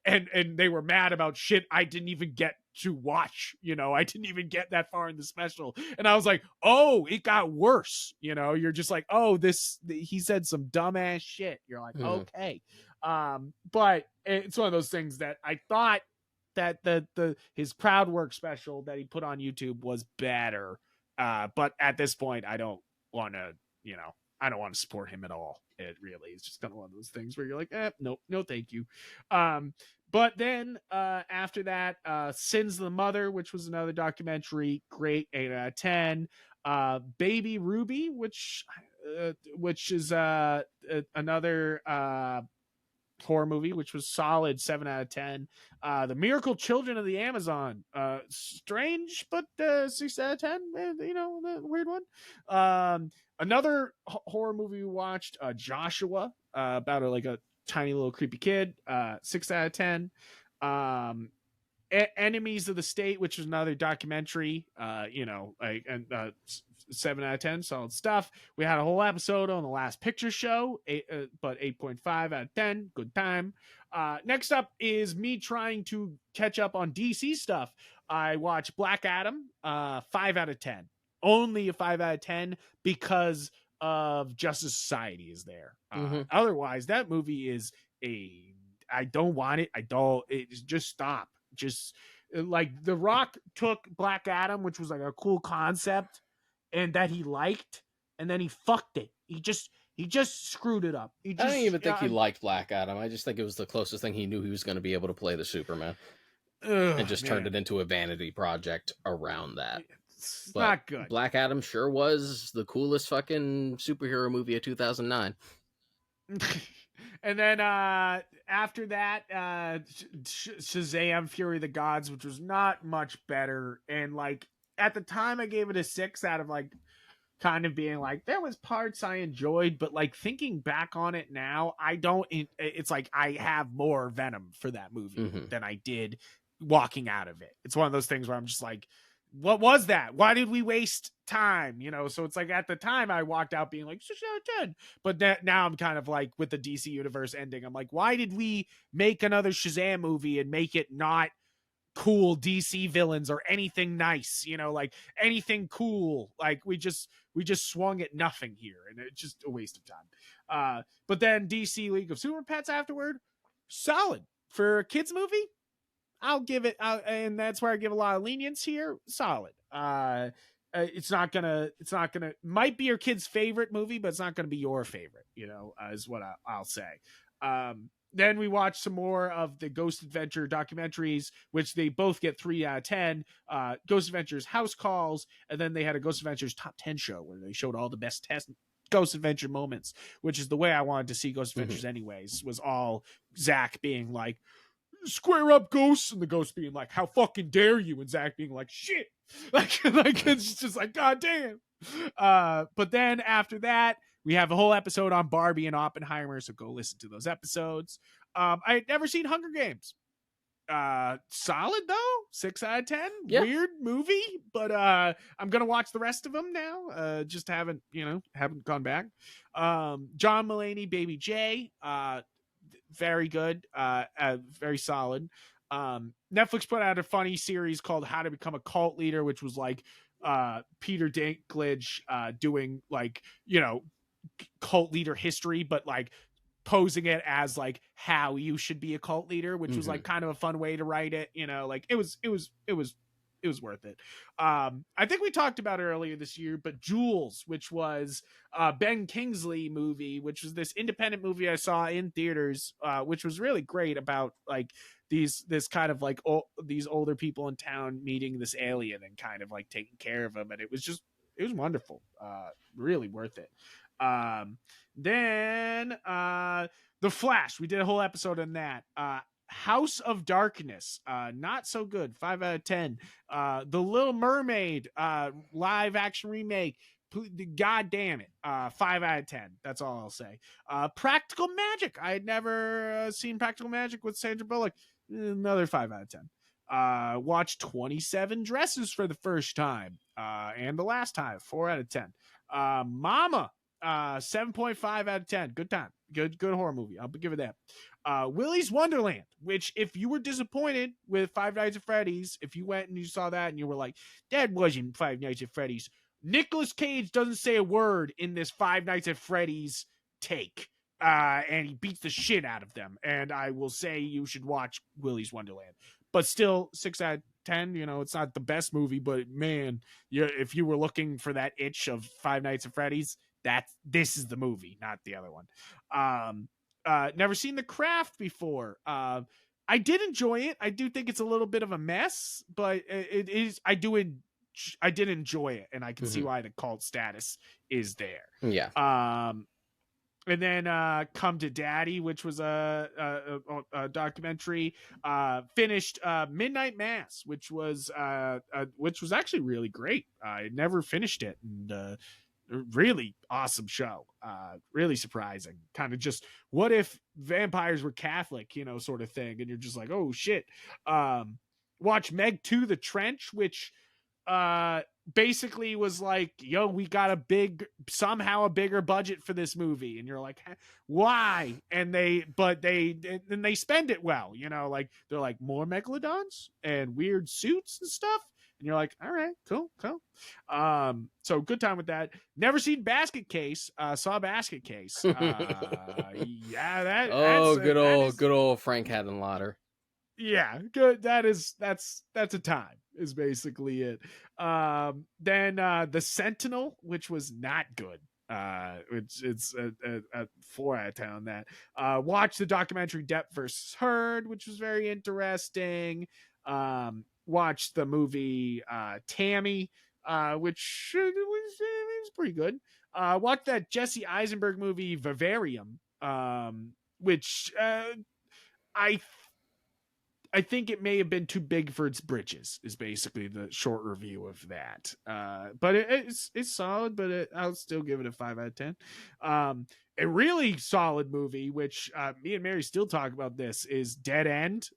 and they were mad about shit I didn't even get to watch. I didn't even get that far in the special, and I was like, oh, it got worse. You're just like, oh, he said some dumbass shit. You're like, okay, but it's one of those things that I thought that his crowd work special that he put on YouTube was better. But at this point, I don't want to, I don't want to support him at all. It really is just kind of one of those things where you're like, nope, no, thank you. But then after that, Sin's the Mother, which was another documentary, great, 8 out of 10. Baby Ruby, which is another horror movie, which was solid, 7 out of 10. The Miracle Children of the Amazon, strange, but 6 out of 10. Weird one. Another horror movie we watched, Joshua, about a tiny little creepy kid, 6 out of 10. Enemies of the State, which is another documentary, 7 out of 10, solid stuff. We had a whole episode on the Last Picture Show, but 8.5 out of 10, good time. Next up is me trying to catch up on DC stuff. I watched Black Adam, 5 out of 10. Only a 5 out of 10 because of Justice Society is there. Otherwise, that movie is I don't want it. Just stop. Just like The Rock took Black Adam, which was like a cool concept and that he liked, and then he fucked it. He just screwed it up. I don't even think he liked Black Adam. I just think it was the closest thing he knew he was going to be able to play the Superman. And just turned it into a vanity project around that. It's not good. Black Adam sure was the coolest fucking superhero movie of 2009. And then after that, Shazam! Fury of the Gods, which was not much better. And like at the time, I gave it a 6 out of like kind of being like there was parts I enjoyed, but like thinking back on it now, I don't. It's like I have more venom for that movie than I did walking out of it. It's one of those things where I'm just like, what was that? Why did we waste time? So it's like at the time I walked out being like 6 out of 10, but now I'm kind of like with the DC universe ending, I'm like, why did we make another Shazam movie and make it not cool DC villains or anything nice, like anything cool? Like we just swung at nothing here, and it's just a waste of time. But then DC League of Super Pets afterward, solid for a kids movie. I'll give it, and that's where I give a lot of lenience here. Solid. It's not gonna, might be your kid's favorite movie, but it's not gonna be your favorite, is what I'll say. Then we watched some more of the Ghost Adventure documentaries, which they both get 3 out of 10. Ghost Adventures House Calls, and then they had a Ghost Adventures Top 10 show where they showed all the best Ghost Adventure moments, which is the way I wanted to see Ghost Mhm. Adventures anyways, was all Zach being like, square up, ghosts, and the ghost being like, how fucking dare you, and Zach being like, shit. Like it's just like, god damn. But then after that, we have a whole episode on Barbie and Oppenheimer, so go listen to those episodes. I had never seen Hunger Games. Solid though, 6 out of 10. Yeah. Weird movie, but I'm gonna watch the rest of them now. Just haven't gone back. John Mulaney, Baby J, very good, very solid. Netflix put out a funny series called How to Become a Cult Leader, which was like Peter Dinklage doing like, cult leader history, but like posing it as like how you should be a cult leader, which was Mhm. like kind of a fun way to write it. Like it was worth it. I think we talked about it earlier this year, but Jules, which was Ben Kingsley movie, which was this independent movie I saw in theaters, which was really great about like this kind of like these older people in town meeting this alien and kind of like taking care of them, and it was wonderful, really worth it. Then The Flash, we did a whole episode on that. House of Darkness, not so good, 5 out of 10. The Little Mermaid, live action remake, god damn it, 5 out of 10. That's all I'll say. Practical Magic, I had never seen Practical Magic with Sandra Bullock, another 5 out of 10. Watched 27 Dresses for the first time, and the last time, 4 out of 10. Mama, 7.5 out of 10. Good time. Good horror movie. I'll give it that. Willy's Wonderland, which if you were disappointed with Five Nights at Freddy's, if you went and you saw that and you were like, that wasn't Five Nights at Freddy's, Nicolas Cage doesn't say a word in this Five Nights at Freddy's take. And he beats the shit out of them. And I will say you should watch Willy's Wonderland. But still, 6 out of 10, it's not the best movie, but man, if you were looking for that itch of Five Nights at Freddy's, this is the movie, not the other one. Never seen The Craft before. I did enjoy it. I do think it's a little bit of a mess, but it is. I did enjoy it, and I can see Mhm. why the cult status is there. Yeah. And then Come to Daddy, which was a documentary. Finished Midnight Mass, which was actually really great. I never finished it, and really awesome show. Really surprising. Kind of just, what if vampires were Catholic, sort of thing, and you're just like, oh shit. Watch Meg 2 The Trench, which basically was like, yo, we got a bigger budget for this movie, and you're like, why? And they spend it well, like they're like, more megalodons and weird suits and stuff, and you're like, all right, cool. So good time with that. Never seen Basket Case. Saw Basket Case. Yeah, Oh, that is, good old Frank Hadenlotter. yeah, good. That's a time is basically it. Then The Sentinel, which was not good. It's a 4 out of 10 on that. Watch the documentary Depp versus Heard, which was very interesting. Watch the movie Tammy, which was pretty good. Watch that Jesse Eisenberg movie Vivarium, which I I think it may have been too big for its britches, is basically the short review of that. But it's solid, but I'll still give it a 5 out of 10. A really solid movie, which me and Mary still talk about this, is Dead End.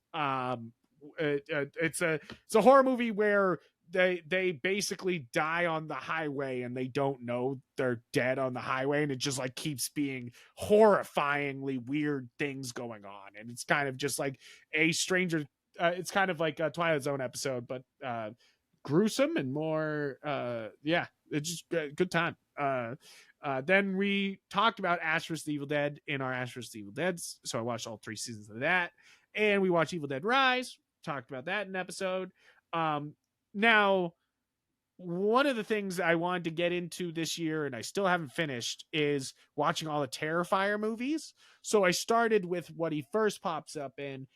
It's a horror movie where they basically die on the highway and they don't know they're dead on the highway, and it just like keeps being horrifyingly weird things going on, and it's kind of just like a stranger, it's kind of like a Twilight Zone episode, but gruesome and more yeah, it's just a good time. Then we talked about Ash vs. the Evil Dead in our Ash vs. the Evil Deads, so I watched all 3 seasons of that, and we watched Evil Dead Rise, talked about that in an episode. Now one of the things I wanted to get into this year, and I still haven't finished, is watching all the Terrifier movies. So I started with what he first pops up in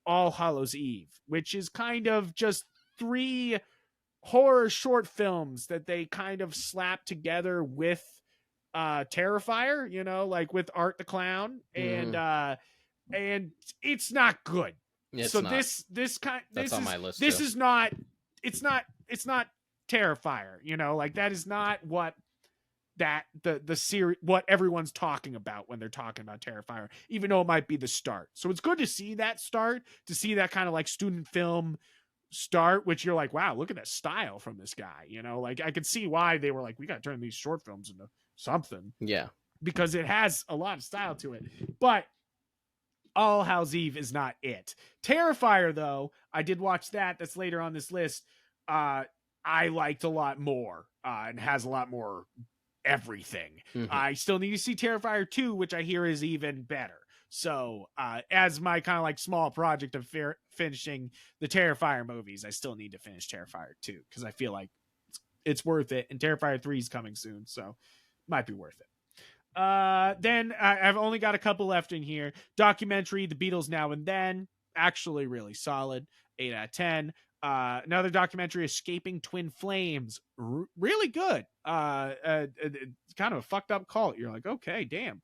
All Hallows Eve, which is kind of just three horror short films that they kind of slap together with Terrifier, you know, like with Art the Clown, Hmm. and it's not good. It's So not. That's on my list this too. is not it's not Terrifier, you know, like that is not what that the series what everyone's talking about when they're talking about Terrifier, even though it might be the start. So it's good to see that start, to see that kind of like student film start, which you're like, wow, look at that style from this guy, you know, like I could see why they were like, we got to turn these short films into something, Yeah. because it has a lot of style to it. But All Hallows Eve is not it. Terrifier, though, I did watch that. That's later on this list. Uh, I liked a lot more, and has a lot more everything. Hmm. I still need to see Terrifier 2, which I hear is even better. So, as my kind of like small project of finishing the Terrifier movies, I still need to finish Terrifier 2 because I feel like it's worth it. And Terrifier 3 is coming soon, so might be worth it. Then I've only got a couple left in here. Documentary, The Beatles Now and Then, actually really solid, 8 out of 10. Another documentary, Escaping Twin Flames, really good. Kind of a fucked up cult. You're like, okay, damn.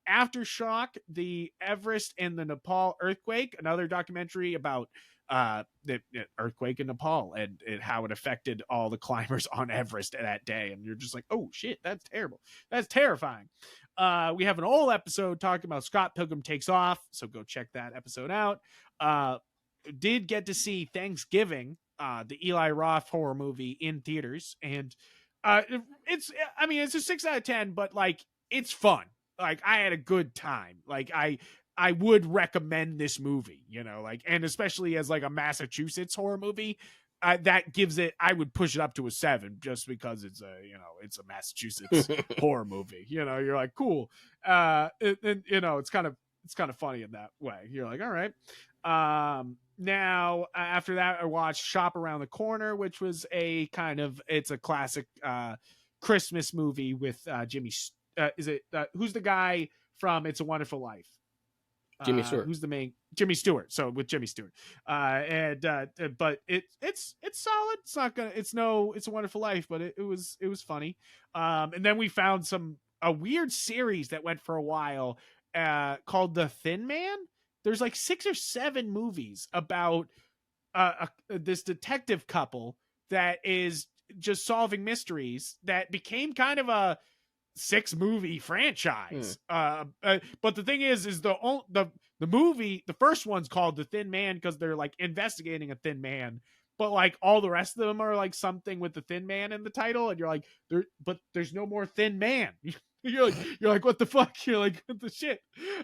Aftershock, the Everest and the Nepal earthquake, another documentary about the earthquake in Nepal and how it affected all the climbers on Everest that day. And you're just like, oh shit, that's terrible. That's terrifying. We have an old episode talking about Scott Pilgrim Takes Off, so go check that episode out. Did get to see Thanksgiving, the Eli Roth horror movie in theaters, and it's I mean it's a 6 out of 10, but like it's fun. Like I had a good time. Like I would recommend this movie, you know, like, and especially as like a Massachusetts horror movie, that gives it. I would push it up to a 7 just because it's a, you know, it's a Massachusetts horror movie. You know, you're like, cool. You know, it's kind of funny in that way. You're like, all right. Now after that, I watched Shop Around the Corner, which was a kind of, it's a classic Christmas movie with Jimmy. Is it who's the guy from It's a Wonderful Life? Jimmy Stewart. Who's the main? Jimmy Stewart. So with Jimmy Stewart, but it's solid. It's not gonna. It's no. It's a Wonderful Life, but it was funny. And then we found a weird series that went for a while, called The Thin Man. There's like 6 or 7 movies about this detective couple that is just solving mysteries that became kind of a 6 movie Hmm. franchise. But the thing is the movie, the first one's called The Thin Man because they're like investigating a thin man. But like all the rest of them are like something with the Thin Man in the title, and you're like, there's no more Thin Man. You're like, what the fuck? You're like, what the shit?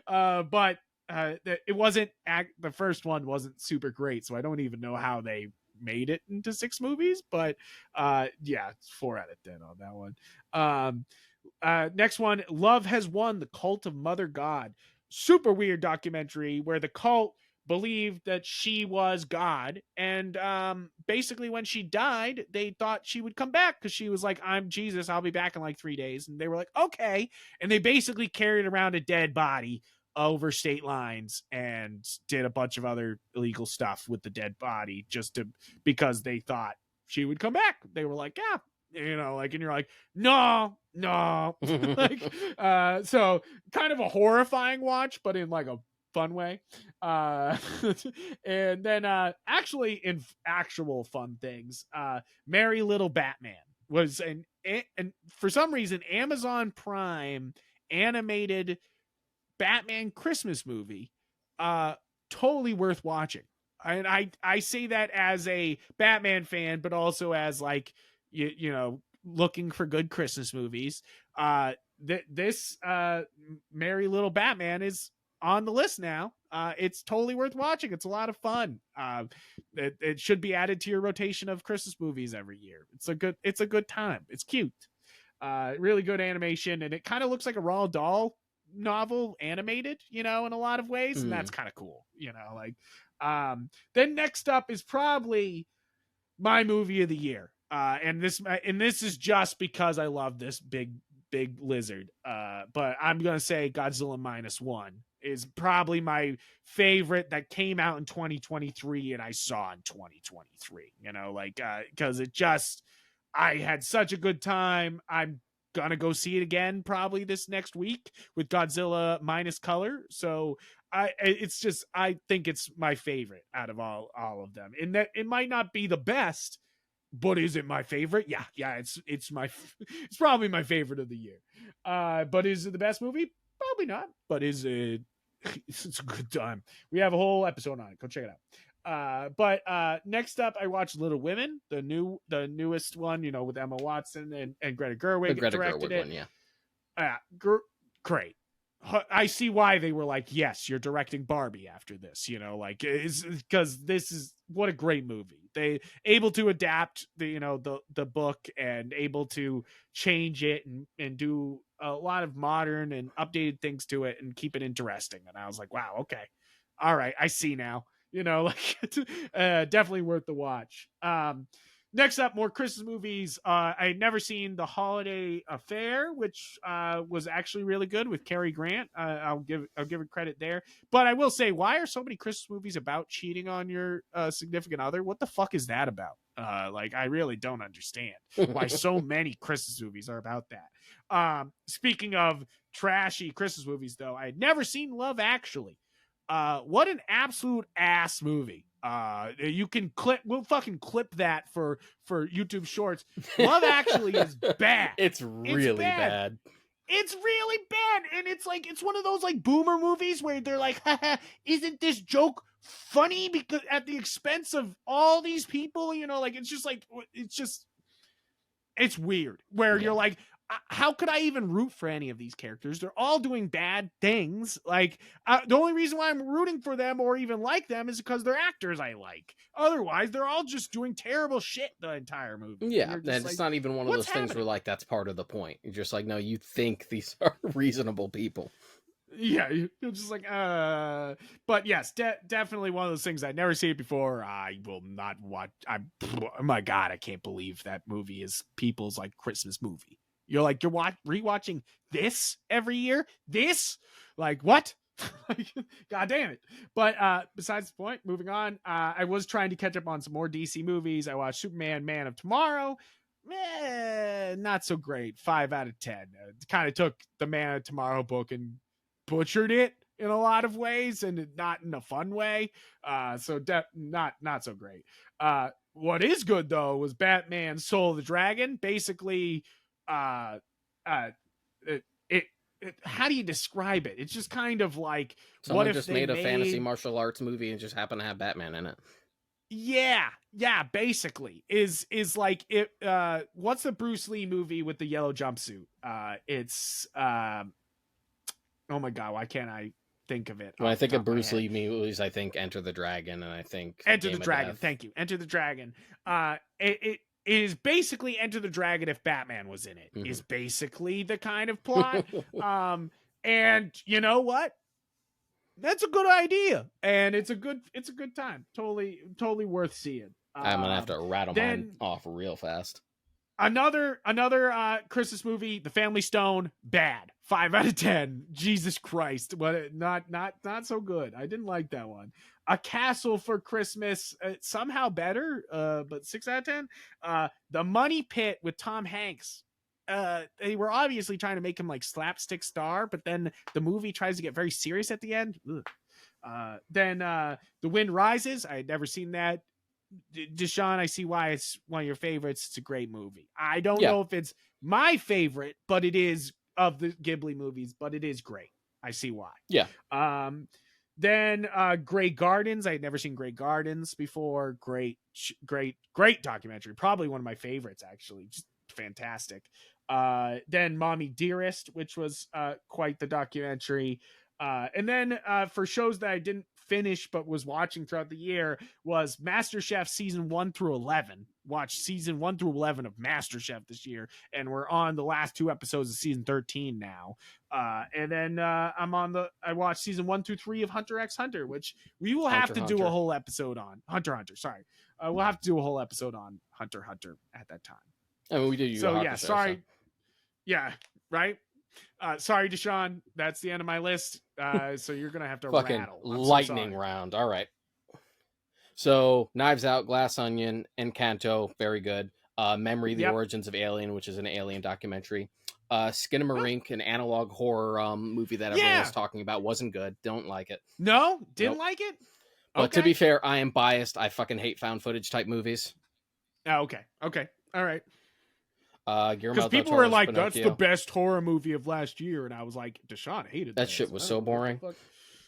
But it wasn't the first one wasn't super great, so I don't even know how they made it into 6 movies. But yeah, it's 4 out of 10 on that one. Next one, Love Has Won, The Cult of Mother God. Super weird documentary where the cult believed that she was God. And basically, when she died, they thought she would come back because she was like, I'm Jesus. I'll be back in like 3 days. And they were like, okay. And they basically carried around a dead body over state lines and did a bunch of other illegal stuff with the dead body just to because they thought she would come back. They were like, yeah, you know, like, and you're like, no, no. Like, so kind of a horrifying watch, but in like a fun way. uh and then actually in actual fun things, Merry Little Batman was and for some reason Amazon Prime animated Batman Christmas movie. uh Totally worth watching. And I say that as a Batman fan, but also as like, you know, looking for good Christmas movies. This Merry Little Batman is on the list now. It's totally worth watching. It's a lot of fun. It should be added to your rotation of Christmas movies every year. It's a good time. It's cute. Really good animation, and it kind of looks like a Roald Dahl novel animated, you know, in a lot of ways, and Hmm. that's kind of cool, you know. Like, then next up is probably my movie of the year. And this is just because I love this big lizard. But I'm gonna say Godzilla -1 is probably my favorite that came out in 2023 and I saw in 2023. You know, like because it just I had such a good time. I'm gonna go see it again probably this next week with Godzilla minus color. So it's just I think it's my favorite out of all of them. And that it might not be the best, but is it my favorite? Yeah, it's my it's probably my favorite of the year. But is it the best movie? Probably not. But is it? It's a good time. We have a whole episode on it. Go check it out. But next up, I watched Little Women, the newest one, you know, with Emma Watson and Greta The Gerwig Greta directed Gerwig it. one, yeah. Great. I see why they were like, yes, you're directing Barbie after this, you know, like is because this is what a great movie. They able to adapt the, you know, the book and able to change it and do a lot of modern and updated things to it and keep it interesting. And I was like, wow, okay. All right, I see now. You know, like definitely worth the watch. Next up, more Christmas movies. I had never seen The Holiday Affair, which was actually really good with Cary Grant. I'll give it credit there. But I will say, why are so many Christmas movies about cheating on your significant other? What the fuck is that about? Like, I really don't understand why so many Christmas movies are about that. Speaking of trashy Christmas movies, though, I had never seen Love Actually. What an absolute ass movie. You can we'll fucking clip that for YouTube Shorts. Love Actually is bad. It's It's really bad. bad. It's really bad, and it's like it's one of those like boomer movies where they're like, haha, isn't this joke funny because at the expense of all these people, you know, like it's weird where Yeah. you're like, how could I even root for any of these characters? They're all doing bad things. Like the only reason why I'm rooting for them or even like them is because they're actors I like. Otherwise, they're all just doing terrible shit the entire movie. And Yeah, you're just and it's like, not even one of what's those things where happening? like that's part of the point. You're just like, no, you think these are reasonable people. Yeah, you're just like, but yes, definitely one of those things I'd never seen it before. I will not watch. Oh my god, I can't believe that movie is people's like Christmas movie. You're like, you're rewatching this every year. This, like, what? Like, god damn it. But besides the point, moving on. I was trying to catch up on some more DC movies. I watched Superman, Man of Tomorrow. Not so great. 5 out of 10. Kind of took the Man of Tomorrow book and butchered it in a lot of ways and not in a fun way. So not so great. What is good though was Batman Soul of the Dragon. Basically, uh, uh, it, how do you describe it? It's just kind of like what Someone if just they made a fantasy made martial arts movie and just happened to have Batman in it. yeah, basically is like it what's the Bruce Lee movie with the yellow jumpsuit? It's oh my god, why can't I think of it When I off the think top of of my Bruce head? Lee movies, I think Enter the Dragon, and I think Enter the Game of Dragon. Death. Thank you. Enter the Dragon. It is basically Enter the Dragon if Batman was in it. Is basically the kind of plot. And you know what? That's a good idea, and it's a good time. Totally worth seeing. I'm gonna have to rattle mine Then off real fast. another Christmas movie, The Family Stone, bad. 5 out of 10. Jesus Christ, what not so good. I didn't like that one. A Castle for Christmas, somehow better, but 6 out of 10. The Money Pit with Tom Hanks. They were obviously trying to make him like slapstick star, but then the movie tries to get very serious at the end. Then The Wind Rises. I had never seen that. Deshaun, I see why it's one of your favorites. It's a great movie. I don't Yeah. know if it's my favorite, but it is of the Ghibli movies, but it is great. I see why. Yeah. Then Grey Gardens. I had never seen Grey Gardens before. Great documentary. Probably one of my favorites, actually. Just fantastic. Then Mommy Dearest, which was quite the documentary. And then for shows that I didn't finish but was watching throughout the year was MasterChef season 1 through 11. Watched season 1 through 11 of MasterChef this year, and we're on the last 2 episodes of season 13 now. And then I watched season 1 through 3 of Hunter x Hunter, which we will have to do a whole episode on. Hunter. Sorry, we'll have to do a whole episode on Hunter at that time. I mean, we did. So yeah, sorry. So. Yeah, right. Sorry, Deshaun. That's the end of my list. So you're gonna have to fucking rattle. lightning round. All right. So Knives Out, Glass Onion, Encanto, very good. Memory: The Origins of Alien, which is an alien documentary. Skinamarink, an analog horror movie that everyone was talking about, wasn't good. Don't like it. No, didn't like it. But to be fair, I am biased. I fucking hate found footage type movies. Oh, okay. All right. Because people were like, Pinocchio. That's the best horror movie of last year. And I was like, Deshaun hated that shit was so boring.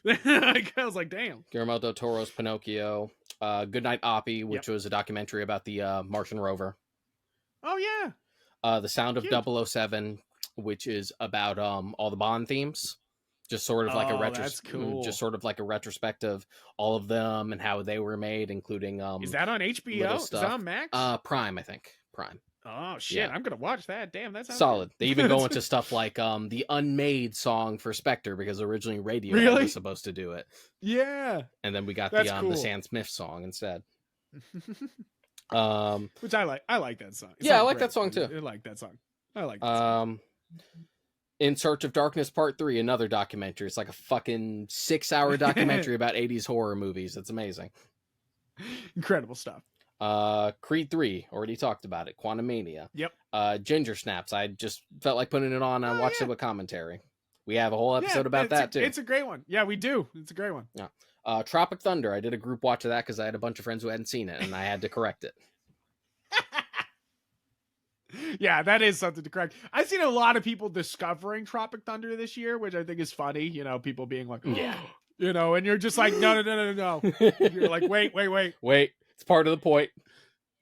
I was like, damn. Guillermo del Toro's Pinocchio. Goodnight Oppie, which was a documentary about the Martian rover. Oh, yeah. The Sound of 007, which is about all the Bond themes. Just sort of like just sort of like a retrospective, all of them and how they were made, including Is that on HBO? Is that on Max? Prime, I think. Prime. Oh shit! Yeah. I'm gonna watch that. Damn, that's solid. They even go into stuff like the unmade song for Spectre, because originally Radiohead was supposed to do it. Yeah, and then we got the Sam Smith song instead. Which I like. I like that song. It's I like that song too. I like that song. I like that song. In Search of Darkness Part 3, another documentary. It's like a fucking 6-hour documentary about 80s horror movies. It's amazing. Incredible stuff. Creed 3, already talked about it. Quantumania. Yep. Ginger Snaps. I just felt like putting it on and watched it with commentary. We have a whole episode about that too. It's a great one. Yeah, we do. It's a great one. Yeah. Tropic Thunder. I did a group watch of that because I had a bunch of friends who hadn't seen it and I had to correct it. Yeah, that is something to correct. I've seen a lot of people discovering Tropic Thunder this year, which I think is funny. You know, people being like, yeah, you know, and you're just like, no. You're like, wait. It's part of the point.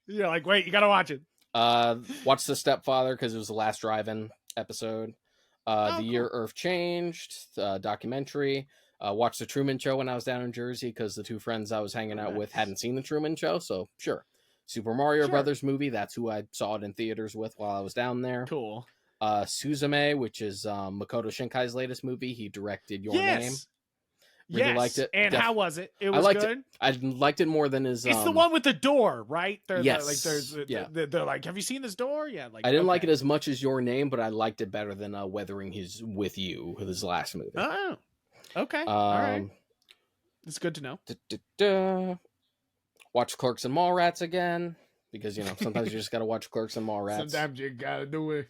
You're like, wait, you gotta watch it. Watch The Stepfather because it was the last drive-in episode. The Year Earth Changed, documentary. Watched The Truman Show when I was down in Jersey because the two friends I was hanging out with hadn't seen The Truman Show, so sure. Super Mario Brothers movie, that's who I saw it in theaters with while I was down there. Cool. Suzume, which is Makoto Shinkai's latest movie. He directed Your Name. Really liked it. And how was it? It was good? I liked it more than his... It's the one with the door, right? Yes. They're like, have you seen this door? Yeah. Like, I didn't like it as much as Your Name, but I liked it better than Weathering His With You, his last movie. Oh, okay. All right. It's good to know. Watch Clerks and Mallrats again, because, you know, sometimes you just got to watch Clerks and Mallrats. Sometimes you got to do it.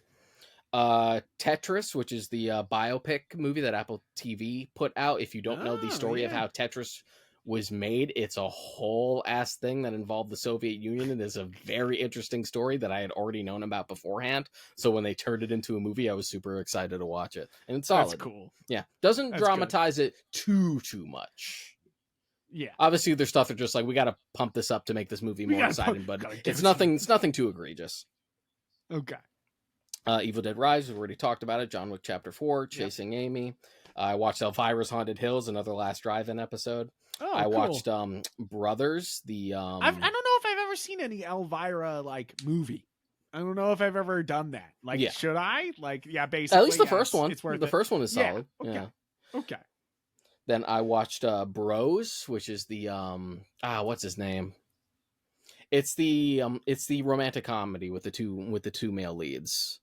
Tetris, which is the biopic movie that Apple TV put out. If you don't know the story of how Tetris was made, it's a whole ass thing that involved the Soviet Union, and is a very interesting story that I had already known about beforehand. So when they turned it into a movie, I was super excited to watch it, and it's solid. That's cool. Yeah, doesn't dramatize it too much. Yeah, obviously there's stuff that just like, we got to pump this up to make this movie more exciting, but it's nothing too egregious. Okay. Evil Dead Rise, we've already talked about it. John Wick Chapter 4, Chasing Amy. I watched Elvira's Haunted Hills, another last drive-in episode. I watched Brothers, the I don't know if I've ever seen any Elvira like movie. I don't know if I've ever done that. Like, should I? Like, basically. At least the first one. It's worth the first one is solid. Okay. Then I watched Bros, which is the what's his name? It's the romantic comedy with the two male leads.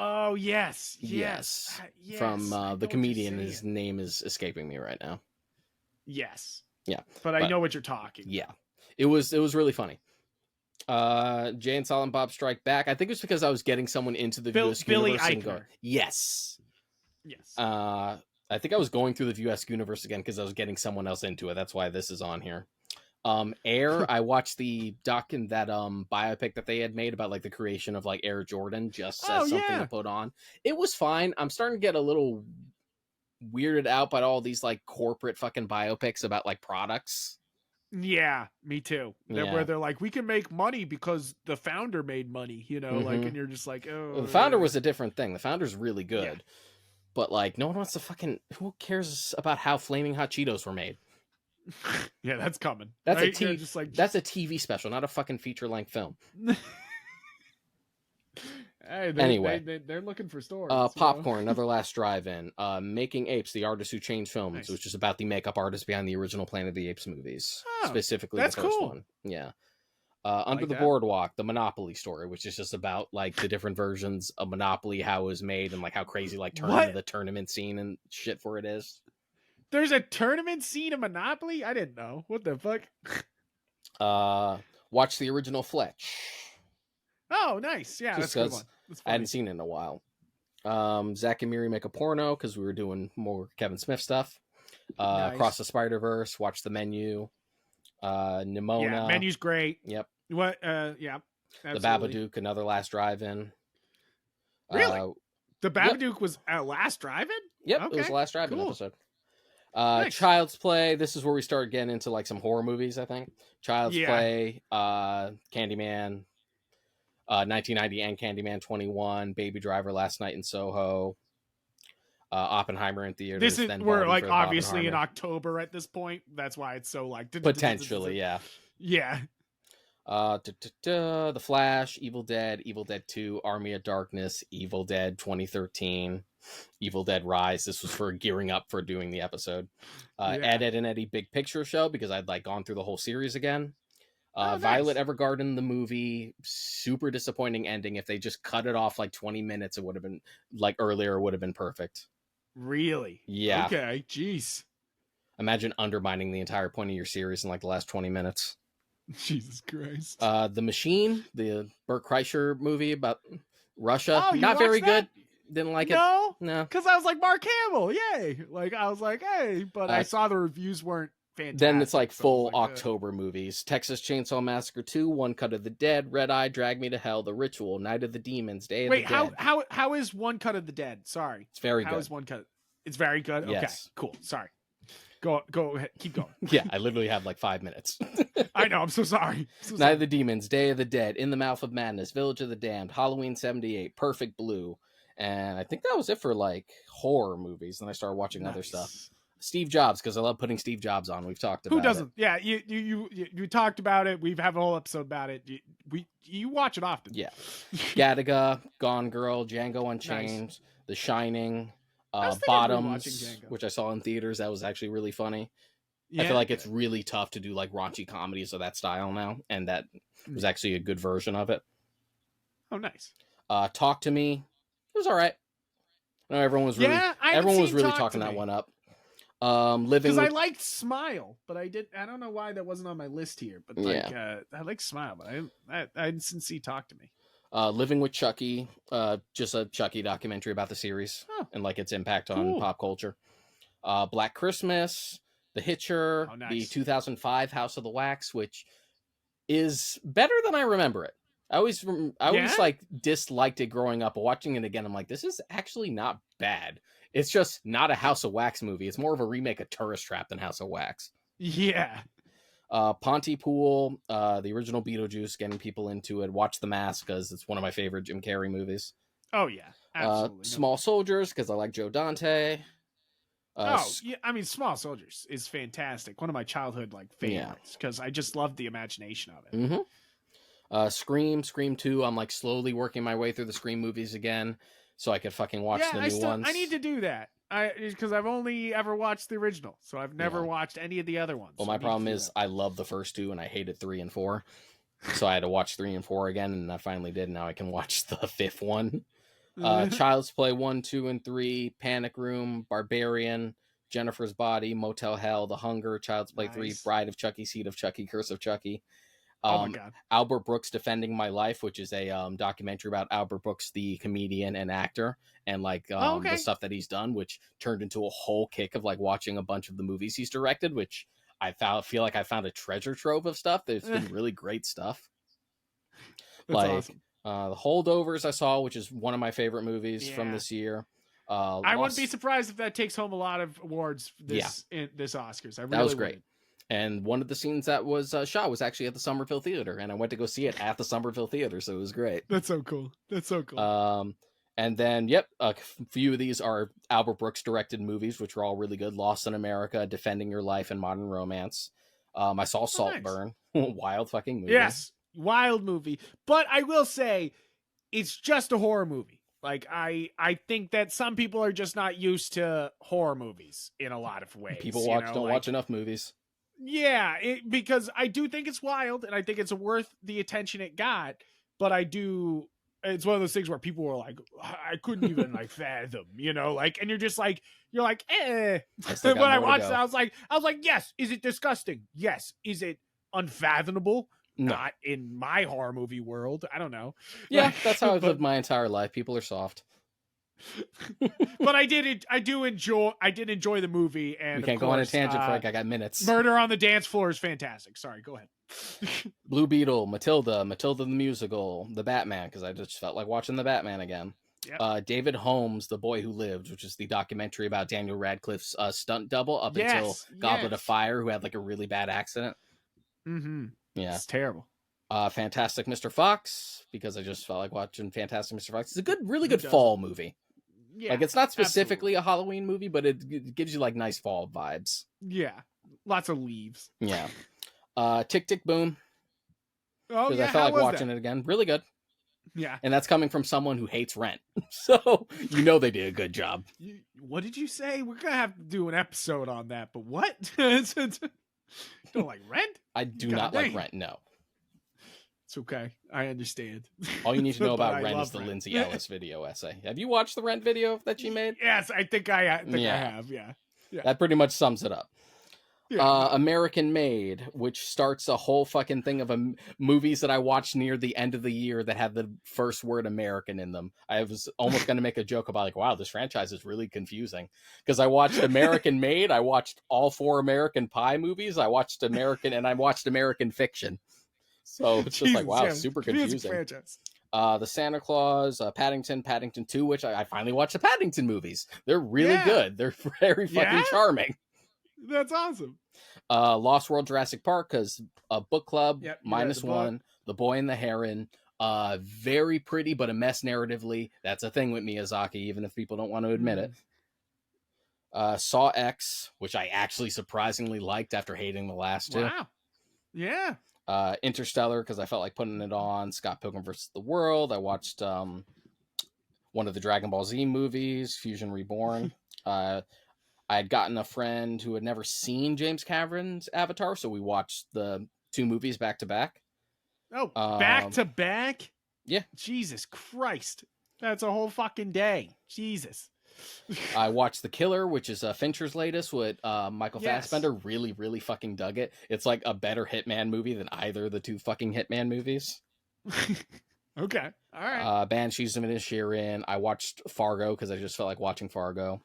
Oh yes. From the comedian, his name is escaping me right now. Yes. Yeah. But I know what you're talking. Yeah. It was really funny. Jay and Silent Bob Strike Back. I think it's because I was getting someone into the View universe and going, yes. I think I was going through the View universe again because I was getting someone else into it. That's why this is on here. Air, I watched the doc in that biopic that they had made about like the creation of like Air Jordan, just as something to put on. It was fine. I'm starting to get a little weirded out by all these like corporate fucking biopics about like products. Yeah, me too. Where they're like, we can make money because the founder made money, you know, like, and you're just like, oh. Well, the founder was a different thing. The founder's really good. Yeah. But like, no one wants to fucking, who cares about how Flaming Hot Cheetos were made? Yeah, that's coming. That's a Right? Yeah, T. just like That's a TV special, not a fucking feature-length film. hey, Anyway, they're looking for stories, you know. Popcorn, Another Last Drive-In, Making Apes, The Artist Who Changed Films, Nice. which is about the makeup artist behind the original Planet of the Apes movies, Oh, specifically the that's first cool. one. Yeah. I Under like the that. Boardwalk, the Monopoly story, which is just about like the different versions of Monopoly, how it was made, and like how crazy like What? the tournament scene and shit for it is. There's a tournament scene in Monopoly? I didn't know. What the fuck? Watch the original Fletch, Oh, nice. Yeah, just that's a good because one. That's I hadn't funny. seen it in a while. Zach and Miri Make a Porno, because we were doing more Kevin Smith stuff. Across Nice. the Spider-Verse, Watch the Menu. Yeah, Nimona. menu's great. Yep. What? Yeah, The absolutely. Babadook, Another Last Drive-In. Really? The Yep. Babadook was our last drive-in? Yep, Okay. it was the last Drive-In Cool. episode. Nice. Child's Play. This is where we start getting into like some horror movies, I think. Child's Yeah. Play, Candyman, 1990 and Candyman 21, Baby Driver, Last Night in Soho, Oppenheimer in theaters. This is then we're Barbie like for obviously in Oppenheimer. October at this point. That's why it's so like Potentially, yeah. Yeah. The Flash, Evil Dead 2, Army of Darkness, Evil Dead 2013, Evil Dead Rise. This was for gearing up for doing the episode. Ed, Ed and Eddie Big Picture Show, because I'd like gone through the whole series again. Nice. Violet Evergarden, the movie, super disappointing ending. If they just cut it off like 20 minutes, it would have been like earlier, it would have been perfect. Really? Yeah. Okay. Jeez. Imagine undermining the entire point of your series in like the last 20 minutes. Jesus Christ. The Machine, the Burt Kreischer movie about Russia. Oh, you not very watched that? good. Didn't like No? it. No. Because I was like, Mark Hamill, yay. Like, I was like, hey, but I saw the reviews weren't fantastic. Then it's like so full like, October movies. Texas Chainsaw Massacre 2, One Cut of the Dead, Red Eye, Drag Me to Hell, The Ritual, Night of the Demons, Day of the Dead. Wait, how is One Cut of the Dead? Sorry. It's very How good. is One Cut? It's very good? Yes. Okay, cool. Sorry. Go ahead. Keep going. Yeah, I literally have like 5 minutes. I know. I'm so sorry. Night of the Demons, Day of the Dead, In the Mouth of Madness, Village of the Damned, Halloween 78, Perfect Blue. And I think that was it for like horror movies. And I started watching other stuff. Steve Jobs, because I love putting Steve Jobs on. We've talked about it. Who doesn't? Yeah, you talked about it. We've had a whole episode about it. You watch it often. Yeah. Gattaca, Gone Girl, Django Unchained, Nice. The Shining, I was thinking of Bottoms, rewatching Django. which I saw in theaters. That was actually really funny. Yeah. I feel like it's really tough to do like raunchy comedies of that style now, and that was actually a good version of it. Oh, nice. Talk to Me. It was all right. I know everyone was really talking that one up. Living because I with... liked Smile, but I don't know why that wasn't on my list here. But like, I like Smile, but I didn't see Talk to Me. Living with Chucky, just a Chucky documentary about the series and like its impact on pop culture. Black Christmas, The Hitcher, the 2005 House of the Wax, which is better than I remember it. I always like disliked it growing up, but watching it again, I'm like, this is actually not bad. It's just not a House of Wax movie. It's more of a remake of Tourist Trap than House of Wax. Yeah. Pontypool, the original Beetlejuice, getting people into it. Watch The Mask, because it's one of my favorite Jim Carrey movies. Oh, yeah. Absolutely. Small Soldiers, because I like Joe Dante. Yeah, I mean, Small Soldiers is fantastic. One of my childhood like favorites, because I just love the imagination of it. Mm-hmm. Scream 2. I'm like slowly working my way through the Scream movies again, so I could fucking watch the new ones. I need to do that. Because I've only ever watched the original, so I've never watched any of the other ones. Well, my problem is I love the first two and I hated 3 and 4, so I had to watch 3 and 4 again, and I finally did. Now I can watch the 5th one. Child's Play 1, 2, and 3, Panic Room, Barbarian, Jennifer's Body, Motel Hell, The Hunger, Child's Play 3, Bride of Chucky, Seed of Chucky, Curse of Chucky. Oh my God. Albert Brooks Defending My Life, which is a documentary about Albert Brooks, the comedian and actor, and like the stuff that he's done, which turned into a whole kick of like watching a bunch of the movies he's directed, which I feel like I found a treasure trove of stuff. There's been really great stuff. That's awesome. The Holdovers I saw, which is one of my favorite movies from this year. I wouldn't be surprised if that takes home a lot of awards this Oscars. That was great. And one of the scenes that was shot was actually at the Somerville Theater, and I went to go see it at the Somerville Theater, so it was great. That's so cool. And then, yep, a few of these are Albert Brooks directed movies, which are all really good. Lost in America, Defending Your Life, and Modern Romance. I saw Oh, nice. Saltburn, wild fucking movie. Yes, wild movie. But I will say, it's just a horror movie. Like I think that some people are just not used to horror movies in a lot of ways. People don't like, watch enough movies. Yeah, because I do think it's wild, and I think it's worth the attention it got. But I do. It's one of those things where people were like, I couldn't even like fathom, like, and you're like, eh. When I watched it, I was like, yes. Is it disgusting? Yes. Is it unfathomable? No. Not in my horror movie world. I don't know. Yeah, that's how I've lived my entire life. People are soft. But I did enjoy the movie, and we can't go on a tangent, Frank. I got minutes. Murder on the Dance Floor is fantastic. Sorry, go ahead. Blue Beetle, Matilda the musical, The Batman, because I just felt like watching The Batman again. Yep. David Holmes, The Boy Who Lived, which is the documentary about Daniel Radcliffe's stunt double up until Goblet of Fire, who had like a really bad accident. Mm-hmm. Yeah, it's terrible. Fantastic Mr. Fox, because I just felt like watching Fantastic Mr. Fox. It's a really good fall movie. Yeah, like it's not specifically a Halloween movie, but it gives you like nice fall vibes. Yeah, lots of leaves. Yeah. Tick Tick Boom. Oh yeah, I felt like watching it again. Really good. Yeah, and that's coming from someone who hates Rent, so they did a good job. What did you say? We're gonna have to do an episode on that. But what? Don't like Rent? I do not like Rent. No. It's okay. I understand. All you need to know about Rent is the Lindsay Ellis video essay. Have you watched the Rent video that she made? Yes, I think I have. Yeah. That pretty much sums it up. Yeah. American Made, which starts a whole fucking thing of movies that I watched near the end of the year that have the first word American in them. I was almost going to make a joke about like, wow, this franchise is really confusing. Because I watched American Made, I watched all 4 American Pie movies, I watched American Fiction. So it's just like, wow, super confusing. The Santa Claus, Paddington 2, which I finally watched the Paddington movies. They're really good. They're very fucking charming. That's awesome. Lost World Jurassic Park, because book club, -1, The Boy and the Heron, very pretty but a mess narratively. That's a thing with Miyazaki, even if people don't want to admit it. Saw X, which I actually surprisingly liked after hating the last 2. Wow. Yeah. Interstellar, because I felt like putting it on. Scott Pilgrim vs. the World. I watched one of the Dragon Ball Z movies, Fusion Reborn. I had gotten a friend who had never seen James Cameron's Avatar, so we watched the 2 movies back to back. Oh, back to back? Yeah. Jesus Christ. That's a whole fucking day. Jesus. I watched The Killer, which is Fincher's latest with Michael Fassbender. Really, really fucking dug it. It's like a better Hitman movie than either of the 2 fucking Hitman movies. Okay. All right. Banshees of Inisherin. I watched Fargo because I just felt like watching Fargo.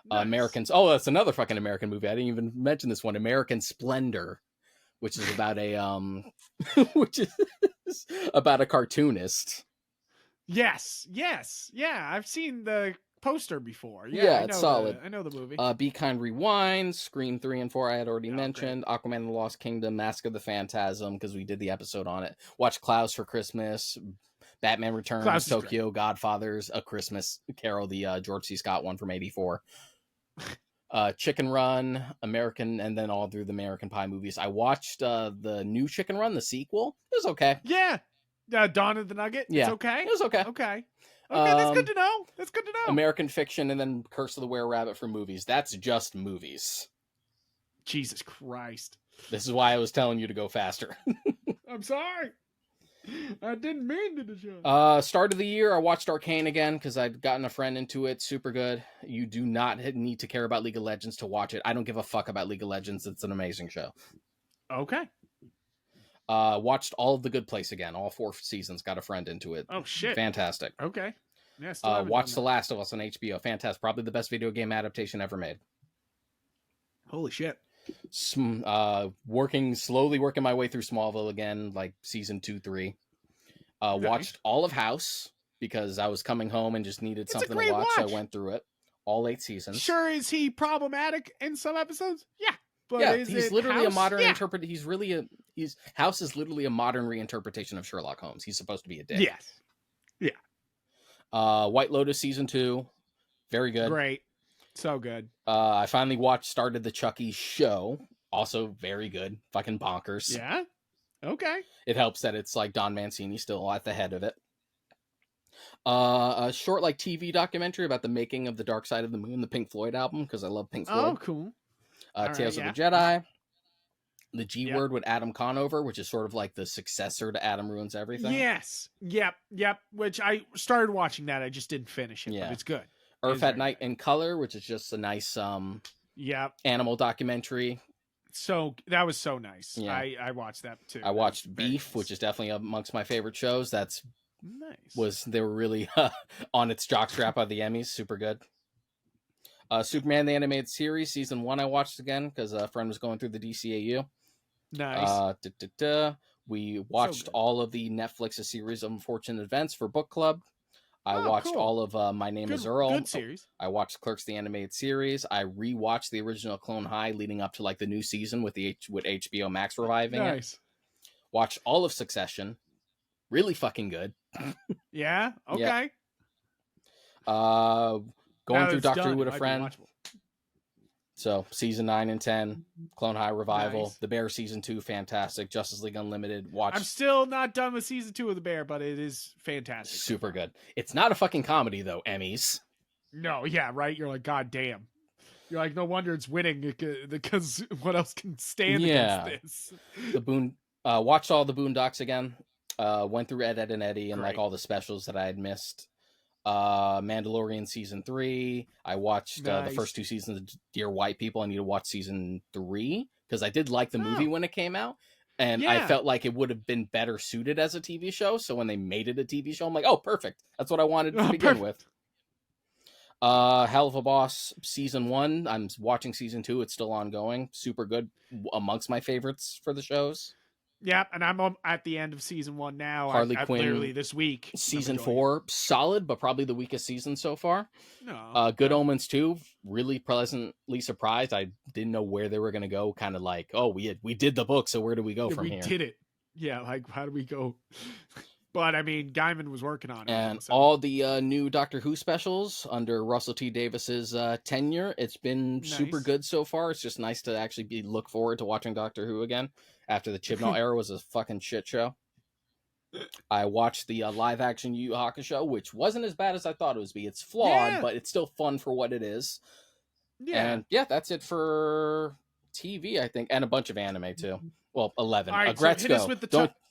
Nice. Americans. Oh, that's another fucking American movie. I didn't even mention this one. American Splendor, which is about a cartoonist. Yes. Yeah, I've seen the poster before. Yeah, it's solid. I know the movie. Be Kind Rewind, Scream 3 and 4 I had already mentioned. Great. Aquaman and the Lost Kingdom, Mask of the Phantasm, because we did the episode on it. Watch Clouds for Christmas, Batman Returns, Tokyo Godfathers, A Christmas Carol, the George C. Scott one from '84. Chicken Run, American, and then all through the American Pie movies. I watched the new Chicken Run, the sequel. It was okay. Yeah. Dawn of the Nugget. Yeah. It's okay. It was okay. Okay, that's good to know. American Fiction, and then Curse of the Were-Rabbit for movies. That's just movies. Jesus Christ. This is why I was telling you to go faster. I'm sorry. I didn't mean to do that. Start of the year, I watched Arcane again because I'd gotten a friend into it. Super good. You do not need to care about League of Legends to watch it. I don't give a fuck about League of Legends. It's an amazing show. Okay. Watched all of The Good Place again. All 4 seasons. Got a friend into it. Oh, shit. Fantastic. Okay. Yeah, watched The Last of Us on HBO. Fantastic. Probably the best video game adaptation ever made. Holy shit. Slowly working my way through Smallville again, like season 2, 3. Watched all of House because I was coming home and just needed something to watch. So I went through it. All 8 seasons. Sure, is he problematic in some episodes? Yeah. But yeah, he's literally House? A modern House is literally a modern reinterpretation of Sherlock Holmes. He's supposed to be a dick. Yes. Yeah. White Lotus season 2, very good. Great. So good. I finally started the Chucky show, also very good, fucking bonkers. Yeah. Okay. It helps that it's like Don Mancini still at the head of it. A short like TV documentary about the making of the Dark Side of the Moon, the Pink Floyd album, because I love Pink Floyd. Oh, cool. All Tales right, of yeah. the Jedi, the G Yep. Word with Adam Conover, which is sort of like the successor to Adam Ruins Everything. Yes. Yep. Which I started watching that. I just didn't finish it, Yeah. but it's good. Earth at Night in Color, which is just a nice Yep. animal documentary. So that was so nice. Yeah. I watched that too. I watched Beef, which is definitely amongst my favorite shows. That's nice. They were really on its jockstrap of the Emmys. Super good. Superman the Animated Series season 1 I watched again because a friend was going through the DCAU. Nice. We watched all of the Netflix A Series of Unfortunate Events for book club. I watched cool. all of My Name is Earl. Good series. I watched Clerks the Animated Series. I rewatched the original Clone High leading up to like the new season with HBO Max reviving it. Watched all of Succession. Really fucking good. Yeah. Okay. Going through Doctor Who with a friend. So season 9 and 10, Clone High revival. Nice. The Bear season 2, fantastic. Justice League Unlimited. I'm still not done with season 2 of The Bear, but it is fantastic. Super good. It's not a fucking comedy though, Emmys. No, yeah, right. You're like, God damn. You're like, no wonder it's winning because what else can stand against this? Watched all the Boondocks again. Went through Ed, Ed, and Eddie and like all the specials that I had missed. Mandalorian season 3. I watched the first 2 seasons of Dear White People. I need to watch season 3 because I did like the movie when it came out, and I felt like it would have been better suited as a TV show. So when they made it a TV show, I'm like, oh, perfect. That's what I wanted to begin with. Hell of a Boss season 1. I'm watching season 2. It's still ongoing. Super good. Amongst my favorites for the shows. Yeah, and I'm at the end of season 1 now. Harley Quinn, literally this week. Season 4, solid, but probably the weakest season so far. No. Good Omens 2, really pleasantly surprised. I didn't know where they were going to go. Kind of like, oh, we did the book, so where do we go from here? We did it. Yeah, like, how do we go? But, I mean, Gaiman was working on it. And all the new Doctor Who specials under Russell T. Davis's tenure, it's been super good so far. It's just nice to actually look forward to watching Doctor Who again after the Chibnall era was a fucking shit show. I watched the live-action Yu Yu Hakusho, which wasn't as bad as I thought it would be. It's flawed, but it's still fun for what it is. Yeah. And, that's it for TV, I think, and a bunch of anime, too. Well, 11. All right, so hit us with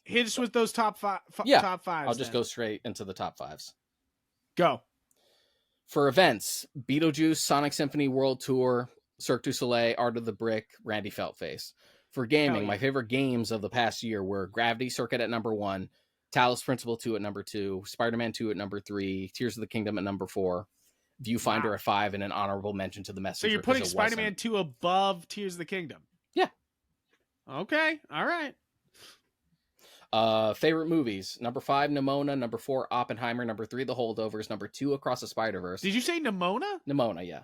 hit us with those top five. Top fives. I'll just go straight into the top 5s. Go. For events, Beetlejuice, Sonic Symphony World Tour, Cirque du Soleil, Art of the Brick, Randy Feltface. For gaming, my favorite games of the past year were Gravity Circuit at number 1, Talos Principle 2 at number 2, Spider-Man 2 at number 3, Tears of the Kingdom at number 4, Viewfinder at 5, and an honorable mention to The Messenger. So you're putting Spider-Man 2 above Tears of the Kingdom? Yeah. Okay. All right. Favorite movies: number 5, Nimona; number 4, Oppenheimer; number 3, The Holdovers; number 2, Across the Spider-Verse. Did you say Nimona? Nimona, yeah.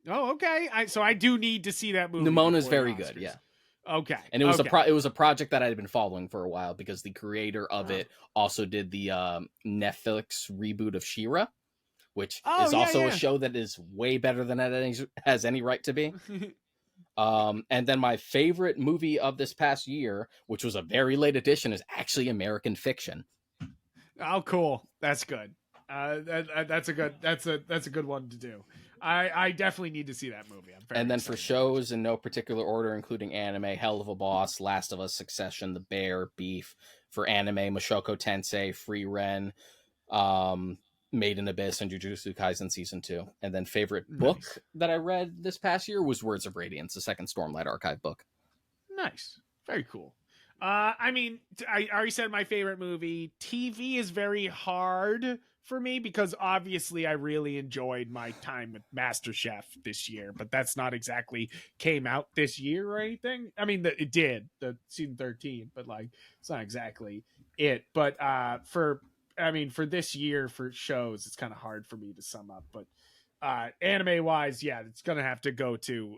Oh, okay. So I do need to see that movie. Nimona's very good, yeah. Okay. And it was it was a project that I had been following for a while because the creator of it also did the Netflix reboot of She-Ra, which is also a show that is way better than it has any right to be. And then my favorite movie of this past year, which was a very late edition, is actually American Fiction. Oh, cool. That's good. That's a good one to do. I definitely need to see that movie. And then for shows in no particular order, including anime, Hell of a Boss, Last of Us, Succession, The Bear, Beef. For anime, Mushoku Tensei, Free Ren, Made in Abyss, and Jujutsu Kaisen Season 2. And then favorite book that I read this past year was Words of Radiance, the second Stormlight Archive book. Nice. Very cool. I mean, I already said my favorite movie. TV is very hard for me because obviously I really enjoyed my time with MasterChef this year, but that's not exactly came out this year or anything. I mean, it did, the season 13, but like, it's not exactly it. But for this year for shows, it's kind of hard for me to sum up, but anime wise, yeah, it's gonna have to go to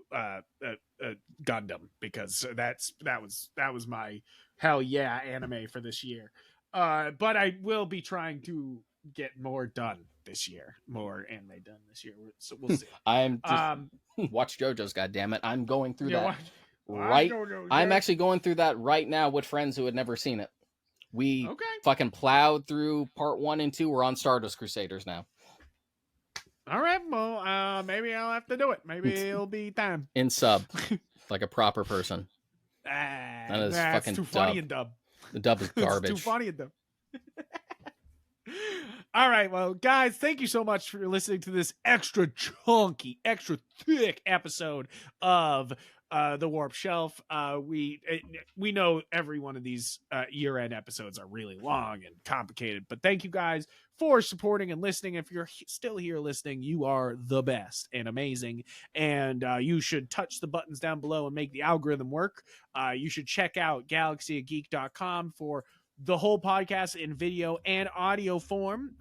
Gundam because that was my hell yeah anime for this year. But I will be trying to get more done this year. More anime done this year. So we'll see. I'm just watch JoJo's. Goddammit, I'm going through Yeah, that watch right. JoJo's, I'm yeah. actually going through that right now with friends who had never seen it. We Okay. fucking plowed through part 1 and 2. We're on Stardust Crusaders now. All right, well, maybe I'll have to do it. Maybe it'll be time. In sub, like a proper person. That is fucking too dub. funny in dub. The dub is garbage. It's too funny in dub. All right, well, guys, thank you so much for listening to this extra chunky, extra thick episode of the Warp Shelf. We know every one of these year-end episodes are really long and complicated, but thank you guys for supporting and listening. If you're still here listening, you are the best and amazing, and you should touch the buttons down below and make the algorithm work. You should check out galaxyofgeek.com for the whole podcast in video and audio form.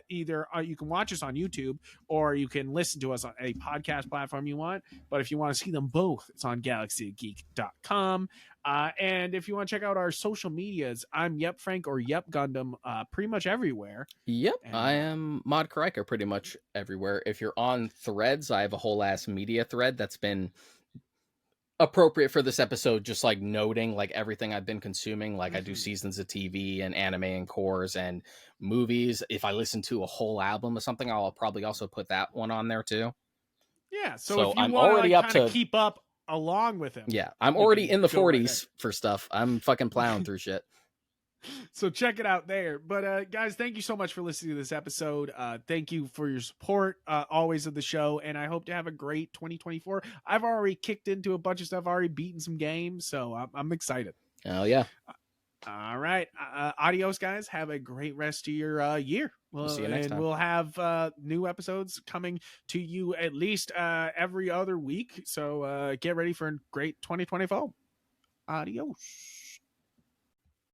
Either you can watch us on YouTube or you can listen to us on a podcast platform you want. But if you want to see them both, it's on galaxyofgeek.com. And if you want to check out our social medias, I'm Yep Frank or Yep Gundam pretty much everywhere. Yep, And, I am Mod Karika pretty much everywhere. If you're on Threads, I have a whole ass media thread that's been appropriate for this episode, just like noting like everything I've been consuming. Like I do seasons of TV and anime and cores and movies. If I listen to a whole album or something, I'll probably also put that one on there too. Yeah, so if you I'm want already to up to keep up along with him. Yeah, I'm already in the go right 40s for stuff. I'm fucking plowing through shit. So check it out there. But guys, thank you so much for listening to this episode. Thank you for your support always of the show, and I hope to have a great 2024. I've already kicked into a bunch of stuff, already beaten some games, so I'm excited. Oh yeah. All right. Adios, guys. Have a great rest of your year. We'll see you next time. We'll have new episodes coming to you at least every other week. So get ready for a great 2024. Adios.